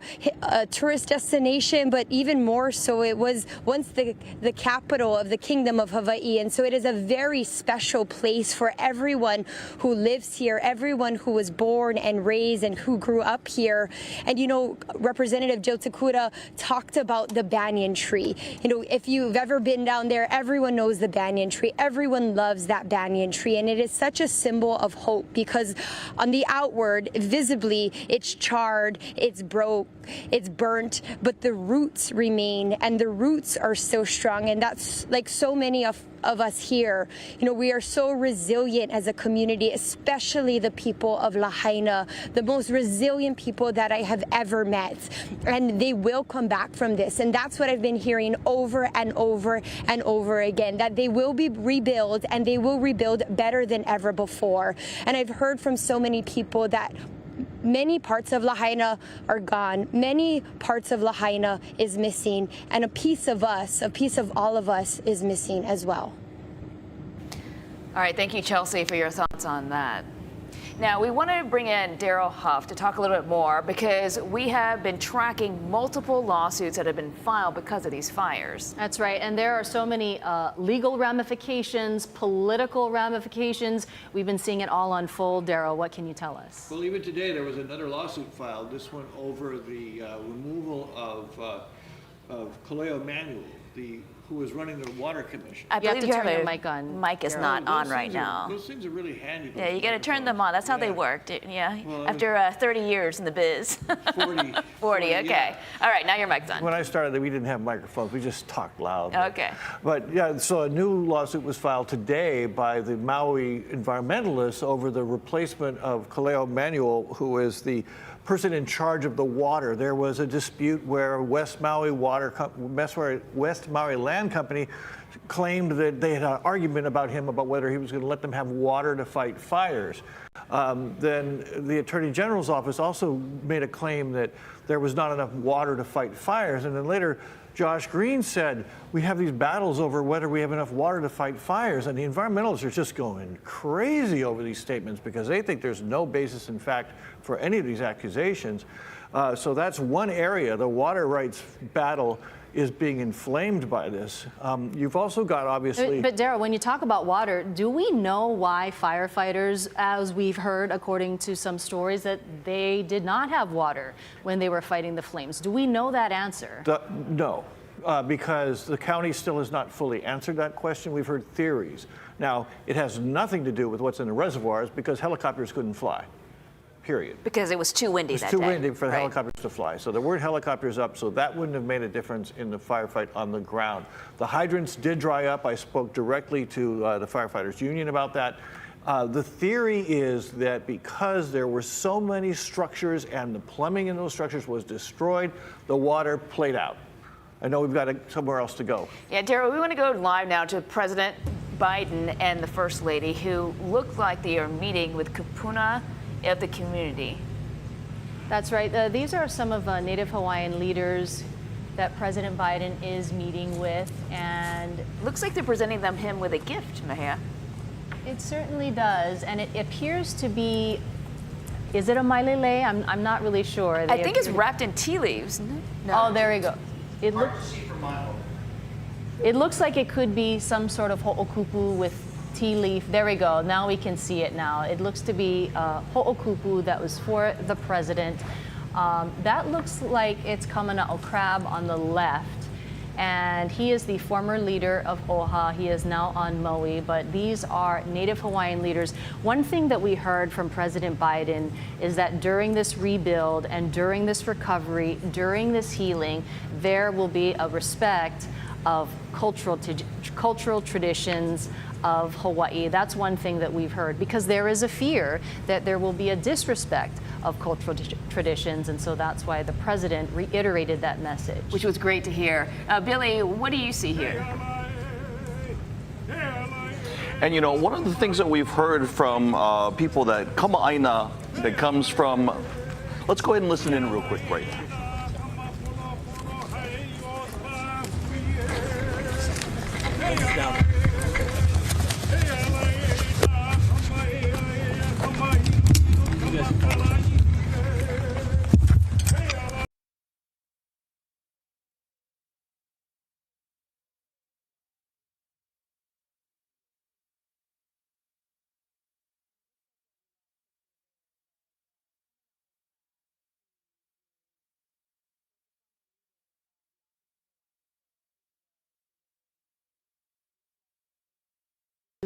tourist destination, but even more so, it was once the capital of the Kingdom of Hawaii. And so it is a very special place for everyone who lives here, everyone who was born and raised and who grew up here. And, you know, Representative Joe Takura talked about the banyan tree. You know, if you've ever been down there, everyone knows the banyan tree. Everyone loves that banyan tree. And it is such a symbol of hope because on the outward, visibly it's charred, it's broke, it's burnt, but the roots remain, and the roots are so strong. And that's like so many of us here. You know, we are so resilient as a community, especially the people of Lahaina, the most resilient people that I have ever met. And they will come back from this. And that's what I've been hearing over and over and over again, that they will be rebuilt, and they will rebuild better than ever before. And I've heard from so many people that many parts of Lahaina are gone. Many parts of Lahaina is missing, and a piece of us, a piece of all of us is missing as well. All right, thank you, Chelsea, for your thoughts on that. Now, we want to bring in Daryl Huff to talk a little bit more, because we have been tracking multiple lawsuits that have been filed because of these fires. That's right, and there are so many legal ramifications, political ramifications. We've been seeing it all unfold. Daryl, what can you tell us? Well, even today there was another lawsuit filed, this one over the removal of Kaleo Manuel, who was running the Water Commission. I believe you have to turn your mic on. Mic is not on right now. Those things are really handy. Yeah, you got to turn them on. That's how they work. Yeah, well, after 30 years in the biz. 40. 40, okay. Yeah. All right, now your mic's on. When I started, we didn't have microphones. We just talked loud. Okay. But yeah, so a new lawsuit was filed today by the Maui environmentalists over the replacement of Kaleo Manuel, who is the person in charge of the water. There was a dispute where West Maui Land Company claimed that they had an argument about him about whether he was going to let them have water to fight fires. Then the Attorney General's office also made a claim that there was not enough water to fight fires. And then later, Josh Green said, we have these battles over whether we have enough water to fight fires. And the environmentalists are just going crazy over these statements because they think there's no basis in fact for any of these accusations. So that's one area. The water rights battle is being inflamed by this. You've also got, obviously... But Daryl, when you talk about water, do we know why firefighters, as we've heard, according to some stories, that they did not have water when they were fighting the flames? Do we know that answer? No, because the county still has not fully answered that question. We've heard theories. Now, it has nothing to do with what's in the reservoirs because helicopters couldn't fly. Period. Because it was too windy that day. It was too windy for the helicopters to fly. So there weren't helicopters up, so that wouldn't have made a difference in the firefight on the ground. The hydrants did dry up. I spoke directly to the firefighters union about that. The theory is that because there were so many structures and the plumbing in those structures was destroyed, the water played out. I know we've got somewhere else to go. Yeah, Daryl, we want to go live now to President Biden and the First Lady, who look like they are meeting with Kupuna of the community. That's right. These are some of Native Hawaiian leaders that President Biden is meeting with, and looks like they're presenting him with a gift, Mahia. It certainly does, and it appeers to be. Is it a mailele? I'm not really sure. I think it's wrapped in tea leaves. No. Oh, there we go. It looks like it could be some sort of ho'okupu with tea leaf. There we go. Now we can see it now. It looks to be ho'okupu that was for the president. That looks like it's Kamana'o Crab on the left. And he is the former leader of OHA. He is now on Maui, but these are Native Hawaiian leaders. One thing that we heard from President Biden is that during this rebuild and during this recovery, during this healing, there will be a respect of cultural traditions of Hawaii. That's one thing that we've heard, because there is a fear that there will be a disrespect of cultural traditions, and so that's why the president reiterated that message. Which was great to hear. Billy, what do you see here? And you know, one of the things that we've heard from people that kama'aina, that comes from, let's go ahead and listen in real quick right now.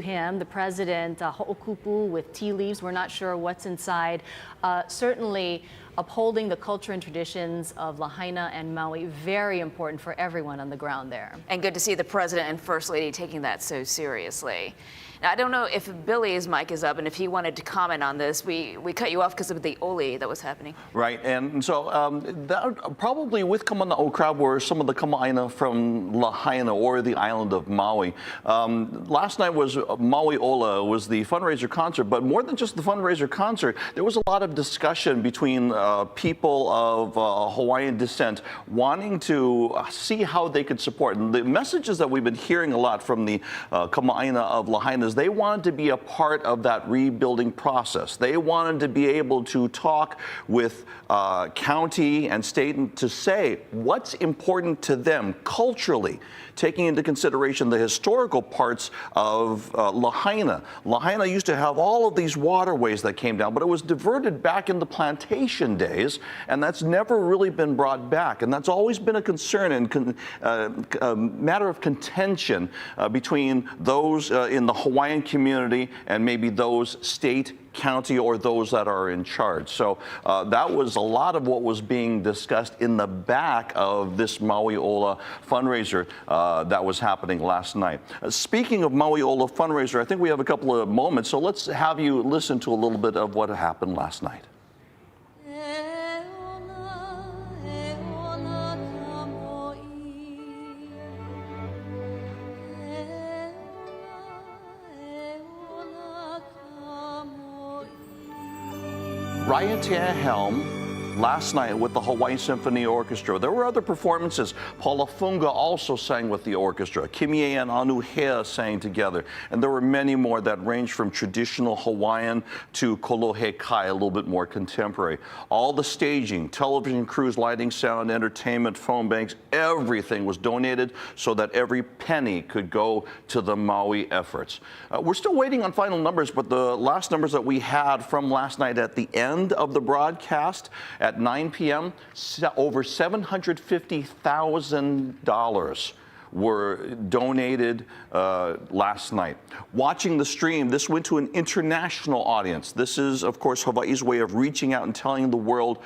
him, the president, ho'okupu with tea leaves. We're not sure what's inside. Certainly upholding the culture and traditions of Lahaina and Maui, very important for everyone on the ground there. And good to see the president and first lady taking that so seriously. Now, I don't know if Billy's mic is up and if he wanted to comment on this. We cut you off because of the oli that was happening. Right, and so that, probably with Kamana'o crowd were some of the Kama'aina from Lahaina or the island of Maui. Last night was Maui Ola, was the fundraiser concert, but more than just the fundraiser concert, there was a lot of discussion between people of Hawaiian descent wanting to see how they could support. And the messages that we've been hearing a lot from the Kama'aina of Lahaina is they wanted to be a part of that rebuilding process. They wanted to be able to talk with county and state to say what's important to them culturally, taking into consideration the historical parts of Lahaina. Lahaina used to have all of these waterways that came down, but it was diverted back in the plantation days, and that's never really been brought back. And that's always been a concern and a matter of contention between those in the Hawaiian community and maybe those state, county, or those that are in charge. So that was a lot of what was being discussed in the back of this Maui Ola fundraiser that was happening last night. Speaking of Maui Ola fundraiser, I think we have a couple of moments, so let's have you listen to a little bit of what happened last night. Raiatea Helm last night with the Hawaii Symphony Orchestra. There were other performances. Paula Funga also sang with the orchestra. Kimie and Anu Hea sang together. And there were many more that ranged from traditional Hawaiian to kolohe kai, a little bit more contemporary. All the staging, television crews, lighting, sound, entertainment, phone banks, everything was donated so that every penny could go to the Maui efforts. We're still waiting on final numbers, but the last numbers that we had from last night at the end of the broadcast at 9 p.m., over $750,000 were donated last night. Watching the stream, this went to an international audience. This is, of course, Hawaii's way of reaching out and telling the world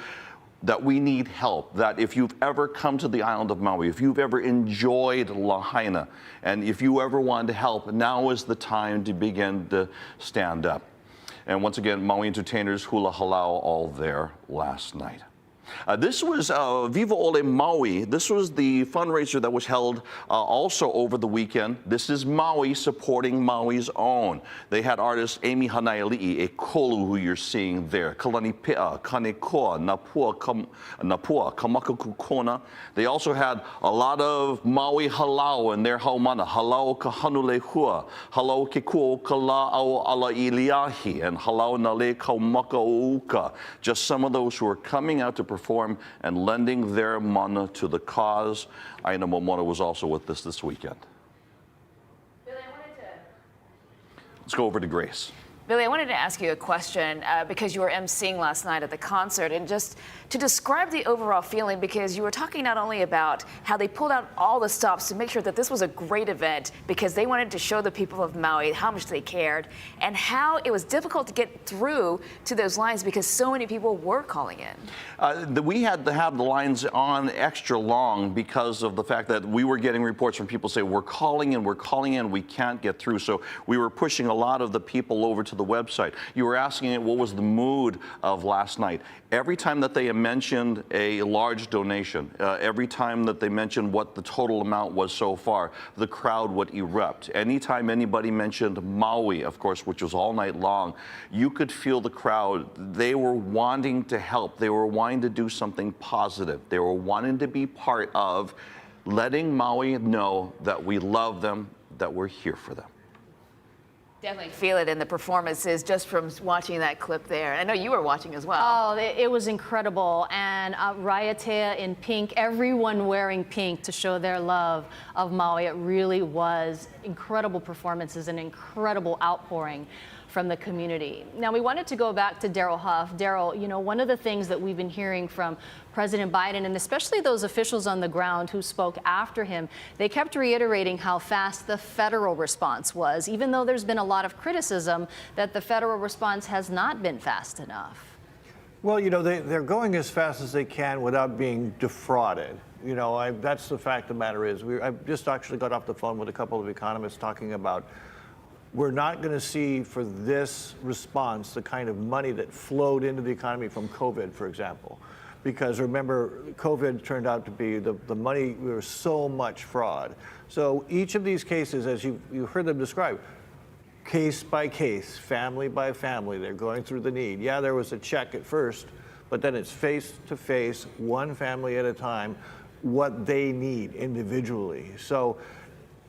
that we need help, that if you've ever come to the island of Maui, if you've ever enjoyed Lahaina, and if you ever want to help, now is the time to begin to stand up. And once again, Maui entertainers hula halau all there last night. This was Viva Ole Maui. This was the fundraiser that was held also over the weekend. This is Maui supporting Maui's own. They had artists Amy Hanaiali'i, Ekolu, who you're seeing there, Kalani Pe'a, Kanekoa, Napua, Kamakakukona. They also had a lot of Maui halau in their haumana, halau kahanulehua, halau kekuo kala'au ala iliahi, and halau nale kaumakauka. Just some of those who are coming out to perform and lending their mana to the cause. Aina Momona was also with us this weekend. Let's go over to Grace. Billy, I wanted to ask you a question because you were emceeing last night at the concert, and just to describe the overall feeling, because you were talking not only about how they pulled out all the stops to make sure that this was a great event because they wanted to show the people of Maui how much they cared, and how it was difficult to get through to those lines because so many people were calling in. We had to have the lines on extra long because of the fact that we were getting reports from people saying, we're calling in, we can't get through. So we were pushing a lot of the people over to the website. You were asking it, what was the mood of last night? Every time that they mentioned a large donation, every time that they mentioned what the total amount was so far, the crowd would erupt. Anytime anybody mentioned Maui, of course, which was all night long, you could feel the crowd. They were wanting to help. They were wanting to do something positive. They were wanting to be part of letting Maui know that we love them, that we're here for them. Definitely feel it in the performances just from watching that clip there. I know you were watching as well. Oh, it was incredible. And Raiatea in pink, everyone wearing pink to show their love of Maui. It really was incredible performances and incredible outpouring from the community. Now, we wanted to go back to Daryl Huff. Daryl, you know, one of the things that we've been hearing from President Biden, and especially those officials on the ground who spoke after him, they kept reiterating how fast the federal response was, even though there's been a lot of criticism that the federal response has not been fast enough. Well, you know, they're going as fast as they can without being defrauded. You know, that's the fact of the matter is. I just actually got off the phone with a couple of economists talking about we're not going to see for this response the kind of money that flowed into the economy from COVID, for example. Because remember, COVID turned out to be the money, there was so much fraud. So each of these cases, as you heard them describe, case by case, family by family, they're going through the need. Yeah, there was a check at first, but then it's face to face, one family at a time, what they need individually. So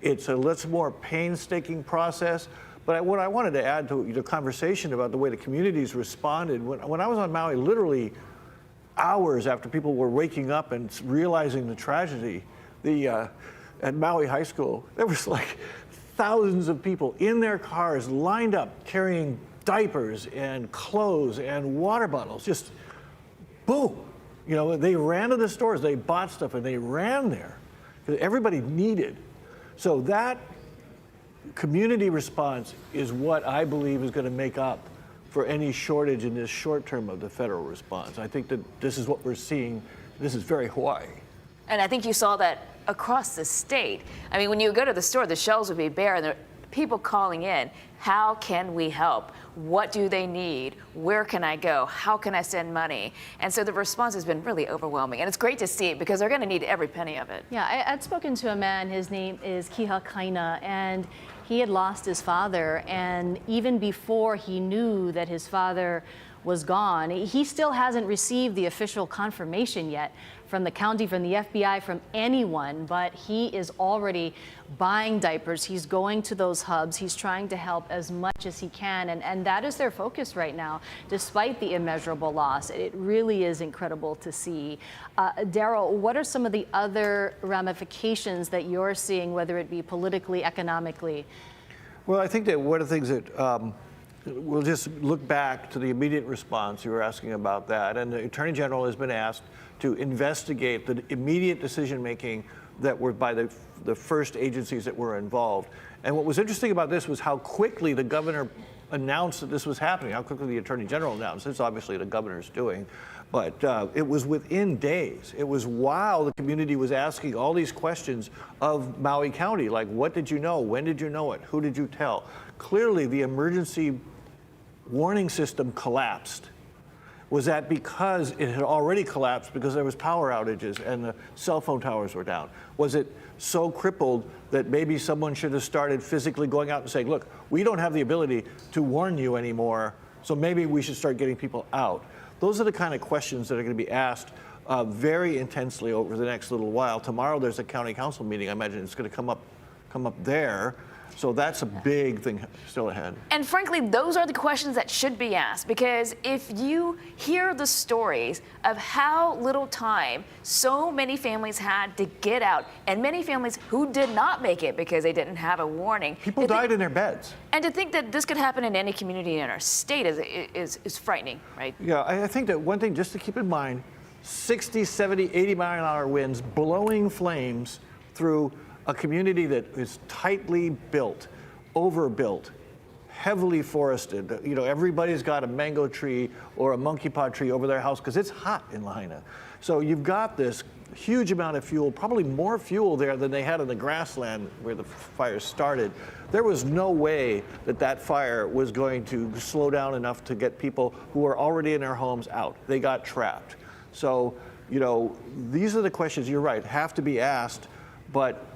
it's a little more painstaking process. But what I wanted to add to the conversation about the way the communities responded, when I was on Maui, literally hours after people were waking up and realizing the tragedy, at Maui High School, there was like thousands of people in their cars lined up carrying diapers and clothes and water bottles, just boom. You know, they ran to the stores, they bought stuff and they ran there because everybody needed. So that community response is what I believe is going to make up for any shortage in this short term of the federal response. I think that this is what we're seeing. This is very Hawaii. And I think you saw that across the state. I mean, when you go to the store, the shelves would be bare and there are people calling in. How can we help? What do they need? Where can I go? How can I send money? And so the response has been really overwhelming. And it's great to see because they're going to need every penny of it. Yeah, I'd spoken to a man, his name is Kiha Kaina, and he had lost his father. And even before he knew that his father was gone, he still hasn't received the official confirmation yet from the county, from the FBI, from anyone, but he is already buying diapers. He's going to those hubs. He's trying to help as much as he can, and that is their focus right now, despite the immeasurable loss. It really is incredible to see. Daryl, what are some of the other ramifications that you're seeing, whether it be politically, economically? Well, I think that one of the things that we'll just look back to the immediate response. You were asking about that. And the Attorney General has been asked to investigate the immediate decision-making that were by the first agencies that were involved. And what was interesting about this was how quickly the governor announced that this was happening, how quickly the Attorney General announced. It's obviously the governor's doing. But it was within days. It was while the community was asking all these questions of Maui County, like, what did you know? When did you know it? Who did you tell? Clearly, the emergency warning system collapsed. Was that because it had already collapsed because there was power outages and the cell phone towers were down? Was it so crippled that maybe someone should have started physically going out and saying, look, we don't have the ability to warn you anymore, so maybe we should start getting people out? Those are the kind of questions that are going to be asked very intensely over the next little while. Tomorrow there's a county council meeting. I imagine it's going to come up there. So that's a big thing still ahead. And frankly, those are the questions that should be asked, because if you hear the stories of how little time so many families had to get out, and many families who did not make it because they didn't have a warning. People died in their beds. And to think that this could happen in any community in our state is frightening, right? Yeah, I think that one thing just to keep in mind, 60, 70, 80-mile-an-hour winds blowing flames through a community that is tightly built, overbuilt, heavily forested. You know, everybody's got a mango tree or a monkey pod tree over their house because it's hot in Lahaina. So you've got this huge amount of fuel, probably more fuel there than they had in the grassland where the fire started. There was no way that that fire was going to slow down enough to get people who were already in their homes out. They got trapped. So, you know, these are the questions, you're right, have to be asked, but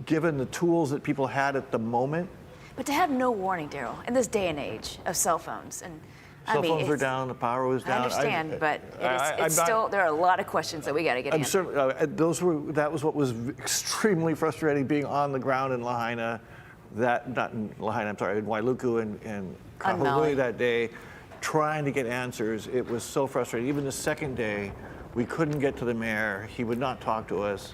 given the tools that people had at the moment. But to have no warning, Daryl, in this day and age of cell phones, and cell phones were down, the power was down. I understand, but it's still, there are a lot of questions that we got to get answered. That was what was extremely frustrating, being on the ground in Lahaina, not in Lahaina, I'm sorry, in Wailuku and Kahului that day, trying to get answers. It was so frustrating. Even the second day, we couldn't get to the mayor. He would not talk to us.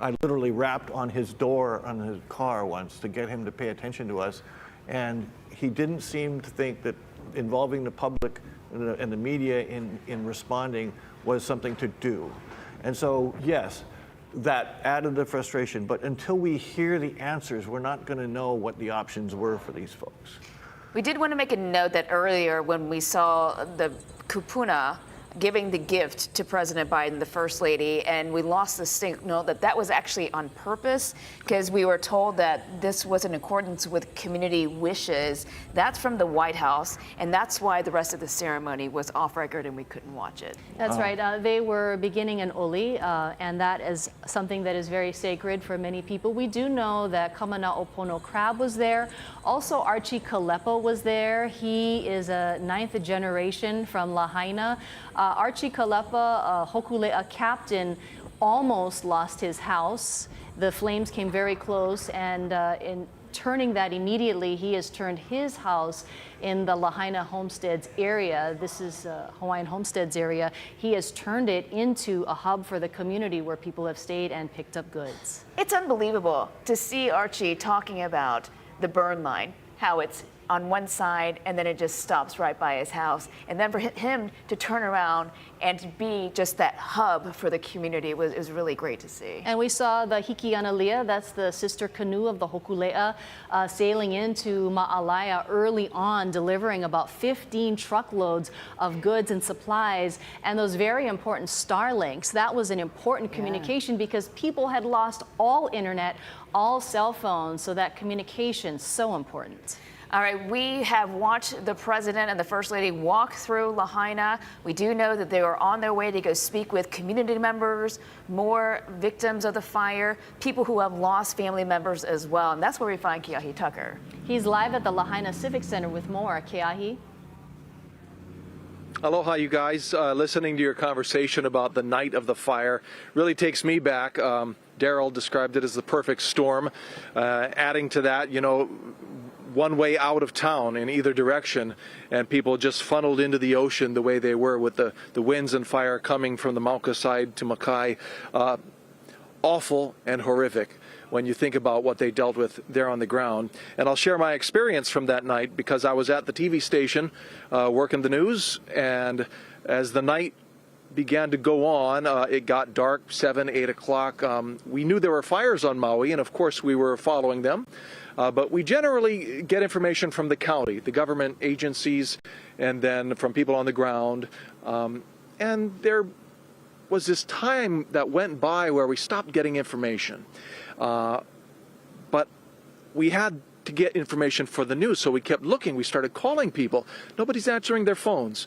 I literally rapped on his door on his car once to get him to pay attention to us. And he didn't seem to think that involving the public and the media in responding was something to do. And so, yes, that added the frustration. But until we hear the answers, we're not going to know what the options were for these folks. We did want to make a note that earlier when we saw the kupuna giving the gift to President Biden, the First Lady, and we lost the signal that was actually on purpose because we were told that this was in accordance with community wishes. That's from the White House, and that's why the rest of the ceremony was off record and we couldn't watch it. That's right. They were beginning an oli, and that is something that is very sacred for many people. We do know that Kamana'opono Crab was there. Also, Archie Kalepa was there. He is a 9th generation from Lahaina. Archie Kalepa, Hokulea captain, almost lost his house. The flames came very close, and in turning that immediately, he has turned his house in the Lahaina Homesteads area. This is Hawaiian Homesteads area. He has turned it into a hub for the community where people have stayed and picked up goods. It's unbelievable to see Archie talking about the burn line, how it's on one side and then it just stops right by his house. And then for him to turn around and to be just that hub for the community is really great to see. And we saw the Hikianalia, that's the sister canoe of the Hokulea, sailing into Ma'alaya early on, delivering about 15 truckloads of goods and supplies. And those very important Starlinks, that was an important communication because people had lost all internet, all cell phones, so that communication is so important. All right, we have watched the President and the First Lady walk through Lahaina. We do know that they were on their way to go speak with community members, more victims of the fire, people who have lost family members as well. And that's where we find Keahi Tucker. He's live at the Lahaina Civic Center with more. Keahi? Aloha, you guys. Listening to your conversation about the night of the fire really takes me back. Daryl described it as the perfect storm. Adding to that, you know, one way out of town in either direction, and people just funneled into the ocean the way they were with the winds and fire coming from the Mauka side to Makai. Awful and horrific when you think about what they dealt with there on the ground. And I'll share my experience from that night because I was at the TV station working the news, and as the night began to go on, it got dark, 7, 8 o'clock. We knew there were fires on Maui, and of course we were following them. But we generally get information from the county, the government agencies, and then from people on the ground. And there was this time that went by where we stopped getting information. But we had to get information for the news, so we kept looking. We started calling people. Nobody's answering their phones.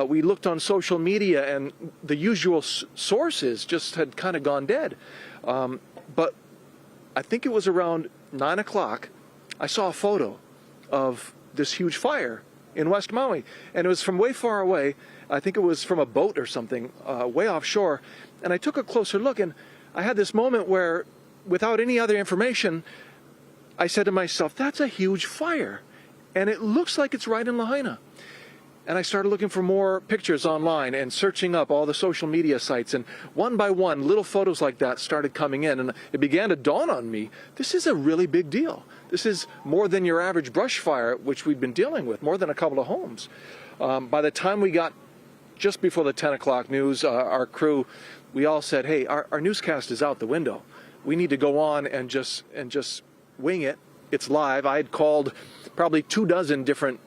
We looked on social media, and the usual sources just had kind of gone dead. But I think it was around 9 o'clock, I saw a photo of this huge fire in West Maui. And it was from way far away. I think it was from a boat or something, way offshore. And I took a closer look, and I had this moment where, without any other information, I said to myself, that's a huge fire. And it looks like it's right in Lahaina. And I started looking for more pictures online and searching up all the social media sites. And one by one, little photos like that started coming in. And it began to dawn on me, this is a really big deal. This is more than your average brush fire, which we've been dealing with, more than a couple of homes. By the time we got just before the 10 o'clock news, our crew, we all said, hey, our newscast is out the window. We need to go on and just wing it. It's live. I had called probably 24 different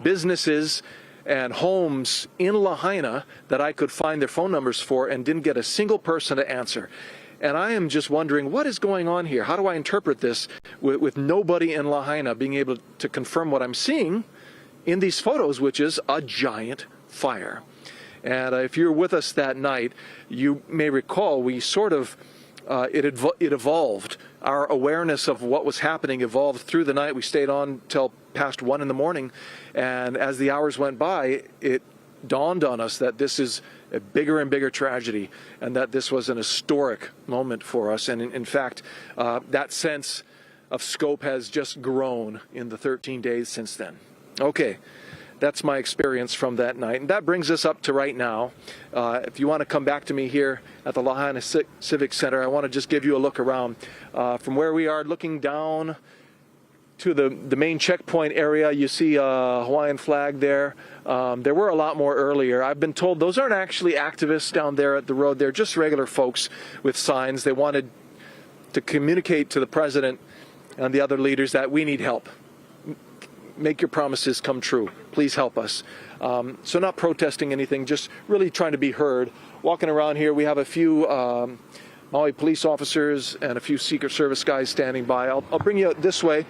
businesses and homes in Lahaina that I could find their phone numbers for and didn't get a single person to answer. And I am just wondering, what is going on here? How do I interpret this with nobody in Lahaina being able to confirm what I'm seeing in these photos, which is a giant fire? And if you're with us that night, you may recall we sort of, it evolved. Our awareness of what was happening evolved through the night. We stayed on till past 1 in the morning. And as the hours went by, it dawned on us that this is a bigger and bigger tragedy and that this was an historic moment for us. And in fact, that sense of scope has just grown in the 13 days since then. Okay. That's my experience from that night. And that brings us up to right now. If you want to come back to me here at the Lahaina Civic Center, I want to just give you a look around. From where we are looking down to the main checkpoint area. You see a Hawaiian flag there. There were a lot more earlier. I've been told those aren't actually activists down there at the road. They're just regular folks with signs. They wanted to communicate to the president and the other leaders that we need help. Make your promises come true. Please help us. So not protesting anything, just really trying to be heard. Walking around here, we have a few Maui police officers and a few Secret Service guys standing by. I'll bring you this way.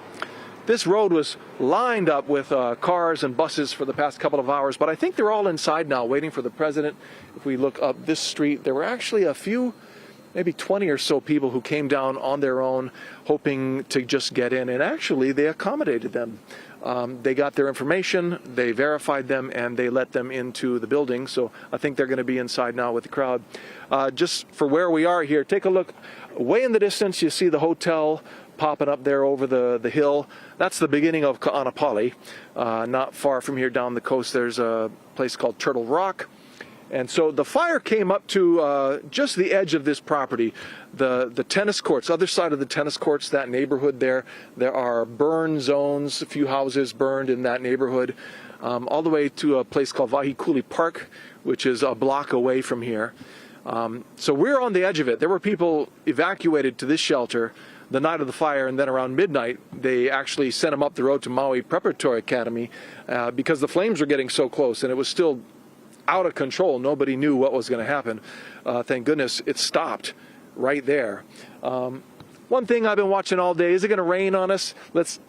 This road was lined up with cars and buses for the past couple of hours, but I think they're all inside now waiting for the president. If we look up this street, there were actually a few, maybe 20 or so people who came down on their own hoping to just get in, and actually they accommodated them. They got their information, they verified them, and they let them into the building. So I think they're going to be inside now with the crowd. Just for where we are here, take a look. Way in the distance, you see the hotel popping up there over the hill. That's the beginning of Ka'anapali. Not far from here down the coast, there's a place called Turtle Rock. And so the fire came up to just the edge of this property. The tennis courts, other side of the tennis courts, that neighborhood there are burn zones, a few houses burned in that neighborhood, all the way to a place called Wahikuli Park, which is a block away from here. So we're on the edge of it. There were people evacuated to this shelter the night of the fire, and then around midnight they actually sent them up the road to Maui Preparatory Academy because the flames were getting so close and it was still out of control. Nobody knew what was going to happen. Thank goodness it stopped right there. One thing I've been watching all day, is it going to rain on us? Let's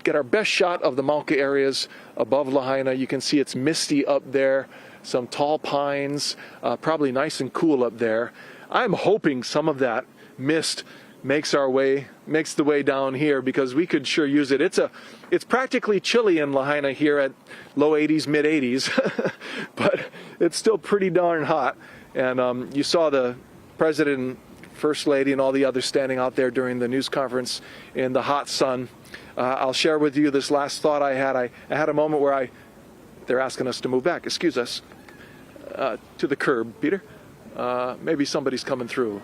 get our best shot of the Mauka areas above Lahaina. You can see it's misty up there, some tall pines, probably nice and cool up there. I'm hoping some of that mist makes the way down here, because we could sure use it. It's practically chilly in Lahaina here at low 80s, mid 80s, but it's still pretty darn hot. And you saw the president, first lady, and all the others standing out there during the news conference in the hot sun. I'll share with you this last thought I had. I had a moment where they're asking us to move back. Excuse us, to the curb, Peter. Maybe somebody's coming through.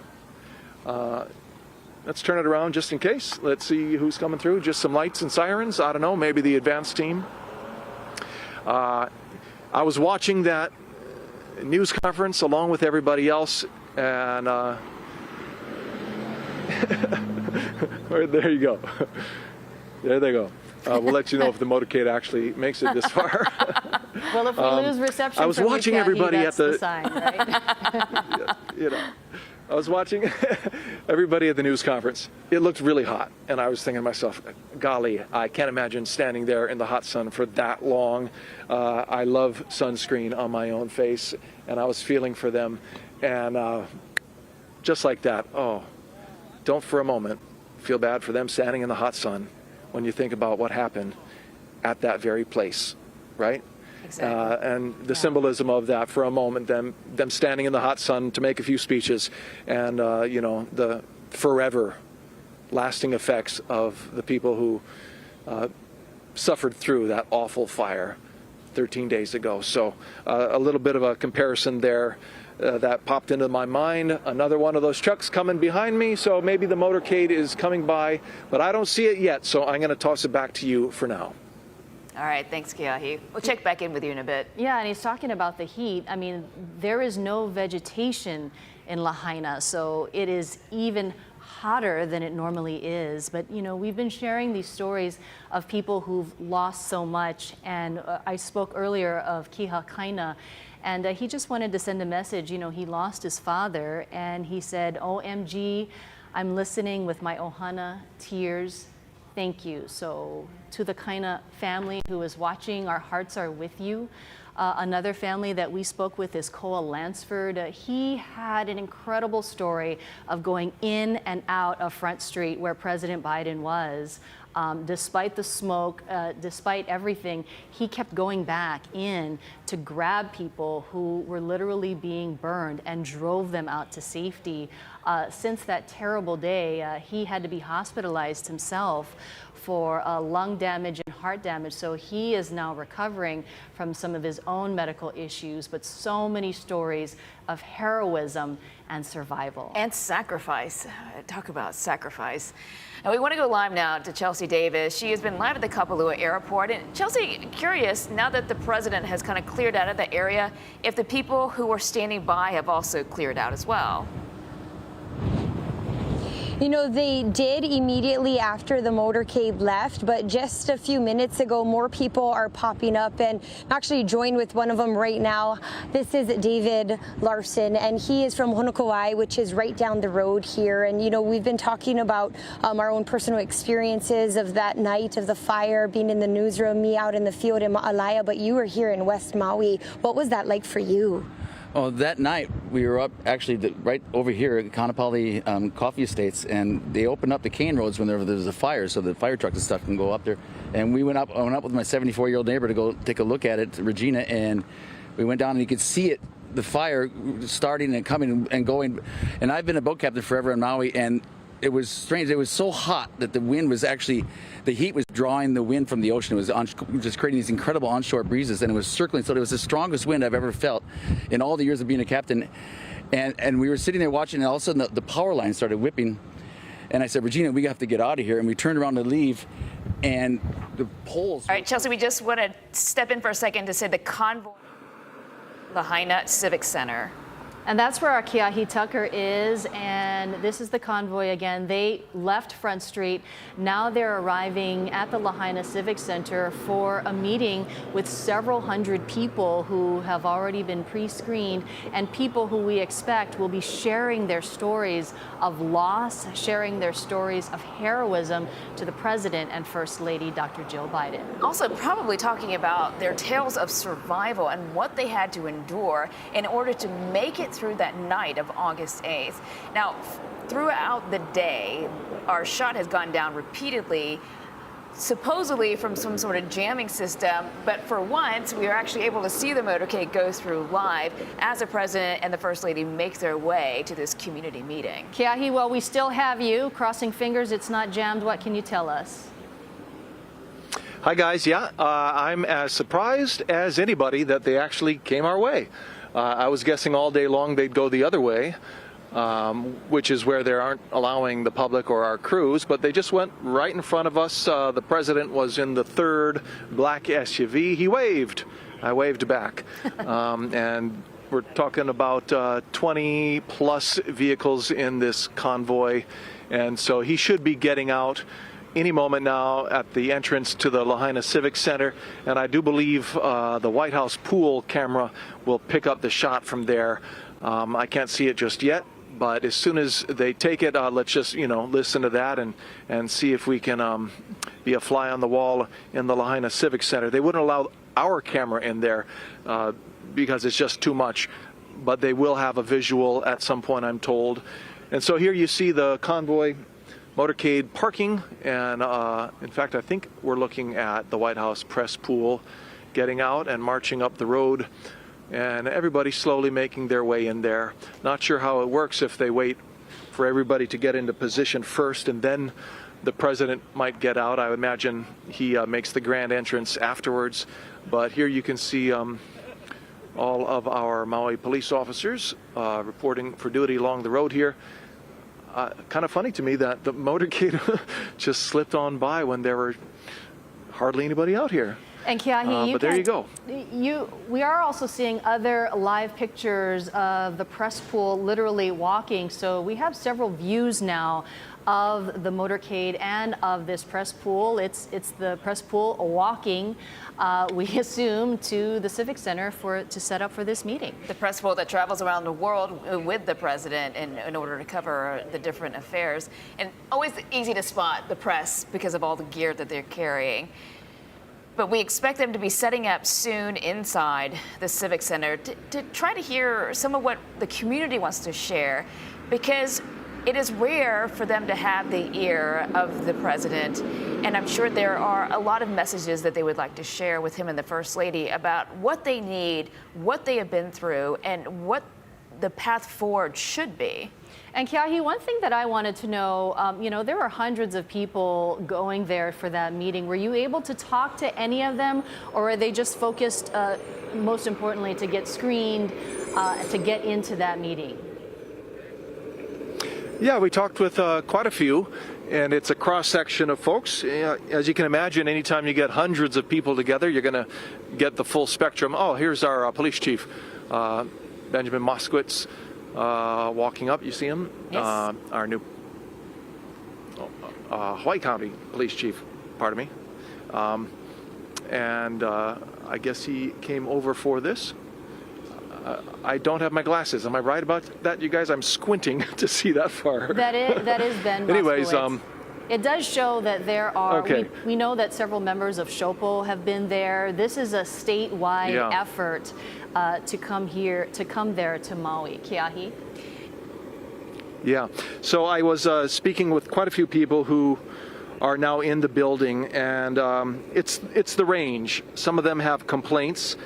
Let's turn it around just in case. Let's see who's coming through. Just some lights and sirens. I don't know, maybe the advance team. I was watching that news conference along with everybody else, and there you go. There they go. We'll let you know if the motorcade actually makes it this far. Well, if we lose reception, I was watching everybody at the sign, right? I was watching everybody at the news conference. It looked really hot, and I was thinking to myself, golly, I can't imagine standing there in the hot sun for that long. I love sunscreen on my own face, and I was feeling for them. And just like that, don't for a moment feel bad for them standing in the hot sun when you think about what happened at that very place, right? Exactly. And the symbolism of that for a moment, them standing in the hot sun to make a few speeches, and the forever lasting effects of the people who suffered through that awful fire 13 days ago. So a little bit of a comparison there that popped into my mind. Another one of those trucks coming behind me, so maybe the motorcade is coming by, but I don't see it yet, so I'm going to toss it back to you for now. All right, thanks, Keahi. We'll check back in with you in a bit. Yeah, and he's talking about the heat. I mean, there is no vegetation in Lahaina, so it is even hotter than it normally is. But, we've been sharing these stories of people who've lost so much, and I spoke earlier of Kiha Kaina, and he just wanted to send a message. He lost his father, and he said, OMG, I'm listening with my ohana tears. Thank you. So to the Kaina family who is watching, our hearts are with you. Another family that we spoke with is Koa Lansford. He had an incredible story of going in and out of Front Street where President Biden was. Despite the smoke, despite everything, he kept going back in to grab people who were literally being burned and drove them out to safety. Since that terrible day, he had to be hospitalized himself for lung damage and heart damage. So he is now recovering from some of his own medical issues, but so many stories of heroism and survival. And sacrifice. Talk about sacrifice. And we want to go live now to Chelsea Davis. She has been live at the Kapalua airport. And Chelsea, curious, now that the president has kind of cleared out of the area, if the people who were standing by have also cleared out as well. You know, they did immediately after the motorcade left, but just a few minutes ago, more people are popping up, and I'm actually joined with one of them right now. This is David Larson, and he is from Honokowai, which is right down the road here. And, you know, we've been talking about our own personal experiences of that night of the fire, being in the newsroom, me out in the field in Ma'alaya, but you were here in West Maui. What was that like for you? Oh, that night we were up actually right over here at Kaanapali Coffee Estates, and they opened up the cane roads when there was a fire, so the fire trucks and stuff can go up there. And we went up. I went up with my 74-year-old neighbor to go take a look at it, Regina, and we went down and you could see it, the fire starting and coming and going. And I've been a boat captain forever in Maui, and it was strange. It was so hot that the wind was actually, the heat was drawing the wind from the ocean. It was just creating these incredible onshore breezes, and it was circling. So it was the strongest wind I've ever felt in all the years of being a captain. And we were sitting there watching, and all of a sudden the power line started whipping. And I said, Regina, we have to get out of here. And we turned around to leave, and the poles. All right, Chelsea, we just want to step in for a second to say the convoy, Lahaina Civic Center. And that's where our Keahi Tucker is, and this is the convoy again. They left Front Street. Now they're arriving at the Lahaina Civic Center for a meeting with several hundred people who have already been pre-screened, and people who we expect will be sharing their stories of loss, sharing their stories of heroism to the President and First Lady, Dr. Jill Biden. Also probably talking about their tales of survival and what they had to endure in order to make it through that night of August 8th. Now, throughout the day, our shot has gone down repeatedly, supposedly from some sort of jamming system, but for once, we are actually able to see the motorcade go through live as the President and the First Lady make their way to this community meeting. Keahi, well, we still have you. Crossing fingers it's not jammed. What can you tell us? Hi, guys. Yeah, I'm as surprised as anybody that they actually came our way. I was guessing all day long they'd go the other way, which is where they aren't allowing the public or our crews, but they just went right in front of us. The President was in the third black SUV. He waved. I waved back. And we're talking about 20 plus vehicles in this convoy. And so he should be getting out any moment now at the entrance to the Lahaina Civic Center, and I do believe the White House pool camera will pick up the shot from there. I can't see it just yet, but as soon as they take it, let's just listen to that and see if we can be a fly on the wall in the Lahaina Civic Center. They wouldn't allow our camera in there because it's just too much, but they will have a visual at some point, I'm told. And so here you see the convoy motorcade parking, and in fact I think we're looking at the White House press pool getting out and marching up the road, and everybody slowly making their way in there. Not sure how it works, if they wait for everybody to get into position first and then the President might get out. I would imagine he makes the grand entrance afterwards, but here you can see all of our Maui police officers reporting for duty along the road here. Kind of funny to me that the motorcade just slipped on by when there were hardly anybody out here. And Keahi, but there you go. We are also seeing other live pictures of the press pool literally walking. So we have several views now of the motorcade and of this press pool. It's the press pool walking, we assume, to the Civic Center to set up for this meeting. The press pool that travels around the world with the President in order to cover the different affairs. And always easy to spot the press because of all the gear that they're carrying. But we expect them to be setting up soon inside the Civic Center to try to hear some of what the community wants to share, because it is rare for them to have the ear of the President, and I'm sure there are a lot of messages that they would like to share with him and the First Lady about what they need, what they have been through, and what the path forward should be. And Keahi, one thing that I wanted to know, there were hundreds of people going there for that meeting. Were you able to talk to any of them, or are they just focused, most importantly, to get screened, to get into that meeting? Yeah, we talked with quite a few, and it's a cross-section of folks. As you can imagine, anytime you get hundreds of people together, you're going to get the full spectrum. Oh, here's our police chief, Benjamin Moskowitz, walking up. You see him? Yes. Our new Hawaii County police chief, pardon me. And I guess he came over for this. I don't have my glasses. Am I right about that, you guys? I'm squinting to see that far. That is Ben Anyways, Moskowitz. It does show that there are, Okay. we know that several members of SHOPO have been there. This is a statewide effort to come there to Maui. Keahi? Yeah. So I was speaking with quite a few people who are now in the building, and it's the range. Some of them have complaints.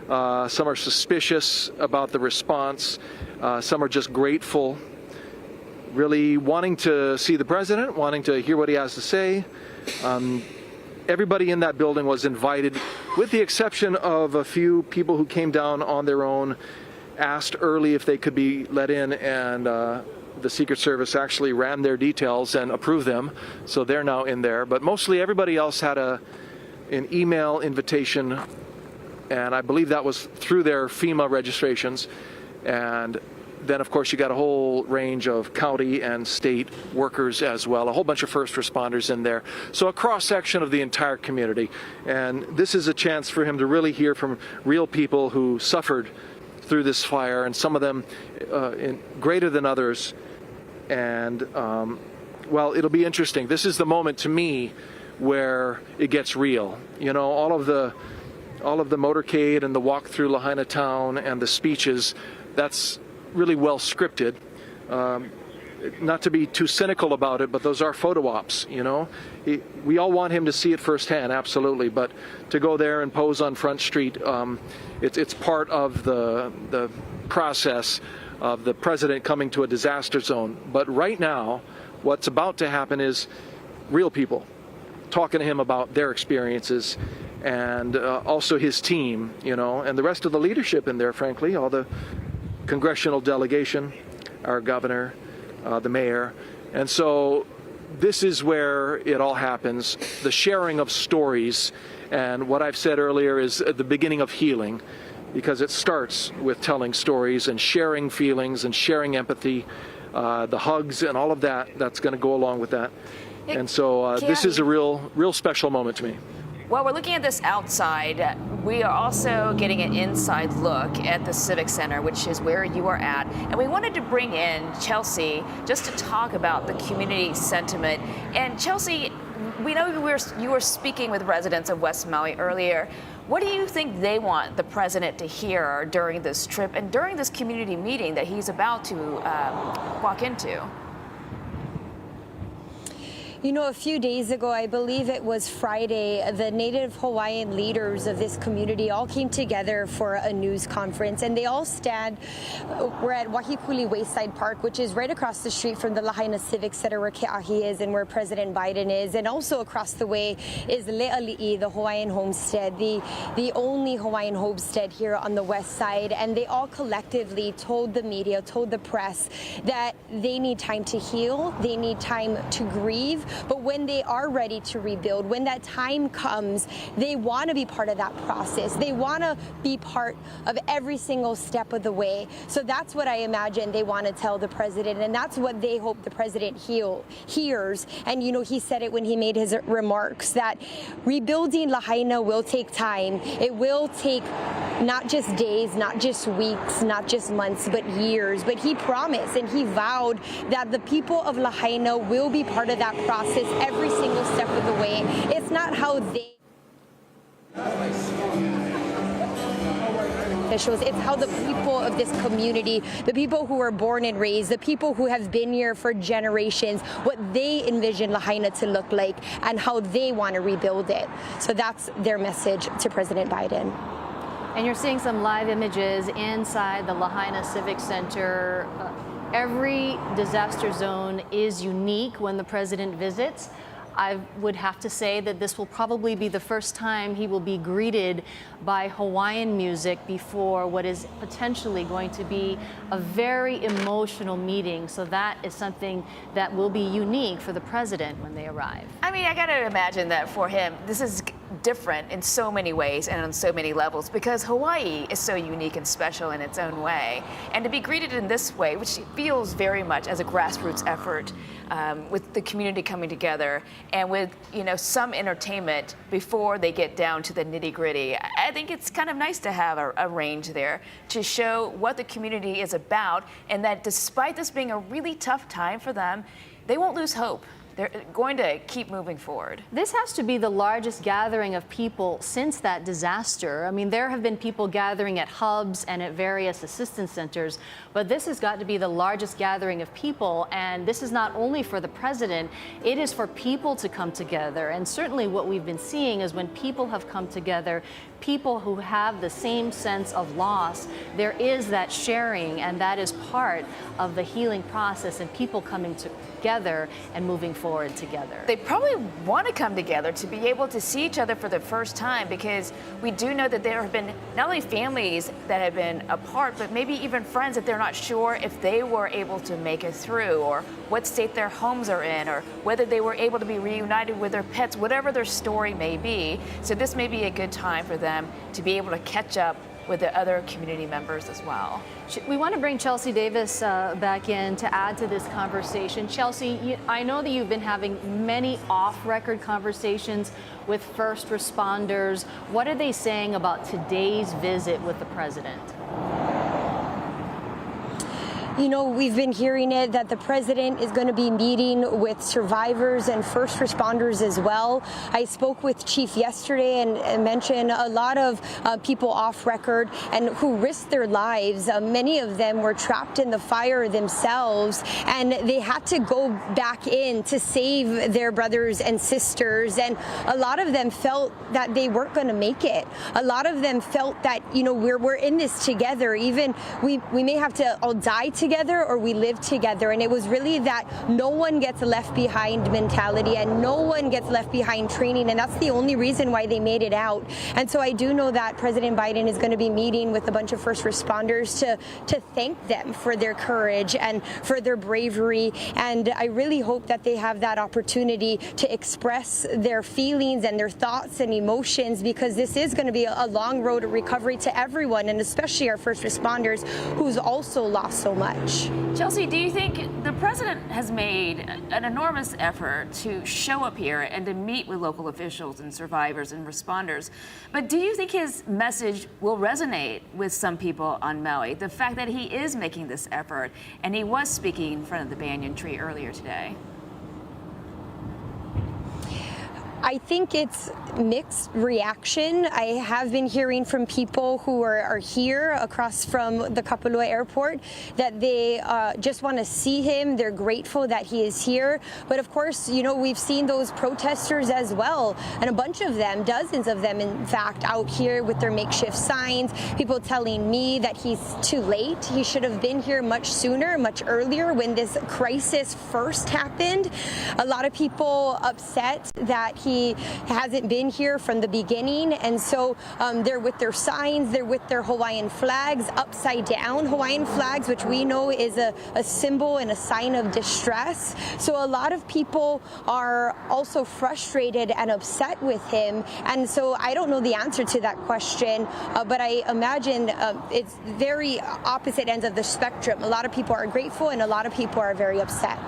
Some are suspicious about the response. Some are just grateful, really wanting to see the president, wanting to hear what he has to say. Everybody in that building was invited, with the exception of a few people who came down on their own, asked early if they could be let in, and the Secret Service actually ran their details and approved them, so they're now in there. But mostly everybody else had an email invitation, and I believe that was through their FEMA registrations. And then, of course, you got a whole range of county and state workers as well, a whole bunch of first responders in there. So a cross-section of the entire community. And this is a chance for him to really hear from real people who suffered through this fire, and some of them greater than others. And, well, it'll be interesting. This is the moment, to me, where it gets real. You know, all of the motorcade and the walk through Lahaina town and the speeches, that's really well scripted. Not to be too cynical about it, but those are photo ops, you know. We all want him to see it firsthand, absolutely, but to go there and pose on Front Street, it's part of the process of the president coming to a disaster zone. But right now, what's about to happen is real people talking to him about their experiences, and also his team, you know, and the rest of the leadership in there, frankly, all the congressional delegation, our governor, the mayor. And so this is where it all happens, the sharing of stories. And what I've said earlier is the beginning of healing, because it starts with telling stories and sharing feelings and sharing empathy, the hugs and all of that that's going to go along with that. And so this is a real special moment to me. While we're looking at this outside, we are also getting an inside look at the Civic Center, which is where you are at. And we wanted to bring in Chelsea just to talk about the community sentiment. And Chelsea, we know you were speaking with residents of West Maui earlier. What do you think they want the president to hear during this trip and during this community meeting that he's about to walk into? You know, a few days ago, I believe it was Friday, the Native Hawaiian leaders of this community all came together for a news conference, and they all we're at Wahikuli Wayside Park, which is right across the street from the Lahaina Civic Center where Keahi is and where President Biden is, and also across the way is Le'ali'i, the Hawaiian homestead, the only Hawaiian homestead here on the west side. And they all collectively told the media, told the press that they need time to heal, they need time to grieve, but when they are ready to rebuild, when that time comes, they want to be part of that process. They want to be part of every single step of the way. So that's what I imagine they want to tell the president, and that's what they hope the president hears. And, you know, he said it when he made his remarks that rebuilding Lahaina will take time. It will take not just days, not just weeks, not just months, but years. But he promised and he vowed that the people of Lahaina will be part of that process every single step of the way. It's not how they officials, it's how the people of this community, the people who were born and raised, the people who have been here for generations, what they envision Lahaina to look like and how they want to rebuild it. So that's their message to President Biden. And you're seeing some live images inside the Lahaina Civic Center. Every disaster zone is unique when the president visits. I would have to say that this will probably be the first time he will be greeted by Hawaiian music before what is potentially going to be a very emotional meeting. So that is something that will be unique for the president when they arrive. I mean, I got to imagine that for him, this is different in so many ways and on so many levels because Hawaii is so unique and special in its own way. And to be greeted in this way, which feels very much as a grassroots effort with the community coming together and with, you know, some entertainment before they get down to the nitty gritty. I think it's kind of nice to have a range there to show what the community is about and that despite this being a really tough time for them, they won't lose hope. They're going to keep moving forward. This has to be the largest gathering of people since that disaster. I mean, there have been people gathering at hubs and at various assistance centers, but this has got to be the largest gathering of people. And this is not only for the president, it is for people to come together. And certainly what we've been seeing is when people have come together, people who have the same sense of loss, there is that sharing, and that is part of the healing process and people coming together and moving forward together. They probably want to come together to be able to see each other for the first time because we do know that there have been not only families that have been apart, but maybe even friends that they're not sure if they were able to make it through or what state their homes are in or whether they were able to be reunited with their pets, whatever their story may be. So this may be a good time for them to be able to catch up with the other community members as well. We want to bring Chelsea Davis back in to add to this conversation. Chelsea, I know that you've been having many off-record conversations with first responders. What are they saying about today's visit with the president? You know, we've been hearing it that the president is going to be meeting with survivors and first responders as well. I spoke with Chief yesterday and mentioned a lot of people off record and who risked their lives. Many of them were trapped in the fire themselves, and they had to go back in to save their brothers and sisters. And a lot of them felt that they weren't going to make it. A lot of them felt that, you know, we're in this together. Even we may have to all die together or we live together. And it was really that no one gets left behind mentality and no one gets left behind training. And that's the only reason why they made it out. And so I do know that President Biden is going to be meeting with a bunch of first responders to thank them for their courage and for their bravery. And I really hope that they have that opportunity to express their feelings and their thoughts and emotions, because this is going to be a long road to recovery to everyone, and especially our first responders who's also lost so much. Chelsea, do you think the president has made an enormous effort to show up here and to meet with local officials and survivors and responders? But do you think his message will resonate with some people on Maui? The fact that he is making this effort and he was speaking in front of the banyan tree earlier today. I think it's mixed reaction. I have been hearing from people who are here across from the Kapalua airport that they just want to see him. They're grateful that he is here. But of course, you know, we've seen those protesters as well, and a bunch of them, dozens of them, in fact, out here with their makeshift signs. People telling me that he's too late. He should have been here much sooner, much earlier when this crisis first happened. A lot of people upset that he hasn't been here from the beginning, and so they're with their signs, they're with their Hawaiian flags, upside down Hawaiian flags, which we know is a symbol and a sign of distress. So a lot of people are also frustrated and upset with him, and so I don't know the answer to that question, but I imagine it's very opposite ends of the spectrum. A lot of people are grateful and a lot of people are very upset.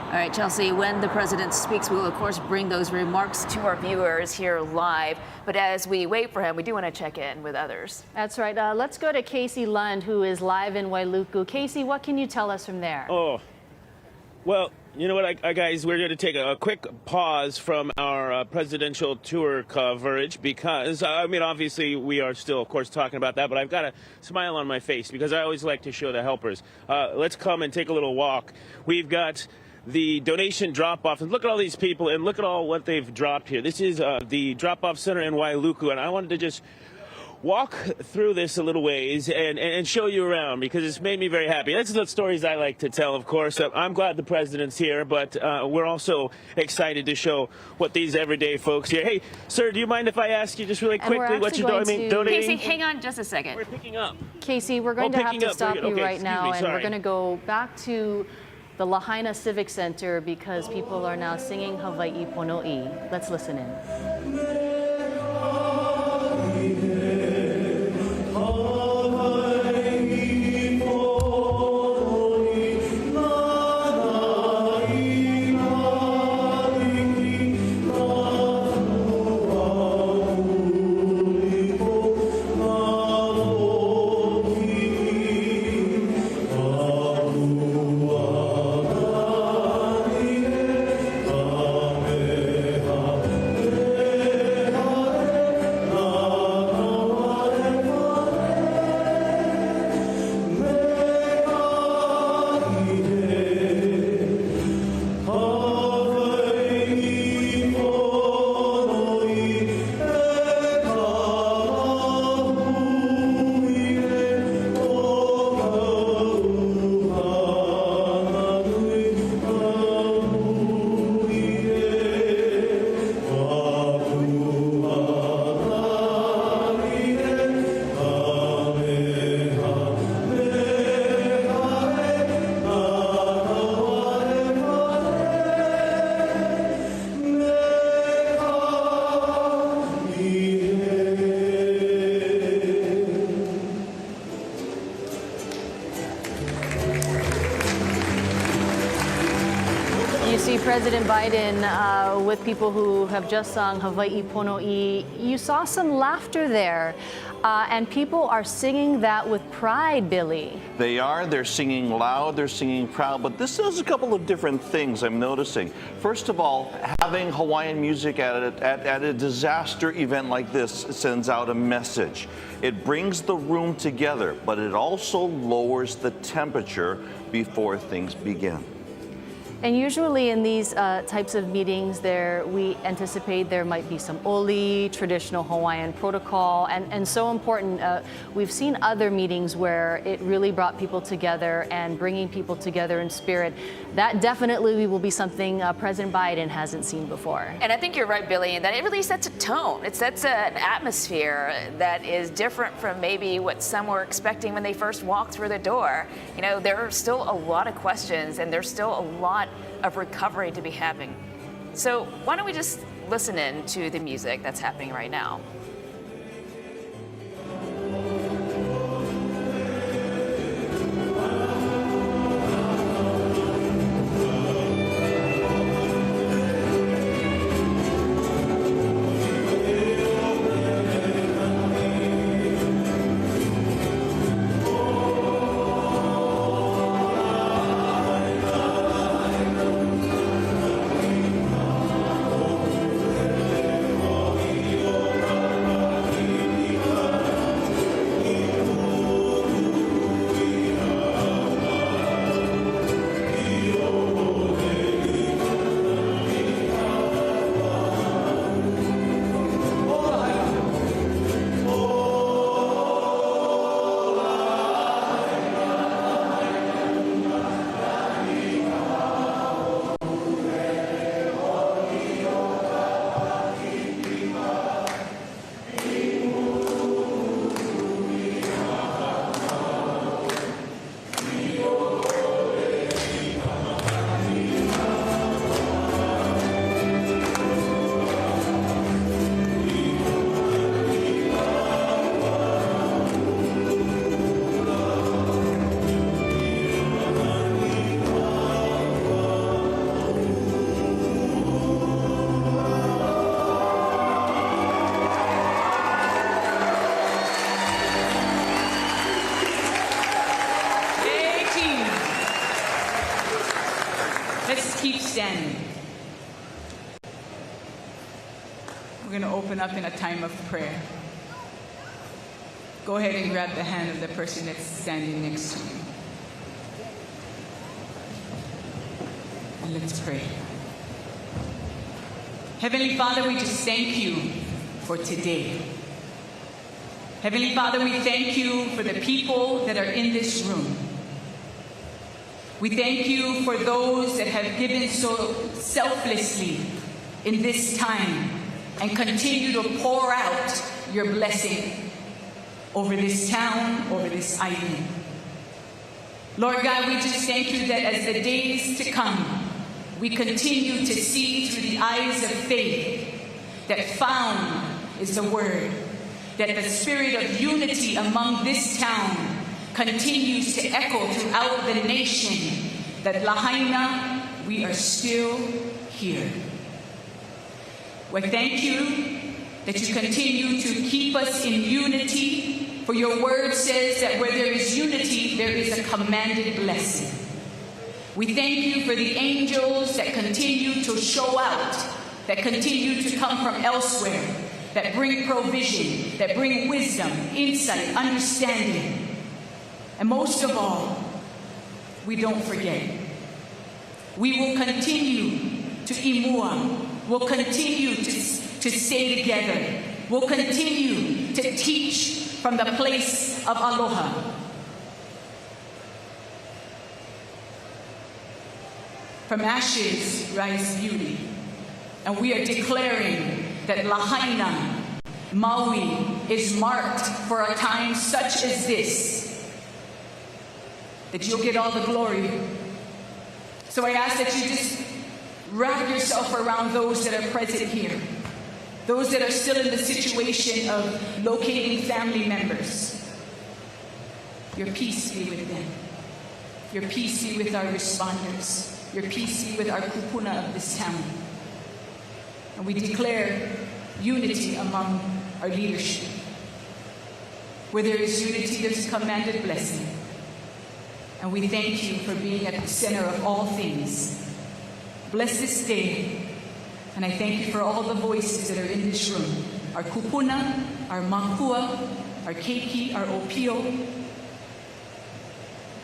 All right, Chelsea, when the president speaks, we will, of course, bring those remarks to our viewers here live. But as we wait for him, we do want to check in with others. That's right. Let's go to Casey Lund, who is live in Wailuku. Casey, what can you tell us from there? Oh, well, you know what, guys, we're going to take a quick pause from our presidential tour coverage because, I mean, obviously we are still, of course, talking about that, but I've got a smile on my face because I always like to show the helpers. Let's come and take a little walk. We've got the donation drop-off, and look at all these people, and look at all what they've dropped here. This is the drop-off center in Wailuku, and I wanted to just walk through this a little ways and show you around, because it's made me very happy. That's the stories I like to tell, of course. I'm glad the president's here, but we're also excited to show what these everyday folks here. Hey, sir, do you mind if I ask you just really quickly what you're donating? Casey, hang on just a second. We're picking up. Casey, we're going to have to stop you right now, and sorry. we're going to go back to the Lahaina Civic Center because people are now singing Hawaii Pono'i. Let's listen in. President Biden with people who have just sung Hawaii Pono'i. You saw some laughter there, and people are singing that with pride, Billy. They are. They're singing loud. They're singing proud. But this does a couple of different things I'm noticing. First of all, having Hawaiian music at a disaster event like this sends out a message. It brings the room together, but it also lowers the temperature before things begin. And usually in these types of meetings, we anticipate there might be some oli, traditional Hawaiian protocol, and so important. We've seen other meetings where it really brought people together and bringing people together in spirit. That definitely will be something President Biden hasn't seen before. And I think you're right, Billy, that it really sets a tone. It sets an atmosphere that is different from maybe what some were expecting when they first walked through the door. You know, there are still a lot of questions, and there's still a lot of recovery to be happening. So why don't we just listen in to the music that's happening right now? Standing. We're going to open up in a time of prayer. Go ahead and grab the hand of the person that's standing next to you. And let's pray. Heavenly Father, we just thank you for today. Heavenly Father, we thank you for the people that are in this room. We thank you for those that have given so selflessly in this time and continue to pour out your blessing over this town, over this island. Lord God, we just thank you that as the days to come, we continue to see through the eyes of faith that found is the word, that the spirit of unity among this town continues to echo throughout the nation, that Lahaina, we are still here. We thank you that you continue to keep us in unity, for your word says that where there is unity, there is a commanded blessing. We thank you for the angels that continue to show out, that continue to come from elsewhere, that bring provision, that bring wisdom, insight, understanding. And most of all, we don't forget. We will continue to imua. We'll continue to stay together. We'll continue to teach from the place of aloha. From ashes rise beauty. And we are declaring that Lahaina, Maui, is marked for a time such as this, that you'll get all the glory. So I ask that you just wrap yourself around those that are present here, those that are still in the situation of locating family members. Your peace be with them. Your peace be with our responders. Your peace be with our kupuna of this town. And we declare unity among our leadership. Where there is unity, there's commanded blessing. And we thank you for being at the center of all things. Bless this day. And I thank you for all the voices that are in this room. Our kupuna, our makua, our keiki, our opio,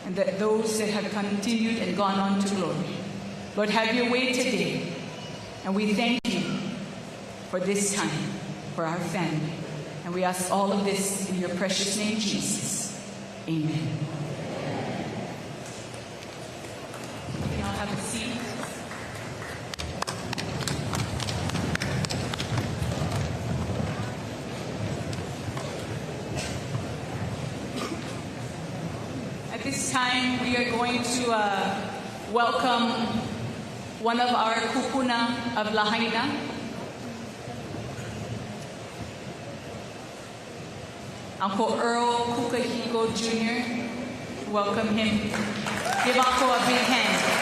and that those that have continued and gone on to glory. Lord, have your way today. And we thank you for this time, for our family. And we ask all of this in your precious name, Jesus. Amen. Y'all have a seat. At this time, we are going to welcome one of our kupuna of Lahaina. Uncle Earl Kukahiko Jr. Welcome him. Give Uncle a big hand.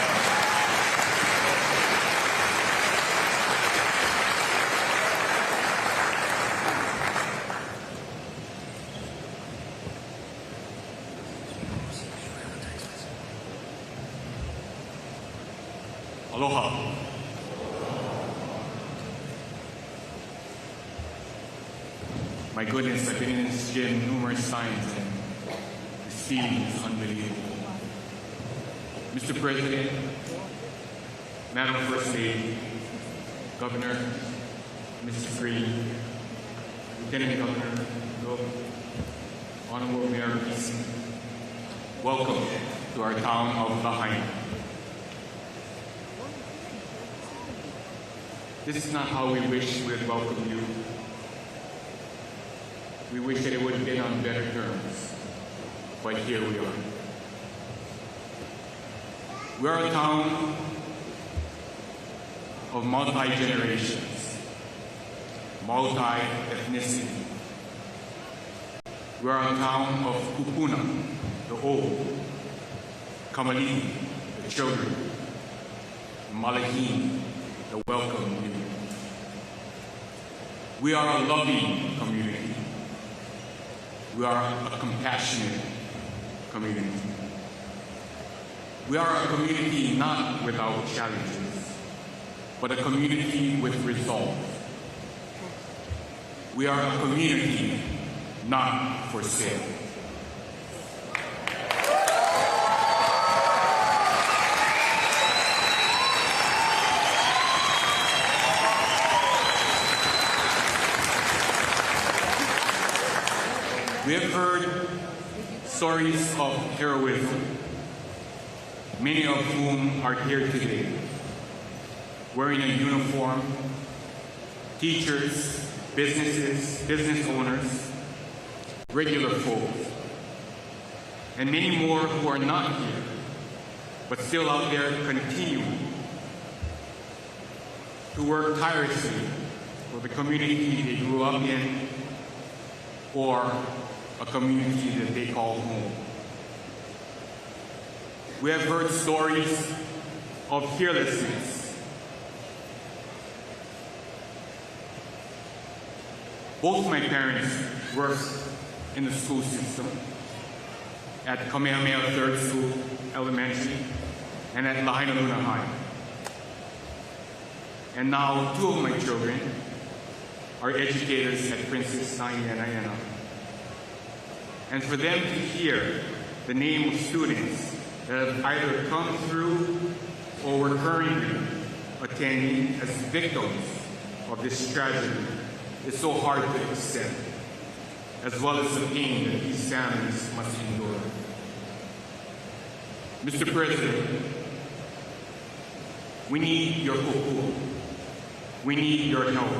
Aloha. My goodness, I've been in this gym numerous times and this feeling is unbelievable. Mr. President, Madam First Lady, Governor, Mr. Green, Lieutenant Governor, Honorable Mayor Beeson, welcome to our town of Lahaina. This is not how we wish we had welcomed you. We wish that it would have been on better terms, but here we are. We are a town of multi-generations, multi-ethnicity. We are a town of kupuna, the old, kamali, the children, malahine, the welcome new. We are a loving community. We are a compassionate community. We are a community not without challenges, but a community with resolve. We are a community not for sale. We have heard stories of heroism, many of whom are here today, wearing a uniform, teachers, businesses, business owners, regular folks, and many more who are not here, but still out there continuing to work tirelessly for the community they grew up in or a community that they call home. We have heard stories of fearlessness. Both my parents worked in the school system at Kamehameha Third School Elementary and at Lahaina High. And now 2 of my children are educators at Princess Diana. And for them to hear the name of students that have either come through or were currently attending as victims of this tragedy is so hard to accept, as well as the pain that these families must endure. Mr. President, we need your kuku. We need your help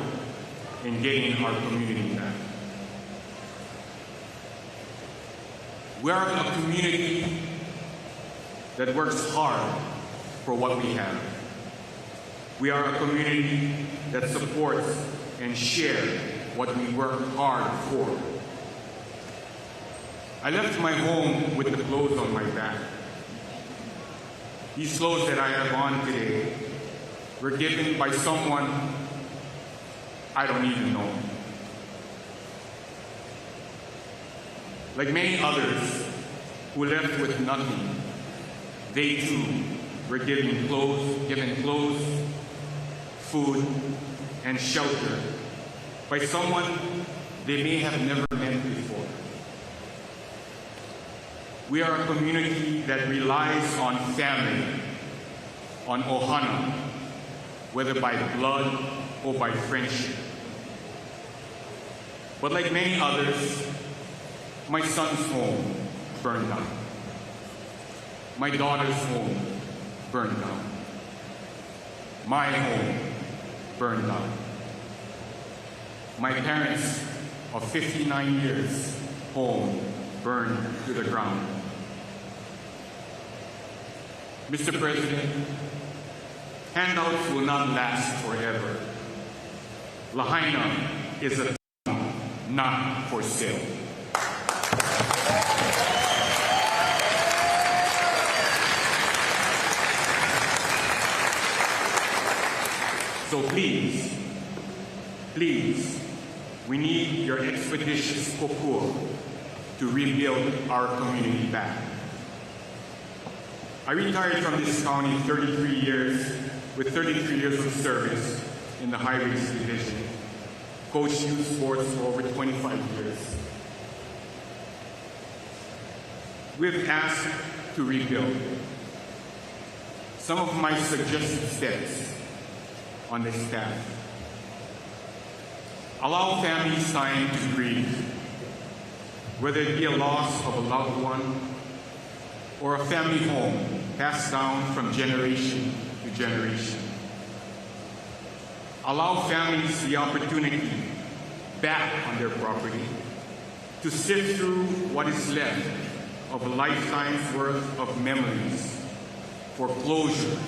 in getting our community back. We are a community that works hard for what we have. We are a community that supports and shares what we work hard for. I left my home with the clothes on my back. These clothes that I have on today were given by someone I don't even know. Like many others who left with nothing, they too were given clothes, food, and shelter by someone they may have never met before. We are a community that relies on family, on ohana, whether by blood or by friendship. But like many others, my son's home burned down. My daughter's home burned down. My home burned down. My parents of 59 years home burned to the ground. Mr. President, handouts will not last forever. Lahaina is a town not for sale. So please, we need your expeditious kokua to rebuild our community back. I retired from this county with 33 years of service in the Highways Division, coached youth sports for over 25 years. We've asked to rebuild. Some of my suggested steps on this staff: allow families time to grieve, whether it be a loss of a loved one or a family home passed down from generation to generation. Allow families the opportunity back on their property to sift through what is left of a lifetime's worth of memories for closure,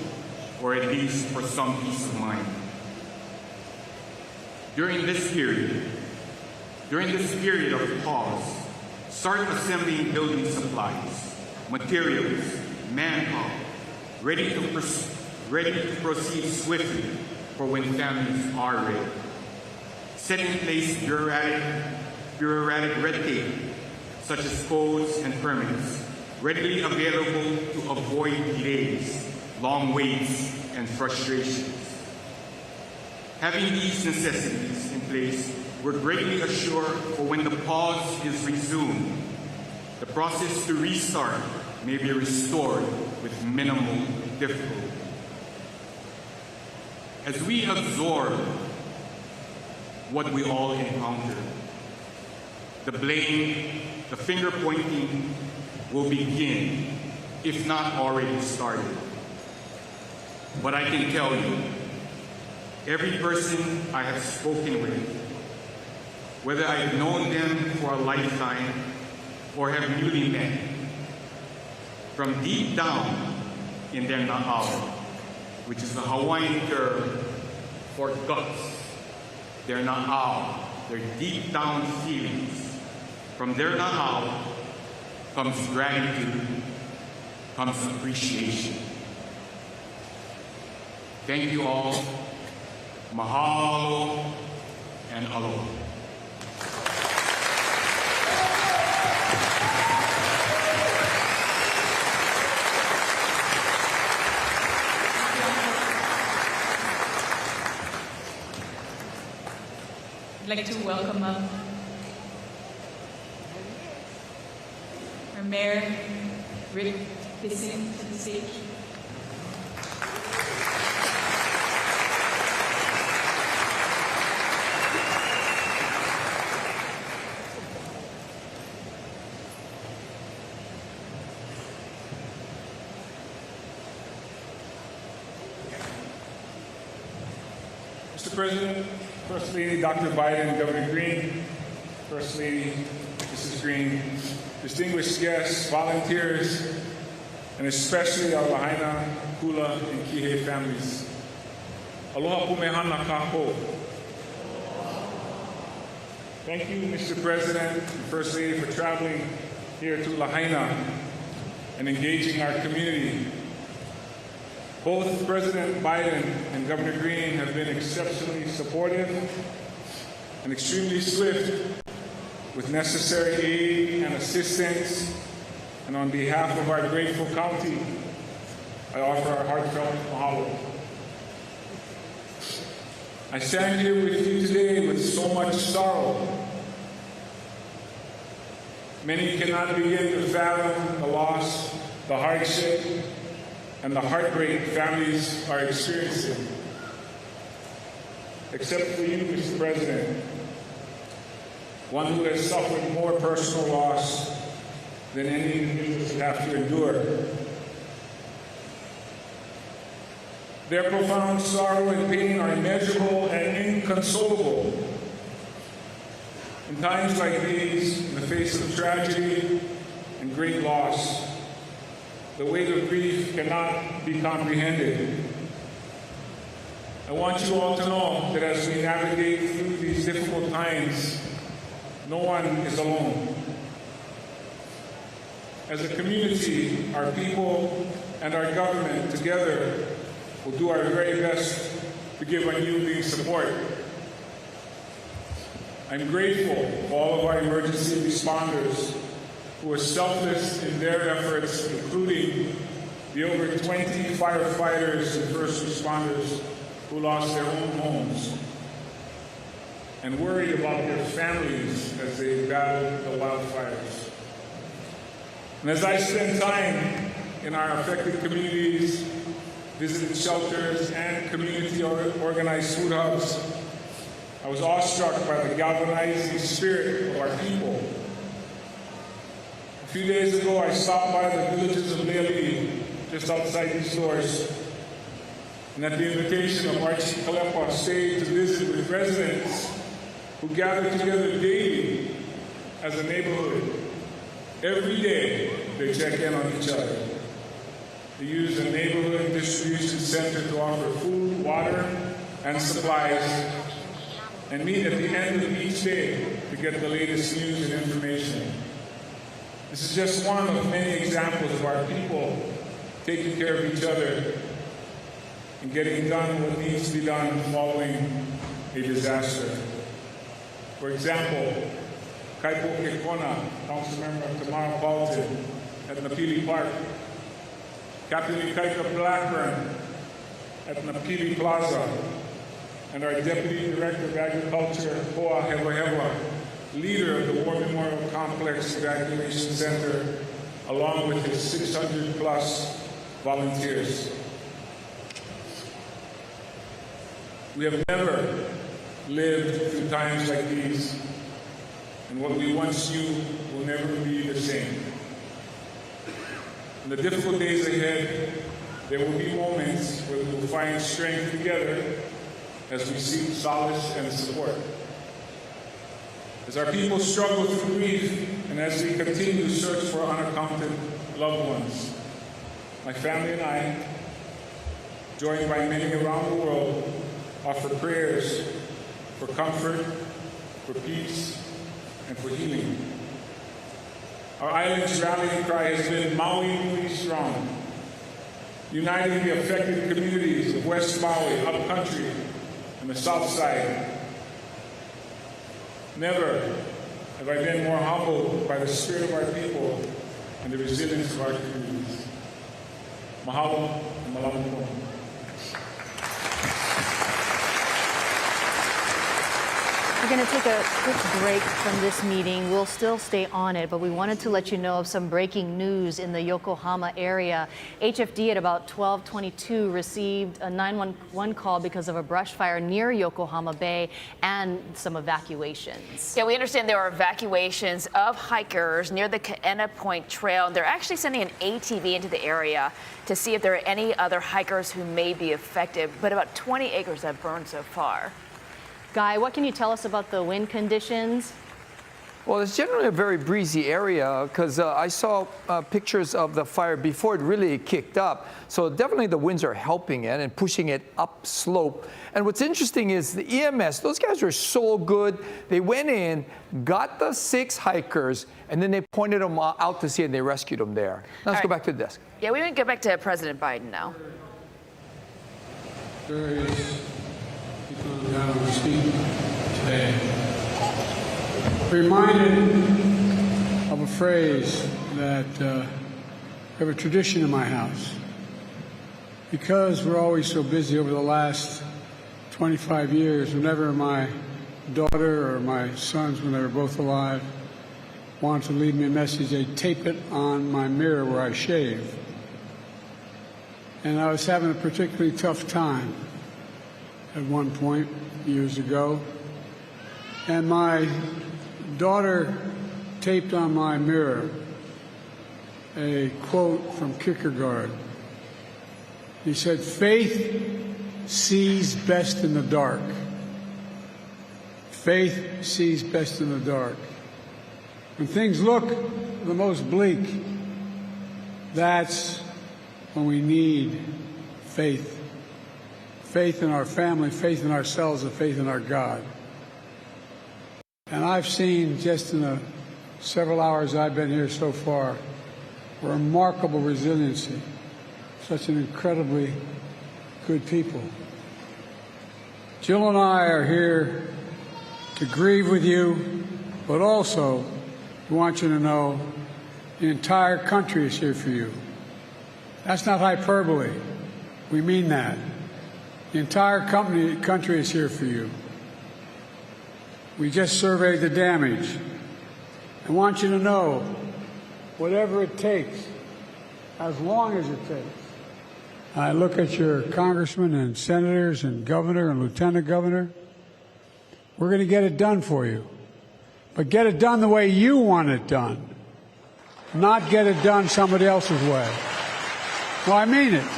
or at least for some peace of mind. During this period of pause, start assembling building supplies, materials, manpower, ready to proceed swiftly for when families are ready. Set in place bureaucratic red tape, such as codes and permits, readily available to avoid delays, long waits, and frustrations. Having these necessities in place, we're greatly assured for when the pause is resumed, the process to restart may be restored with minimal difficulty. As we absorb what we all encounter, the blame, the finger pointing will begin, if not already started. But I can tell you, every person I have spoken with, whether I've known them for a lifetime or have newly met, from deep down in their na'au, which is the Hawaiian term for guts, their na'au, their deep down feelings, from their na'au comes gratitude, comes appreciation. Thank you all. Mahalo and aloha. I'd like to welcome up our Mayor, Rick Bissing, to the stage. Mr. President, First Lady Dr. Biden, Governor Green, First Lady Mrs. Green, distinguished guests, volunteers, and especially our Lahaina, Kula, and Kihei families. Aloha pumehana kako. Thank you, Mr. President and First Lady, for traveling here to Lahaina and engaging our community. Both President Biden and Governor Green have been exceptionally supportive and extremely swift with necessary aid and assistance. And on behalf of our grateful county, I offer our heartfelt mahalo. I stand here with you today with so much sorrow. Many cannot begin to fathom the loss, the hardship, and the heartbreak families are experiencing. Except for you, Mr. President, one who has suffered more personal loss than any individual should have to endure. Their profound sorrow and pain are immeasurable and inconsolable. In times like these, in the face of tragedy and great loss, the weight of grief cannot be comprehended. I want you all to know that as we navigate through these difficult times, no one is alone. As a community, our people and our government together will do our very best to give unyielding support. I'm grateful for all of our emergency responders who are selfless in their efforts, including the over 20 firefighters and first responders who lost their own homes and worried about their families as they battled the wildfires. And as I spend time in our affected communities, visited shelters, and community-organized food hubs, I was awestruck by the galvanizing spirit of our people. A few days ago, I stopped by the villages of Leali, just outside these doors, and at the invitation of Archie Kalepa, stayed to visit with residents who gathered together daily as a neighborhood. Every day, they check in on each other. They use a neighborhood distribution center to offer food, water, and supplies, and meet at the end of each day to get the latest news and information. This is just one of many examples of our people taking care of each other and getting done what needs to be done following a disaster. For example, Kaipo Kekona, council member of Tamara Balton at Napili Park, Captain Ikaika Blackburn at Napili Plaza, and our Deputy Director of Agriculture, Hoa Hewa, leader of the War Memorial Complex Evacuation Center, along with his 600+ volunteers. We have never lived through times like these, and what we once knew will never be the same. In the difficult days ahead, there will be moments where we will find strength together as we seek solace and support. As our people struggle through grief and as we continue to search for unaccounted loved ones, my family and I, joined by many around the world, offer prayers for comfort, for peace, and for healing. Our island's rallying cry has been Maui strong, uniting the affected communities of West Maui, upcountry, and the South Side. Never have I been more humbled by the spirit of our people and the resilience of our communities. Mahalo and malamu po. We're going to take a quick break from this meeting. We'll still stay on it, but we wanted to let you know of some breaking news in the Yokohama area. HFD at about 12:22 received a 911 call because of a brush fire near Yokohama Bay and some evacuations. Yeah, we understand there are evacuations of hikers near the Kaena Point Trail. They're actually sending an ATV into the area to see if there are any other hikers who may be affected, but about 20 acres have burned so far. Guy, what can you tell us about the wind conditions? Well, it's generally a very breezy area because I saw pictures of the fire before it really kicked up. So definitely the winds are helping it and pushing it up slope. And what's interesting is the EMS, those guys were so good. They went in, got the 6 hikers, and then they pointed them out to sea and they rescued them there. Now let's go back to the desk. Yeah, we want to go back to President Biden now. Down to speak today. Reminded of a phrase that I have a tradition in my house. Because we're always so busy over the last 25 years, whenever my daughter or my sons, when they were both alive, wanted to leave me a message, they'd tape it on my mirror where I shave. And I was having a particularly tough time at one point years ago, and my daughter taped on my mirror a quote from Kierkegaard. He said, "Faith sees best in the dark. Faith sees best in the dark. When things look the most bleak, that's when we need faith. Faith in our family, faith in ourselves, and faith in our God." And I've seen just in the several hours I've been here so far, remarkable resiliency, such an incredibly good people. Jill and I are here to grieve with you, but also we want you to know the entire country is here for you. That's not hyperbole. We mean that. The entire country is here for you. We just surveyed the damage. I want you to know, whatever it takes, as long as it takes. I look at your congressmen and senators and governor and lieutenant governor. We're going to get it done for you. But get it done the way you want it done. Not get it done somebody else's way. No, I mean it.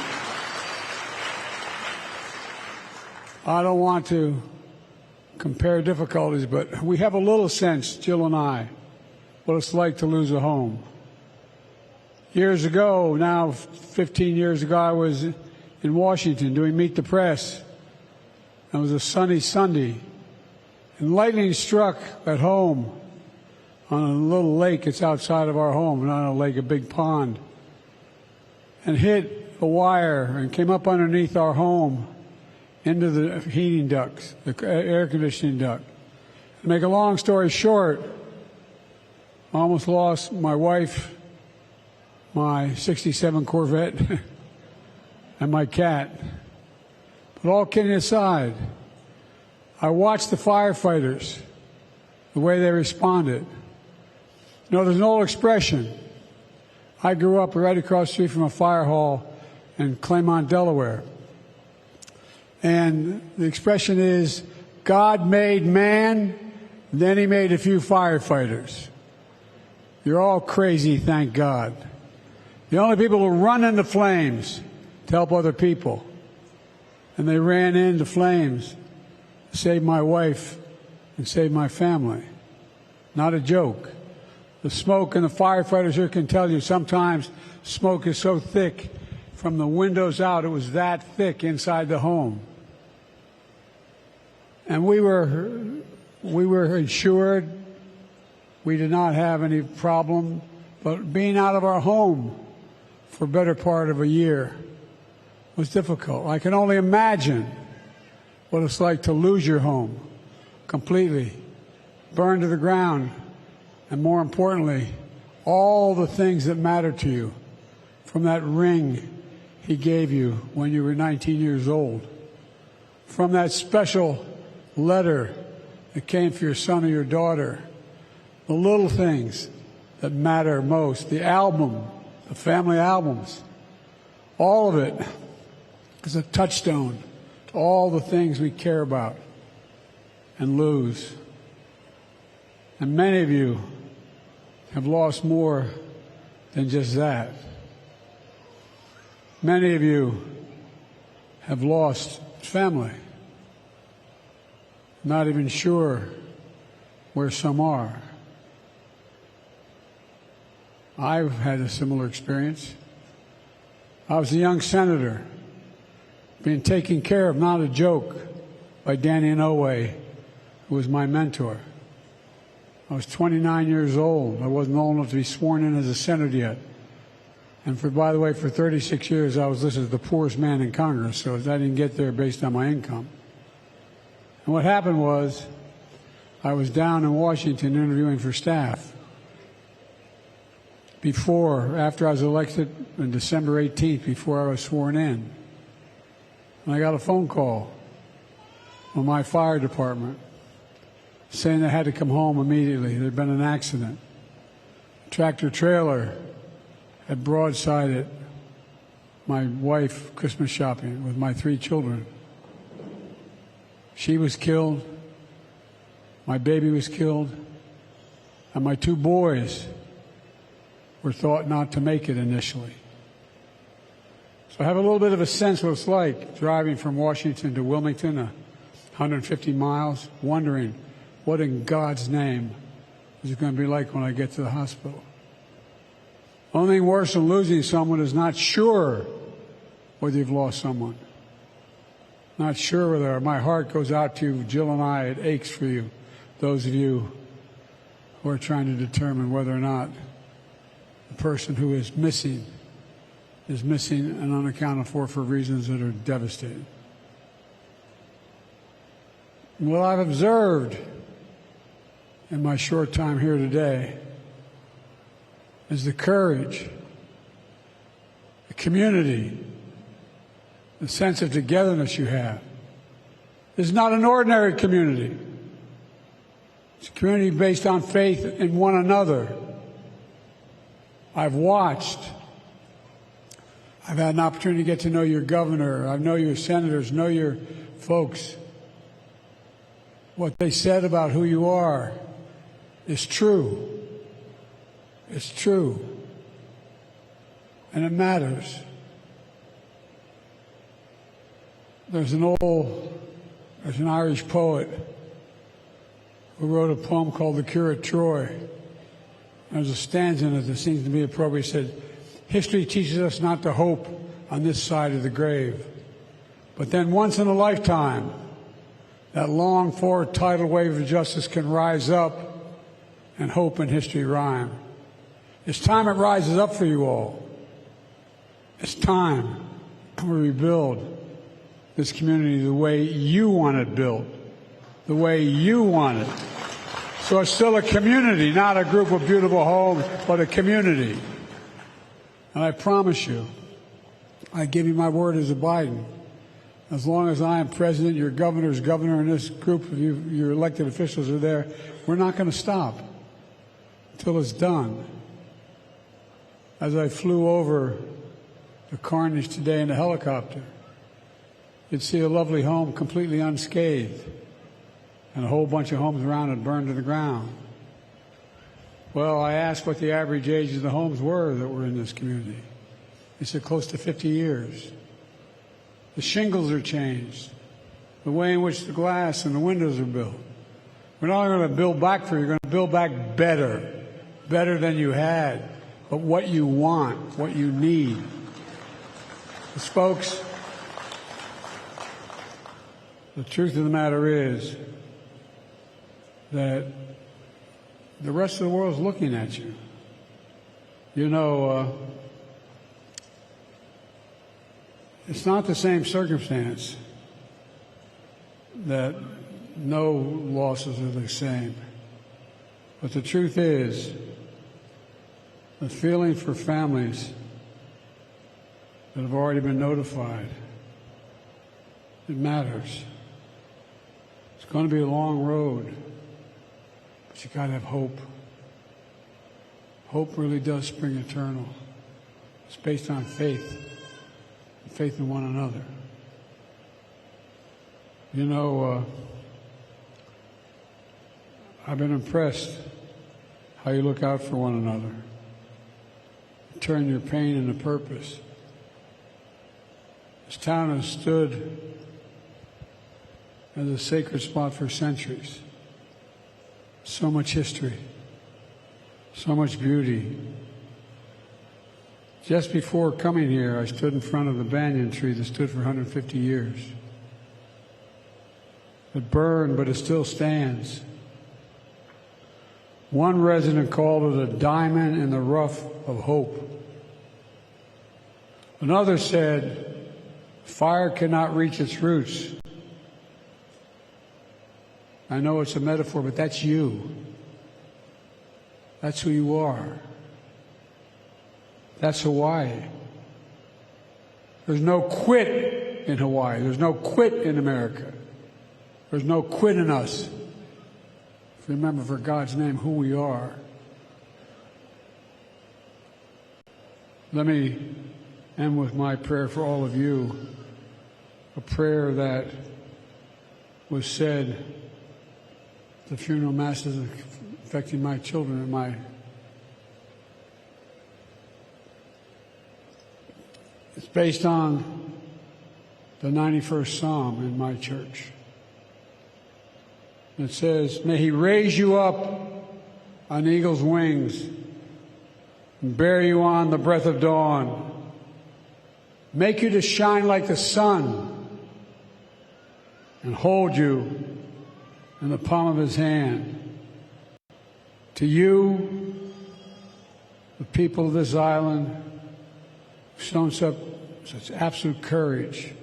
I don't want to compare difficulties, but we have a little sense, Jill and I, what it's like to lose a home. Years ago, now 15 years ago, I was in Washington doing Meet the Press. It was a sunny Sunday, and lightning struck at home on a little lake. It's outside of our home, not a lake, a big pond, and hit a wire and came up underneath our home into the heating ducts, the air conditioning duct. To make a long story short, I almost lost my wife, my 67 Corvette, and my cat. But all kidding aside, I watched the firefighters, the way they responded. You know, there's an old expression. I grew up right across the street from a fire hall in Claymont, Delaware. And the expression is, God made man, Then he made a few firefighters. You're all crazy, thank God. The only people who run into flames to help other people. And they ran into flames to save my wife and save my family. Not a joke. The smoke, and the firefighters here can tell you, sometimes smoke is so thick from the windows out, it was that thick inside the home. And we were insured. We did not have any problem. But being out of our home for a better part of a year was difficult. I can only imagine what it's like to lose your home completely, burned to the ground, and more importantly, all the things that matter to you from that ring he gave you when you were 19 years old, from that special letter that came for your son or your daughter, the little things that matter most, the album, the family albums, all of it is a touchstone to all the things we care about and lose. And many of you have lost more than just that. Many of you have lost family. Not even sure where some are. I've had a similar experience. I was a young senator being taken care of, not a joke, by Danny Inouye, who was my mentor. I was 29 years old. I wasn't old enough to be sworn in as a senator yet. And by the way, for 36 years, I was listed as the poorest man in Congress, so I didn't get there based on my income. And what happened was, I was down in Washington interviewing for staff. After I was elected on December 18th, before I was sworn in. And I got a phone call from my fire department saying I had to come home immediately. There had been an accident. A tractor trailer had broadsided my wife Christmas shopping with my 3 children. She was killed, my baby was killed, and my 2 boys were thought not to make it initially. So I have a little bit of a sense what it's like driving from Washington to Wilmington, 150 miles, wondering what in God's name is it going to be like when I get to the hospital. Only thing worse than losing someone is not sure whether you've lost someone. Not sure whether. My heart goes out to you, Jill and I. It aches for you, those of you who are trying to determine whether or not the person who is missing and unaccounted for reasons that are devastating. What I've observed in my short time here today is the courage, the community, the sense of togetherness you have. This is not an ordinary community. It's a community based on faith in one another. I've watched. I've had an opportunity to get to know your governor. I know your senators, know your folks. What they said about who you are is true. It's true. And it matters. There's an Irish poet who wrote a poem called The Cure at Troy. There's a stanza in it that seems to be appropriate. It said, history teaches us not to hope on this side of the grave. But then once in a lifetime, that long-for tidal wave of justice can rise up and hope and history rhyme. It's time it rises up for you all. It's time we rebuild this community the way you want it built, the way you want it. So it's still a community, not a group of beautiful homes, but a community. And I promise you, I give you my word as a Biden, as long as I am president, your governor's governor, and this group of you, your elected officials are there, we're not going to stop until it's done. As I flew over the carnage today in a helicopter, you'd see a lovely home completely unscathed. and a whole bunch of homes around it burned to the ground. Well, I asked what the average age of the homes were that were in this community. They said close to 50 years. The shingles are changed, the way in which the glass and the windows are built. We're not going to build back for you, you're going to build back better, better than you had, but what you want, what you need. Because, folks, the truth of the matter is that the rest of the world is looking at you. You know, it's not the same circumstance that no losses are the same. But the truth is, the feeling for families that have already been notified, it matters. It's going to be a long road, but you got to have hope. Hope really does spring eternal. It's based on faith, faith in one another. You know, I've been impressed how you look out for one another. Turn your pain into purpose. This town has stood as a sacred spot for centuries. So much history, so much beauty. Just before coming here, I stood in front of the banyan tree that stood for 150 years. It burned, but it still stands. One resident called it a diamond in the rough of hope. Another said, fire cannot reach its roots. I know it's a metaphor, but that's you. That's who you are. That's Hawaii. There's no quit in Hawaii. There's no quit in America. There's no quit in us. Remember, for God's name, who we are. Let me end with my prayer for all of you, a prayer that was said at the funeral masses affecting my children and it's based on the 91st Psalm in my church. It says, may he raise you up on eagle's wings and bear you on the breath of dawn, make you to shine like the sun and hold you in the palm of his hand. To you, the people of this island, who've shown such absolute courage,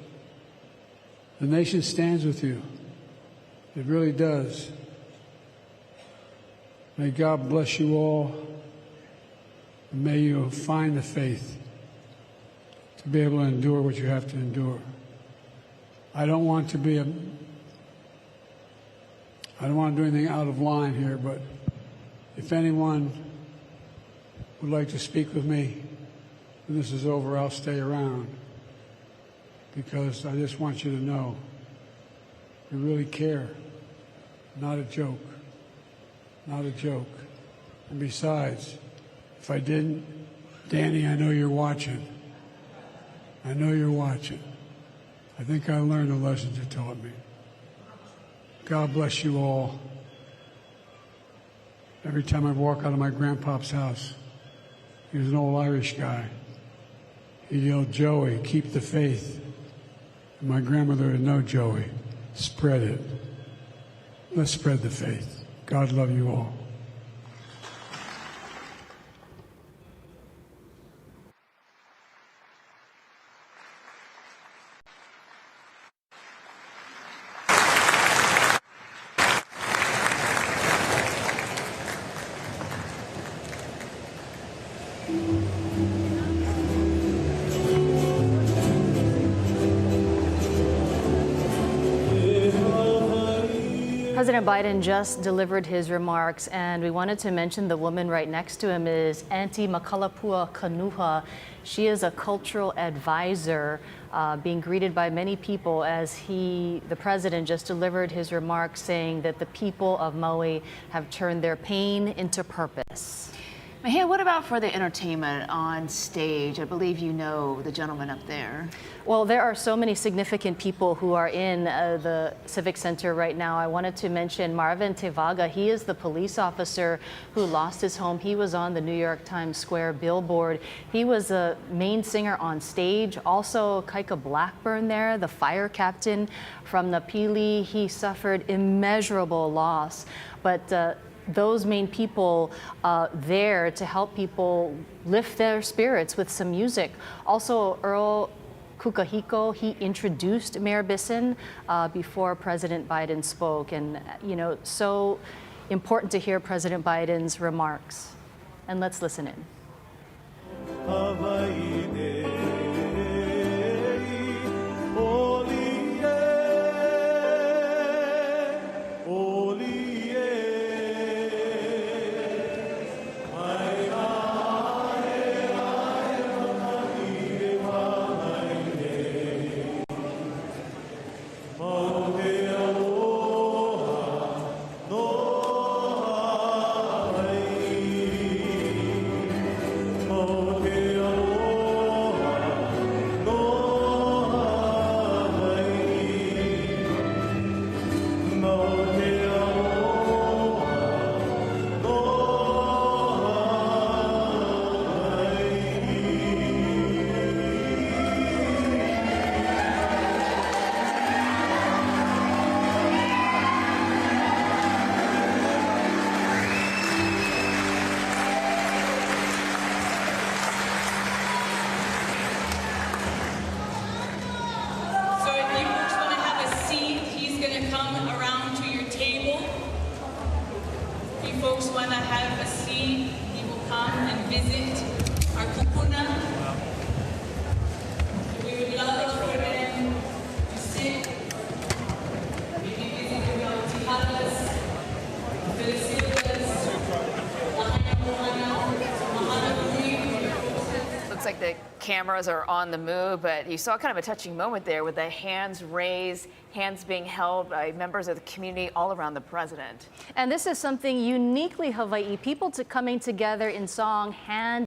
the nation stands with you. It really does. May God bless you all. And may you find the faith to be able to endure what you have to endure. I don't want to do anything out of line here, but if anyone would like to speak with me when this is over, I'll stay around, because I just want you to know we really care. Not a joke. Not a joke. And besides, if I didn't, Danny, I know you're watching. I know you're watching. I think I learned the lessons you taught me. God bless you all. Every time I walk out of my grandpa's house, he was an old Irish guy. He yelled, Joey, keep the faith. And my grandmother would know, Joey, spread it. Let's spread the faith. God love you all. President Biden just delivered his remarks, and we wanted to mention the woman right next to him is Auntie Makalapua Kanuha. She is a cultural advisor being greeted by many people as the president, just delivered his remarks saying that the people of Maui have turned their pain into purpose. Mahia, what about for the entertainment on stage? I believe you know the gentleman up there. Well, there are so many significant people who are in the Civic Center right now. I wanted to mention Marvin Tevaga. He is the police officer who lost his home. He was on the New York Times Square billboard. He was a main singer on stage. Also, Kaika Blackburn there, the fire captain from Napili. He suffered immeasurable loss. But those main people there to help people lift their spirits with some music. Also, Earl Kukahiko, he introduced Mayor Bisson before President Biden spoke. And, you know, so important to hear President Biden's remarks. And let's listen in. Folks want to have a seat, he will come and visit our kupuna. So we would love for them to sit, maybe visit the Tihalas, Felicitas, Lahaina. Looks like the cameras are on the move, but you saw kind of a touching moment there with the hands raised, hands being held by members of the community all around the president. And this is something uniquely Hawaii, people coming together in song, hand